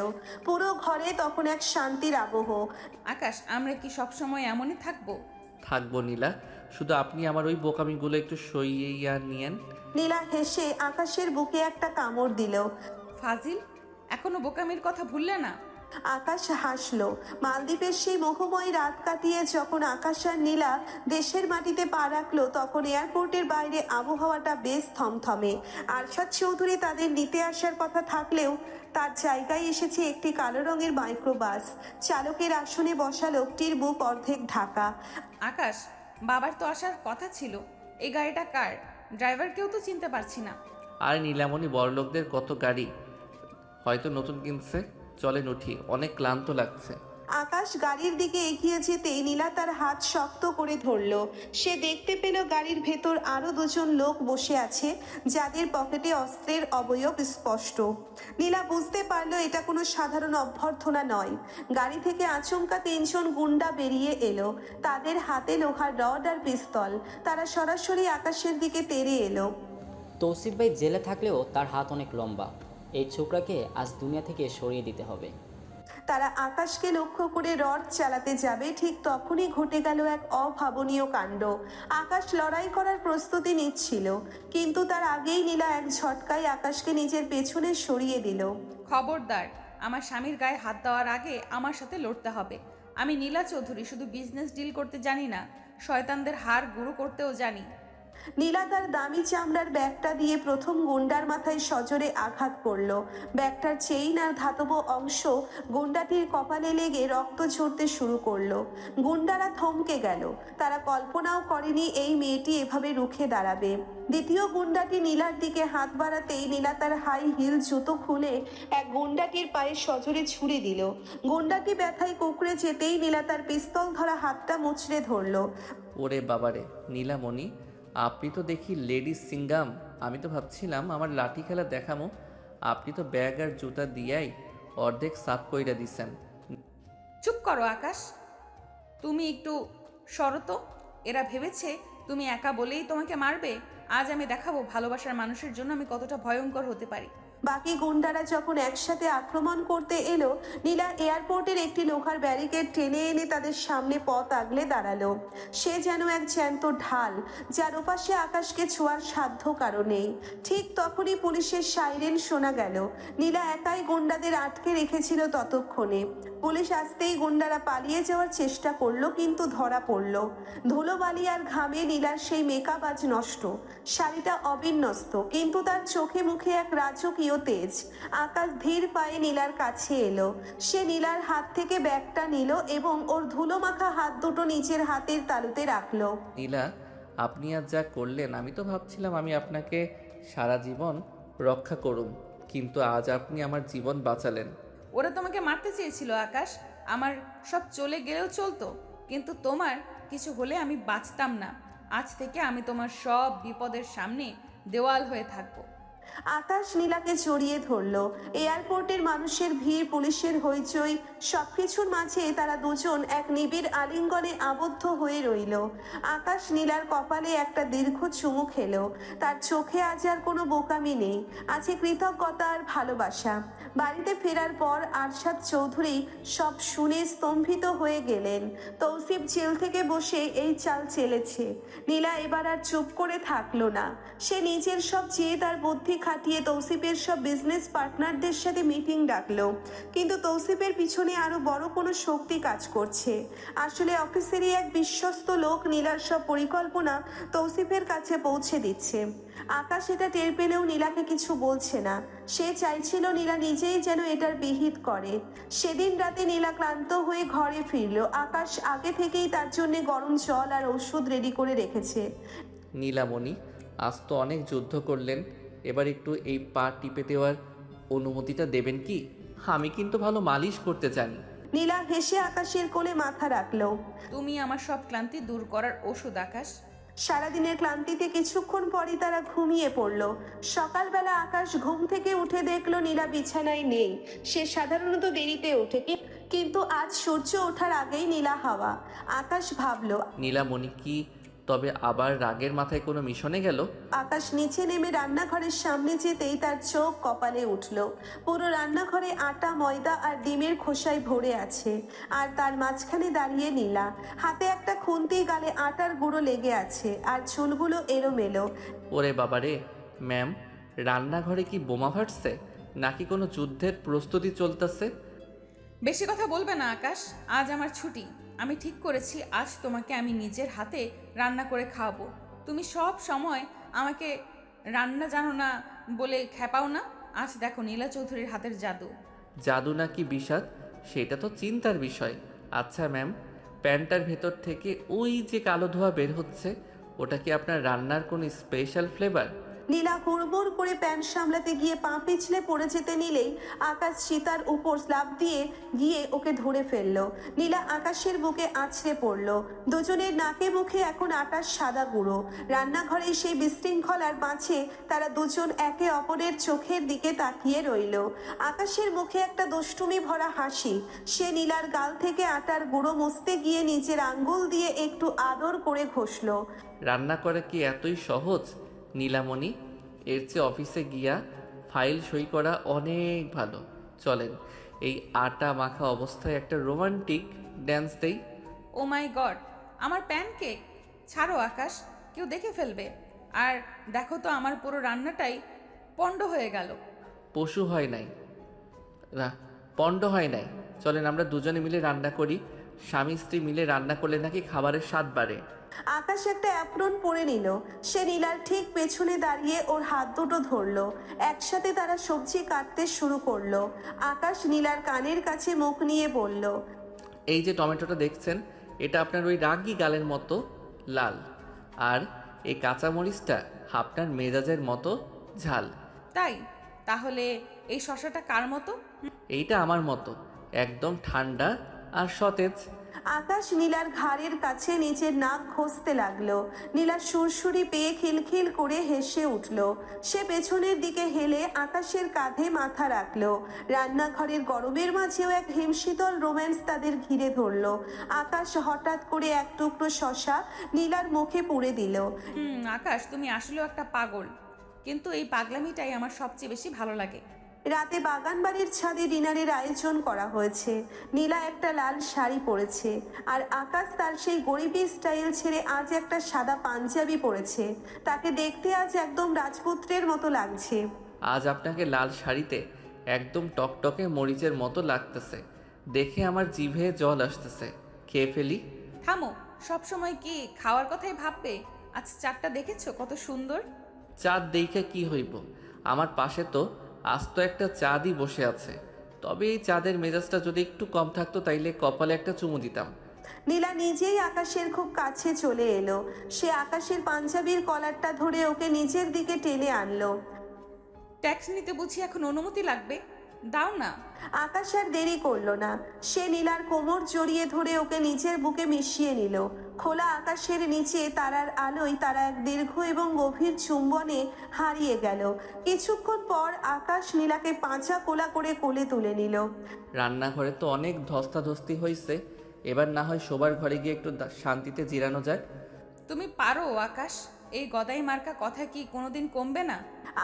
পুরো ঘরে তখন এক শান্তির আবহ। আকাশ, আমরা কি সবসময় এমনই থাকবো? থাকবো নীলা, শুধু আপনি আমার ওই বোকামিগুলো একটু সইয়া নিয়েন। নীলা হেসে আকাশের বুকে একটা কামড় দিল। ফাজিল, এখনো বোকামির কথা ভুললে না? আকাশ হাসলো। মালদ্বীপের সেই মোহময় রাত কাটিয়ে যখন আকাশ আর নীলা দেশের মাটিতে পা রাখলো, তখন এয়ারপোর্টের বাইরে আবহাওয়াটা বেশ থমথমে। আরশাদ চৌধুরী তাদের নিতে আসার কথা থাকলেও তার জায়গায় এসেছে একটি কালো রঙের মাইক্রোবাস। চালকের আসনে বসা লোকটির বুক অর্ধেক ঢাকা। আকাশ, বাবার তো আসার কথা ছিল। এই গাড়িটা কার? ড্রাইভারকেও তো চিনতে পারছি না। আর নীলামণি, বড়লোকদের কত গাড়ি, হয়তো নতুন কিনছে। চলেন উঠি, অনেক ক্লান্ত লাগছে। আকাশ গাড়ির দিকে এগিয়ে যেতেই নীলা তার হাত শক্ত করে ধরল। সে দেখতে পেল গাড়ির ভেতর আরো দুজন লোক বসে আছে, যাদের পকেটে অস্ত্রের অবয়ব স্পষ্ট। নীলা বুঝতে পারলো এটা কোনো সাধারণ অভ্যর্থনা নয়। গাড়ি থেকে আচমকা তিনজন গুন্ডা বেরিয়ে এলো। তাদের হাতে লোহার রড আর পিস্তল। তারা সরাসরি আকাশের দিকে তেড়ে এলো। তৌসিফ ভাই জেলে থাকলেও তার হাত অনেক লম্বা। এই ছোকরাকে আজ দুনিয়া থেকে সরিয়ে দিতে হবে। তারা আকাশকে লক্ষ্য করে রড চালাতে যাবে, ঠিক তখনই ঘটে গেল এক অভাবনীয় কাণ্ড। আকাশ লড়াই করার প্রস্তুতি নিচ্ছিল, কিন্তু তার আগেই নীলা এক ঝটকায় আকাশকে নিজের পেছনে সরিয়ে দিল। খবরদার, আমার স্বামীর গায়ে হাত দেওয়ার আগে আমার সাথে লড়তে হবে। আমি নীলা চৌধুরী শুধু বিজনেস ডিল করতে জানি না, শয়তানদের হাড় গুঁড়ো করতেও জানি। নীলা তার দামি চামড়ার ব্যাগটা দিয়ে প্রথম গুন্ডার মাথায় সজোরে আঘাত করল। ব্যাগটার চেইন আর ধাতব অংশ গুন্ডাটির কপালে লেগে রক্ত ঝরতে শুরু করলো। গুন্ডারা থমকে গেল। তারা কল্পনাও করেনি এই মেয়েটি এভাবে রুখে দাঁড়াবে। দ্বিতীয় গুন্ডাটি নীলার দিকে হাত বাড়াতেই নীলা তার হাই হিল জুতো খুলে এক গুন্ডাটির পায়ে সজোরে ছুঁড়ে দিল। গুন্ডাটি ব্যথায় কুঁকড়ে যেতেই নীলা তার পিস্তল ধরা হাতটা মুচড়ে ধরল। ওরে বাবারে নীলামণি, আপনি তো দেখি লেডিস সিঙ্গাম। আমি তো ভাবছিলাম আমার লাঠি খেলা দেখামো, আপনি তো ব্যাগ আর জুতা দিয়াই অর্ধেক সাফ কইরা দিছেন। চুপ করো আকাশ, তুমি একটু সরো তো। এরা ভেবেছে তুমি একা বলেই তোমাকে মারবে। আজ আমি দেখাবো ভালোবাসার মানুষের জন্য আমি কতটা ভয়ঙ্কর হতে পারি। বাকি গুন্ডারা যখন একসাথে আক্রমণ করতে এলো, নীলা এয়ারপোর্টের একটি লোহার ব্যারিকেড টেনে এনে তাদের সামনে পথ আগলে দাঁড়ালো। সে যেন এক জ্যান্ত ঢাল, যার ওপাশে আকাশকে ছোঁয়ার সাধ্য কারো নেই। ঠিক তখনই পুলিশের সাইরেন শোনা গেল। নীলা একাই গুন্ডাদের আটকে রেখেছিল ততক্ষণে। পুলিশ আসতেই গুন্ডারা পালিয়ে যাওয়ার চেষ্টা করলো, কিন্তু ধরা পড়ল। ধুলোবালি আর ঘামে নীলার সেই মেকআপ আজ নষ্ট, শাড়িটা অবিন্যস্ত, কিন্তু তার চোখে মুখে এক রাজকীয় তেজ। আকাশ ধীর পায়ে নীলার কাছে এলো। সে নীলার হাত থেকে ব্যাগটা নিল এবং ওর ধুলো মাখা হাত দুটো নিচের হাতের তালুতে রাখলো। নীলা, আপনি আজ যা করলেন, আমি তো ভাবছিলাম আমি আপনাকে সারা জীবন রক্ষা করুম, কিন্তু আজ আপনি আমার জীবন বাঁচালেন। ওরা তোমাকে মারতে চেয়েছিল আকাশ, আমার সব চলে গেলেও চলতো, কিন্তু তোমার কিছু হলে আমি বাঁচতাম না। আজ থেকে আমি তোমার সব বিপদের সামনে দেওয়াল হয়ে থাকবো। আকাশ নীলাকে জড়িয়ে ধরলো। এয়ারপোর্টের মানুষের ভিড়, পুলিশের হইচই, সবকিছুর মাঝে তারা দুজন এক নিবিড় আলিঙ্গনে আবদ্ধ হয়ে রইল। আকাশ নীলার কপালে একটা দীর্ঘ চুমু খেলো। তার চোখে আজ আর কোনো বোকামি নেই, আছে কৃতজ্ঞতা আর ভালোবাসা। বাড়িতে ফেরার পর আরশাদ চৌধুরী সব শুনে স্তম্ভিত হয়ে গেলেন। তৌসিফ জেল থেকে বসে এই চাল চেলেছে। নীলা এবার আর চুপ করে থাকলো না। সে নিজের সব চেয়ে তার বুদ্ধি খাটিয়ে তৌসিফের সব বিজনেস পার্টনারদের সাথে মিটিং ডাকলো, কিন্তু তৌসিফের পিছনে আরো বড় কোনো শক্তি কাজ করছে। আসলে অফিসেরই এক বিশ্বস্ত লোক নীলার সব পরিকল্পনা তৌসিফের কাছে পৌঁছে দিচ্ছে। আকাশ এটা টের পেলেও নীলাকে কিছু বলছে না। সে চাইছিল নীলা নিজেই যেন এটার বিহিত করে। সেদিন রাতে নীলা ক্লান্ত হয়ে ঘরে ফিরল। আকাশ আগে থেকেই তার জন্য গরম জল আর ওষুধ রেডি করে রেখেছে। নীলামণি, আজ তো অনেক যুদ্ধ করলেন, এবার একটু এই পা টিপে দেওয়ার অনুমতিটা দেবেন কি? আমি কিন্তু ভালো মালিশ করতে জানি। নীলা হেসে আকাশের কোলে মাথা রাখলো। তুমি আমার সব ক্লান্তি দূর করার ওষুধ আকাশ। সারাদিনের ক্লান্তিতে কিছুক্ষণ পরই তারা ঘুমিয়ে পড়ল। সকালবেলা আকাশ ঘুম থেকে উঠে দেখলো নীলা বিছানায় নেই। সে সাধারণত দেরিতে ওঠে, কিন্তু আজ সূর্য ওঠার আগেই নীলা হাওয়া। আকাশ ভাবলো, নীলামণি কি তবে আবার রাগের মাথায় কোনো মিশনে গেল? আকাশ নিচে নেমে রান্নাঘরের সামনে যেতেই তার চোখ কপালে উঠল। পুরো রান্নাঘরে আটা, ময়দা আর ডিমের খোসায় ভরে আছে, আর তার মাঝখানে দাঁড়িয়ে নীলা। হাতে একটা খুন্তি, গালে আটার গুঁড়ো লেগে আছে, আর চুলগুলো এলোমেলো। ওরে বাবারে, ম্যাম, রান্নাঘরে কি বোমা ফাটছে নাকি কোনো যুদ্ধের প্রস্তুতি চলতেছে? বেশি কথা বলবে না আকাশ, আজ আমার ছুটি। আমি ঠিক করেছি আজ তোমাকে আমি নিজের হাতে রান্না করে খাওয়াবো। তুমি সব সময় আমাকে রান্না জানো না বলে খেপাও না। আজ দেখো নীলা চৌধুরীর হাতের জাদু। জাদু নাকি বিষাদ সেটা তো চিন্তার বিষয়। আচ্ছা ম্যাম, প্যান্টার ভেতর থেকে ওই যে কালো ধোঁয়া বের হচ্ছে, ওটা কি আপনার রান্নার কোনো স্পেশাল ফ্লেভার? নীলা হুড়মুড় করে প্যান্ট সামলাতে গিয়ে পা পিছলে পড়ে যেতে নিলেই আকাশ সীতার উপর লাফ দিয়ে গিয়ে ওকে ধরে ফেললো। নীলা আকাশের বুকে আছড়ে পড়লো। দুজনের নাকে মুখে এখন আটার সাদা গুঁড়ো। রান্নাঘরে সেই বিশৃঙ্খলার মাঝে তারা দুজন একে অপরের চোখের দিকে তাকিয়ে রইল। আকাশের মুখে একটা দুষ্টুমি ভরা হাসি। সে নীলার গাল থেকে আটার গুঁড়ো মুছতে গিয়ে নিজের আঙ্গুল দিয়ে একটু আদর করে ঘষলো। রান্না করা কি এতই সহজ নীলামণি? এর চেয়ে অফিসে গিয়া ফাইল সই করা অনেক ভালো। চলেন এই আটা মাখা অবস্থায় একটা রোমান্টিক ড্যান্স দেই। ও মাই গড, আমার প্যানকেক! ছাড়ো আকাশ, কেউ দেখে ফেলবে। আর দেখো তো আমার পুরো রান্নাটাই পণ্ড হয়ে গেল। পশু হয় নাই না, পণ্ড হয় নাই। চলেন আমরা দুজনে মিলে রান্না করি। স্বামী স্ত্রী মিলে রান্না করলে নাকি খাবারের স্বাদ বাড়ে। আকাশ একটা অ্যাপ্রন পরে নিল। সে নীলার ঠিক পেছনে দাঁড়িয়ে ওর হাত দুটো ধরলো। একসাথে তারা সবজি কাটতে শুরু করলো। আকাশ নীলার কানের কাছে মুখ নিয়ে বলল, এই যে টমেটোটা দেখছেন, এটা আপনার ওই রাগী গালের মতো লাল, আর এই কাঁচামরিচটা আপনার মেজাজের মতো ঝাল। তাই তাহলে এই শসাটা কার মতো? এইটা আমার মতো, একদম ঠান্ডা আর সতেজ। আকাশ নীলার ঘাড়ের কাছে নিচের নাক ঘষতে লাগলো। নীলা সুরসুরি পেয়ে খিলখিল করে হেসে উঠল। সে পেছনের দিকে হেলে আকাশের কাঁধে মাথা রাখলো। রান্নাঘরের গরমের মাঝেও এক হিমশীতল রোম্যান্স তাদের ঘিরে ধরলো। আকাশ হঠাৎ করে এক টুকরো শশা নীলার মুখে পুড়ে দিল। আকাশ, তুমি আসলেও একটা পাগল, কিন্তু এই পাগলামিটাই আমার সবচেয়ে বেশি ভালো লাগে। রাতে বাগানবাড়ির ছাদে ডিনারের আয়োজন করা হয়েছে। নীলা একটা লাল শাড়ি পরেছে আর আকাশ তার সেই গরিবী স্টাইল ছেড়ে আজ একটা সাদা পাঞ্জাবি পরেছে। তাকে দেখতে আজ একদম রাজপুত্রের মতো লাগছে। আজ আপনাকে লাল শাড়িতে একদম টকটকে মরিচের মতো লাগতেছে, দেখে আমার জিভে জল আসতেছে। খেয়ে ফেলি। থামো, সবসময় কি খাওয়ার কথাই ভাববে? আজ চারটা দেখেছো কত সুন্দর? চাঁদ দেখে কি হইব, আমার পাশে তো আস্ত একটা চাঁদই বসে আছে। তবে এই চাঁদের মেজাজটা যদি একটু কম থাকতো তাইলে কপালে একটা চুমু দিতাম। নীলা নিজেই আকাশের খুব কাছে চলে এলো। সে আকাশের পাঞ্জাবির কলারটা ধরে ওকে নিজের দিকে টেনে আনলো। ট্যাক্স নিতে বুঝি এখন অনুমতি লাগবে? দাও না। আকাশ আর দেরি করলো না। সে নীলার কোমর জড়িয়ে ধরে ওকে নিজের বুকে মিশিয়ে নিল। খোলা আকাশের নিচে তারার আলোয় তারা এক দীর্ঘ এবং গভীর চুম্বনে হারিয়ে গেল। কিছুক্ষণ পর আকাশ নীলাকে পাঁচা কোলা করে কোলে তুলে নিল। রান্নাঘরে তো অনেক ধস্তাধস্তি হয়েছে, এবার না হয় শোবার ঘরে গিয়ে একটু শান্তিতে জিরানো যাক। তুমি পারো আকাশ, এই গদাই মার্কা কথা কি কোনোদিন কমবে না?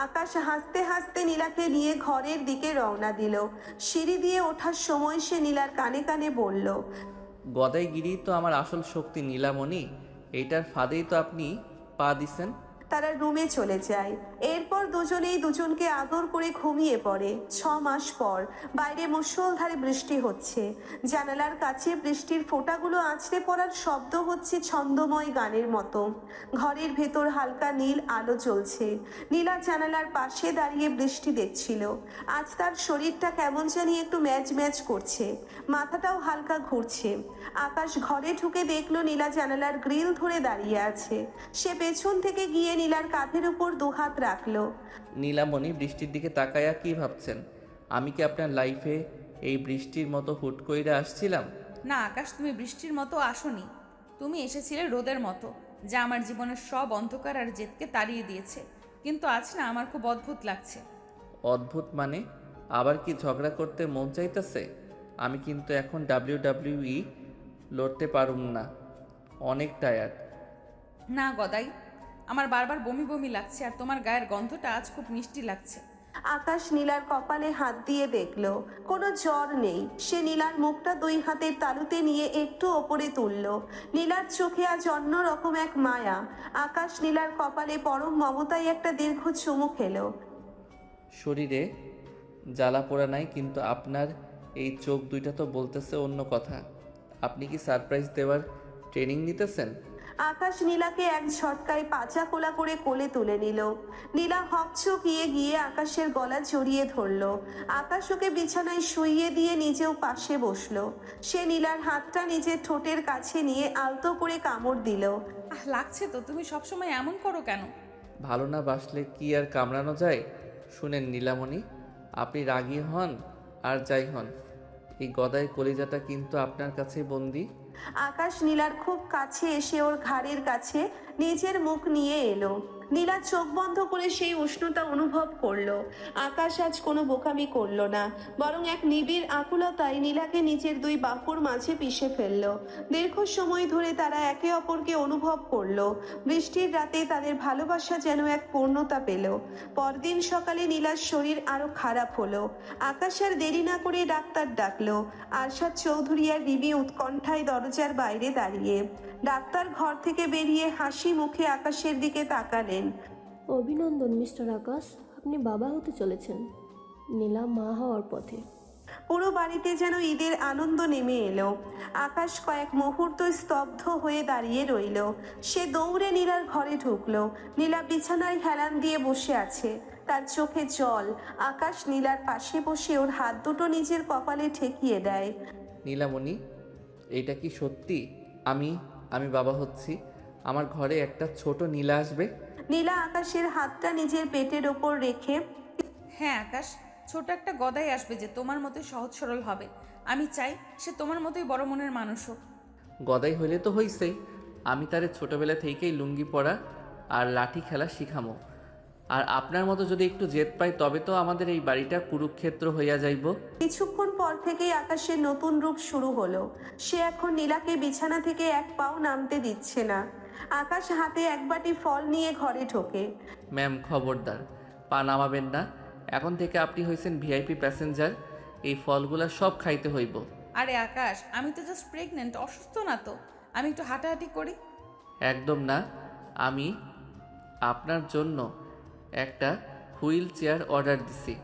আকাশ হাসতে হাসতে নীলাকে নিয়ে ঘরের দিকে রওনা দিল। সিঁড়ি দিয়ে ওঠার সময় সে নীলার কানে কানে বলল, গদাইগিরি তো আমার আসল শক্তি নীলামণি, এইটার ফাঁদেই তো আপনি পা দিছেন। তারা রুমে চলে যায়। এরপর দুজনেই দুজনকে আদর করে ঘুমিয়ে পড়ে। 6 মাস পর বাইরে মুষলধারে বৃষ্টি হচ্ছে। জানালার কাছে বৃষ্টির ফোঁটাগুলো আছড়ে পড়ার শব্দ হচ্ছে ছন্দময় গানের মতো। ঘরের ভেতর হালকা নীল আলো জ্বলছে। নীলা জানালার পাশে দাঁড়িয়ে বৃষ্টি দেখছিল। আজ তার শরীরটা কেমন জানি একটু ম্যাচ ম্যাচ করছে, মাথাটাও হালকা ঘুরছে। আকাশ ঘরে ঢুকে দেখলো নীলা জানালার গ্রিল ধরে দাঁড়িয়ে আছে। সে পেছন থেকে গিয়ে নীলার কাঁধের উপর দুহাত রাখলো। নীলামণি, বৃষ্টির দিকে তাকায়া কি ভাবছেন? আমি কি আপনার লাইফে এই বৃষ্টির মতো হুট কইরা আসছিলাম? না আকাশ, তুমি বৃষ্টির মতো আসোনি। তুমি এসেছিলে রোদের মতো, যা আমার জীবনের সব অন্ধকার আর জেদকে তাড়িয়ে দিয়েছে। কিন্তু আজ না আমার খুব অদ্ভুত লাগছে। অদ্ভুত মানে? আবার কি ঝগড়া করতে মন চাইতেছে? আমি কিন্তু এখন WWE লড়তে পারুম না, অনেক টায়ার্ড। না গদাই, আমার বারবার বমি বমি লাগছে, আর তোমার গায়ের গন্ধটা আজ খুব মিষ্টি লাগছে। আকাশ নীলার কপালে হাত দিয়ে দেখলো কোনো জ্বর নেই। সে নীলার মুখটা 2 হাতের তালুতে নিয়ে একটু ওপরে তুললো। নীলার চোখে আজ অন্য রকম এক মায়া। আকাশ নীলার কপালে পরম মমতায় একটা দীর্ঘ চুমু খেলো। শরীরে জ্বালা পোড়া নাই, কিন্তু আপনার এই চোখ দুইটা তো বলতেছে অন্য কথা। আপনি কি সারপ্রাইজ দেওয়ার ট্রেনিং নিতেছেন? আকাশ নীলাকে এক ঝটকায় পাচা কোলা করে কোলে তুলে নিল। নীলা হকচকিয়ে গিয়ে আকাশের গলা জড়িয়ে ধরলো। আকাশ ওকে বিছানায় শুইয়ে দিয়ে নিজেও পাশে বসলো। সে নীলার হাতটা নিজের ঠোঁটের কাছে নিয়ে আলতো করে কামড় দিল। লাগছে তো, তুমি সবসময় এমন করো কেন? ভালো না বাসলে কি আর কামড়ানো যায়? শুনেন নীলামণি, আপনি রাগী হন আর যাই হন, এই গদাই কলিজাটা কিন্তু আপনার কাছে বন্দি। আকাশ নীলার খুব কাছে এসে ওর ঘাড়ের কাছে নিজের মুখ নিয়ে এলো। নীলা চোখ বন্ধ করে সেই উষ্ণতা অনুভব করলো। আকাশ আজ কোনো বোকামি করলো না, বরং এক নিবিড় আকুলতায় নীলাকে নিজের 2 বাহুর মাঝে পিষে ফেললো। দীর্ঘ সময় ধরে তারা একে অপরকে অনুভব করলো। বৃষ্টির রাতে তাদের ভালোবাসা যেন এক পূর্ণতা পেল। পরদিন সকালে নীলার শরীর আরো খারাপ হলো। আকাশ আর দেরি না করে ডাক্তার ডাকলো। আরশাদ চৌধুরী আর রিমি উৎকণ্ঠায় দরজার বাইরে দাঁড়িয়ে। ডাক্তার ঘর থেকে বেরিয়ে হাসি মুখে আকাশের দিকে তাকালেন। অভিনন্দন মিস্টার আকাশ, আপনি বাবা হতে চলেছেন। নীলা মা হওয়ার পথে। পুরো বাড়িতে যেন ঈদের আনন্দ নেমে এলো। আকাশ কয়েক মুহূর্ত স্তব্ধ হয়ে দাঁড়িয়ে রইল। সে দৌড়ে নীলার ঘরে ঢুকলো। নীলা বিছানায় হেলান দিয়ে বসে আছে, তার চোখে জল। আকাশ নীলার পাশে বসে ওর হাত দুটো নিজের কপালে ঠেকিয়ে দেয়। নীলামণি, এটা কি সত্যি? আমি বাবা হচ্ছি? আমার ঘরে একটা ছোট নীলা আসবে? নীলা আকাশের হাতটা নিজের পেটের ওপর রেখে, হ্যাঁ আকাশ, ছোট একটা গদাই আসবে যে তোমার মতোই সহজ সরল হবে। আমি চাই সে তোমার মতোই বড় মনের মানুষ হোক। গদাই হইলে তো হইছেই, আমি তারে ছোটবেলা থেকেই লুঙ্গি পরা আর লাঠি খেলা শিখামো। আর আপনার মতো যদি একটু জেদ পাই তবে তো আমাদের এই বাড়িটা কুরুক্ষেত্র হইয়া যাইব। কিছুক্ষণ পর থেকেই আকাশের নতুন রূপ শুরু হলো। সে এখন নীলাকে বিছানা থেকে এক পাও নামতে দিচ্ছে না। আকাশ হাতে এক বাটি ফল নিয়ে ঘরে ঢোকে। ম্যাম খবরদার, পা নামাবেন না। এখন থেকে আপনি হয়েছেন ভিআইপি প্যাসেঞ্জার, এই ফলগুলা সব খাইতে হইব। আরে আকাশ, আমি তো জাস্ট প্রেগনেন্ট, অসুস্থ না তো, আমি একটু হাঁটাহাঁটি করি। একদম না, আমি আপনার জন্য একটা হুইল চেয়ার অর্ডার দিছি,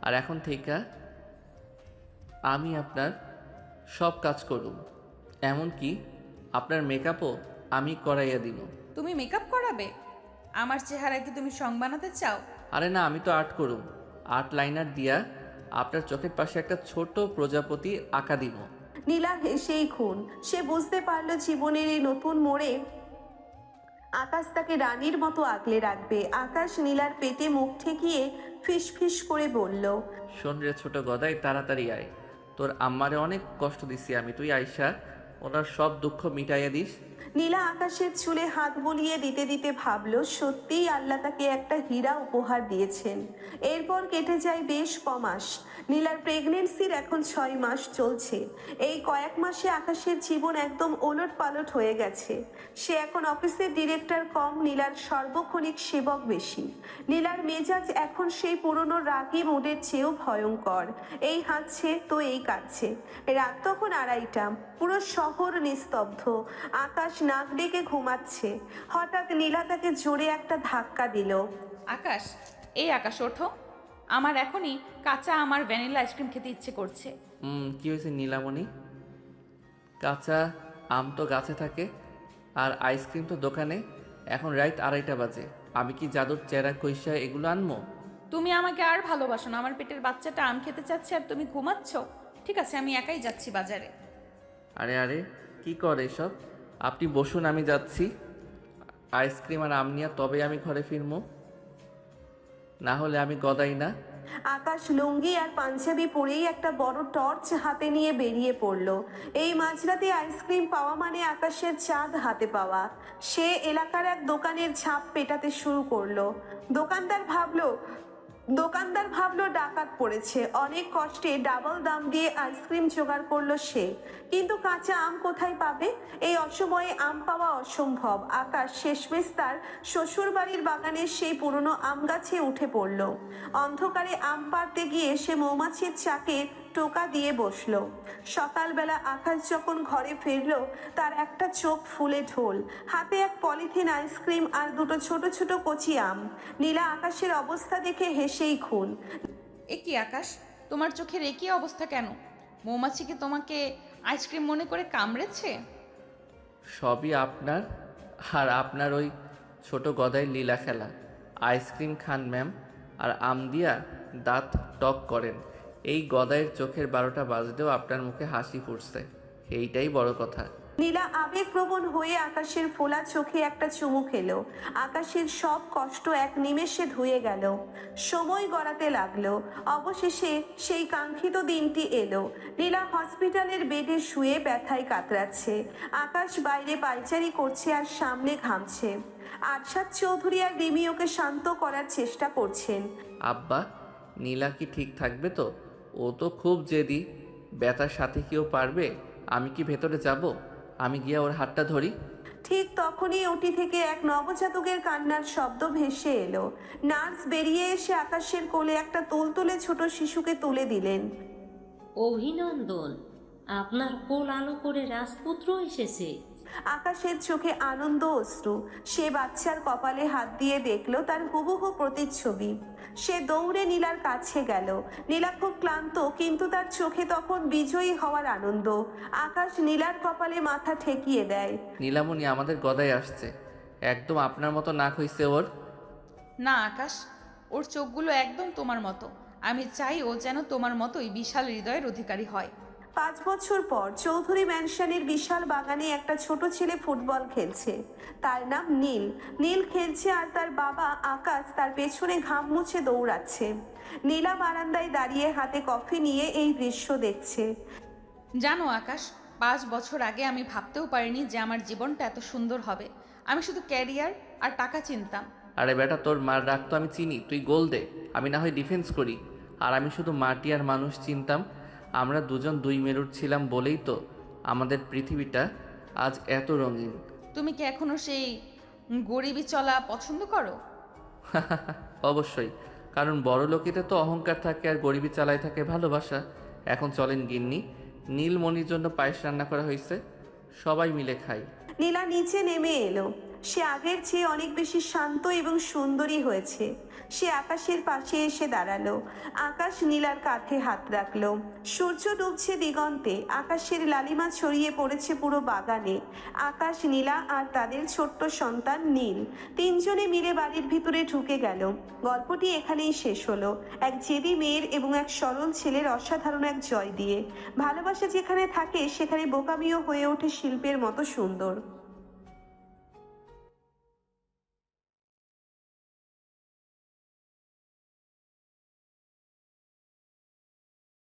আর এখন থেকে আমি আপনার সব কাজ করুম, এমনকি আপনার মেকআপও আমি করাইয়া দিব। তুমি মেকআপ করাবে? আমার চেহারা কি তুমি সং বানাতে চাও? আরে না, আমি তো আর্ট করুম, আর্ট লাইনার দিয়া আপনার চোখের পাশে একটা ছোট প্রজাপতি আঁকা দিব। নীলা হেসেই খুন। সে বুঝতে পারলো জীবনের এই নতুন মোড়ে আকাশ তাকে রানীর মতো আগলে রাখবে। আকাশ নীলার পেটে মুখ ঠেকিয়ে ফিসফিস করে বলল, শোন রে ছোট গদাই, তাড়াতাড়ি আয়, তোর আম্মারে অনেক কষ্ট দিছি আমি, তুই আইসা ওনার সব দুঃখ মিটাইয়া দিস। নীলা আকাশের চুলে হাত বুলিয়ে দিতে দিতে ভাবলো সত্যিই আল্লাহ তাকে একটা হীরা উপহার দিয়েছেন। এরপর কেটে যায় বেশ কমাস। নীলার প্রেগনেন্সির এখন 6 মাস চলছে। এই কয়েক মাসে আকাশের জীবন একদম ওলট পালট হয়ে গেছে। সে এখন অফিসের ডিরেক্টর কম, নীলার সার্বক্ষণিক সেবক বেশি। নীলার মেজাজ এখন সেই পুরনো রাগী মুডের চেয়েও ভয়ঙ্কর। এই হাঁটছে তো এই কাটছে। রাত তখন 2:30টা, পুরো শহর নিস্তব্ধ। আকাশ নাক ডেকে ঘুমাচ্ছে। হঠাৎ নীলা তাকে জোরে একটা ধাক্কা দিল। আকাশ, এই আকাশ ওঠো, আমার এখনই কাঁচা আমার ভ্যানিলা আইসক্রিম খেতে ইচ্ছে করছে। কি হয়েছে নীলামণি? কাঁচা আম তো গাছে থাকে আর আইসক্রিম তো দোকানে। এখন রাত 2:30 বাজে, আমি কি জাদুর চেরা কইসা এগুলো আনবো? তুমি আমাকে আর ভালোবাসো না, আমার পেটের বাচ্চাটা আম খেতে চাচ্ছে আর তুমি ঘুমাচ্ছ। ঠিক আছে, আমি একাই যাচ্ছি বাজারে। আরে আরে, কি করে এসব? আপনি বসুন, আমি যাচ্ছি। আইসক্রিম আর আম নিয়ে তবে আমি ঘরে ফিরবো, না হলে আমি গদাই না। আকাশ লুঙ্গি আর পাঞ্জাবি পরেই একটা বড় টর্চ হাতে নিয়ে বেরিয়ে পড়ল। এই মাঝরাতে আইসক্রিম পাওয়া মানে আকাশের চাঁদ হাতে পাওয়া। সে এলাকার এক দোকানের ঝাঁপ পেটাতে শুরু করলো। দোকানদার ভাবলো ডাকাত পড়েছে। অনেক কষ্টে ডাবল দাম দিয়ে আইসক্রিম জোগাড় করলো সে, কিন্তু কাঁচা আম কোথায় পাবে? এই অসময়ে আম পাওয়া অসম্ভব। আকাশ শেষমেশ তার শ্বশুর বাড়ির বাগানের সেই পুরনো আম গাছে উঠে পড়ল। অন্ধকারে আম পাড়তে গিয়ে সে মৌমাছির চাকে টোকা দিয়ে বসলো। সকালবেলা আকাশ যখন ঘরে ফিরলো, তার একটা চোখ ফুলে ঢোল, হাতে এক পলিথিন আইসক্রিম আর দুটো ছোট ছোট কচি আম। নীলা আকাশের অবস্থা দেখে হেসেই খুন। এ কি আকাশ, তোমার চোখের একই অবস্থা কেন? মৌমাছিকে তোমাকে আইসক্রিম মনে করে কামড়েছে? সবই আপনার আর আপনার ওই ছোট গদাই লীলা খেলা। আইসক্রিম খান ম্যাম, আর আম দিয়া দাঁত টক করেন। এই গদাইয়ের চোখের 12টা বাজলেও আপনার মুখে হাসি ফুটছে, এইটাই বড় কথা। নীলা আবেগপ্রবণ হয়ে আকাশের ফোলা চোখে একটা চুমু খেলো। আকাশের সব কষ্ট এক নিমেষে ধুয়ে গেল। সময় গড়াতে লাগলো। অবশেষে সেই কাঙ্ক্ষিত দিনটি এলো। নীলা হসপিটালের বেডে শুয়ে ব্যথায় কাতরাচ্ছে। আকাশ বাইরে পায়চারি করছে আর সামনে ঘামছে। আরশাদ চৌধুরী আর রিমি ওকে শান্ত করার চেষ্টা করছেন। আব্বা, নীলা কি ঠিক থাকবে তো? ও তো খুব জেদি, ব্যথার সাথে কেউ পারবে? আমি কি ভেতরে যাব? আমি গিয়ে ওর হাতটা ধরি। ঠিক তখনই ওটি থেকে এক নবজাতকের কান্নার শব্দ ভেসে এলো। নার্স বেরিয়ে এসে আকাশের কোলে একটা তুলতুলে ছোট শিশুকে তুলে দিলেন। অভিনন্দন, আপনার কোল আলো করে রাজপুত্র এসেছে। আকাশের চোখে আনন্দ অশ্রু। সে বাচ্চার কপালে হাত দিয়ে দেখলো তার হুবহু প্রতিচ্ছবি। সে দৌড়ে নীলার কাছে গেল। নীলা খুব ক্লান্ত, কিন্তু তার চোখে তখন বিজয়ী হওয়ার আনন্দ। আকাশ নীলার কপালে মাথা ঠেকিয়ে দেয়। নীলামণি, আমাদের গদাই আসছে, একদম আপনার মতো নাক হইছে ওর। না আকাশ, ওর চোখগুলো একদম তোমার মতো। আমি চাই ও যেন তোমার মতোই বিশাল হৃদয়ের অধিকারী হয়। 5 বছর পর চৌধুরী ম্যানশনের বিশাল বাগানে একটা ছোট ছেলে ফুটবল খেলছে। তার নাম নীল। নীল খেলছে আর তার বাবা আকাশ তার পেছনে ঘাম মুছে দৌড়াচ্ছে। নীলা বারান্দায় দাঁড়িয়ে হাতে কফি নিয়ে এই দৃশ্য দেখছে। জানো আকাশ, 5 বছর আগে আমি ভাবতেও পারিনি যে আমার জীবনটা এত সুন্দর হবে। আমি শুধু ক্যারিয়ার আর টাকা চিনতাম। আরে বেটা, তোর মার রাগ তো আমি চিনি, তুই গোল দে, আমি না হয় ডিফেন্স করি। আর আমি শুধু মাটি আর মানুষ চিনতাম। আমরা দুজন দুই মেরুর ছিলাম বলেই তো আমাদের পৃথিবীটা আজ এত রঙিন। তুমি কি এখনো সেই গরিবি চলা পছন্দ করো? অবশ্যই, কারণ বড় লোকেতে তো অহংকার থাকে আর গরিবী চালায় থাকে ভালোবাসা। এখন চলেন গিন্নি, নীলমণির জন্য পায়েস রান্না করা হয়েছে, সবাই মিলে খাই। নীলা নিচে নেমে এলো। সে আগের চেয়ে অনেক বেশি শান্ত এবং সুন্দরী হয়েছে। সে আকাশের পাশে এসে দাঁড়ালো। আকাশ নীলার কাঁধে হাত রাখলো। সূর্য ডুবছে দিগন্তে, আকাশের লালিমা ছড়িয়ে পড়েছে পুরো বাগানে। আকাশ, নীলা আর তাদের ছোট্ট সন্তান নীল তিনজনে মিলে বাড়ির ভিতরে ঢুকে গেল। গল্পটি এখানেই শেষ হলো, এক জেদি মেয়ের এবং এক সরল ছেলের অসাধারণ এক জয় দিয়ে। ভালোবাসা যেখানে থাকে সেখানে বোকামিও হয়ে ওঠে শিল্পের মতো সুন্দর।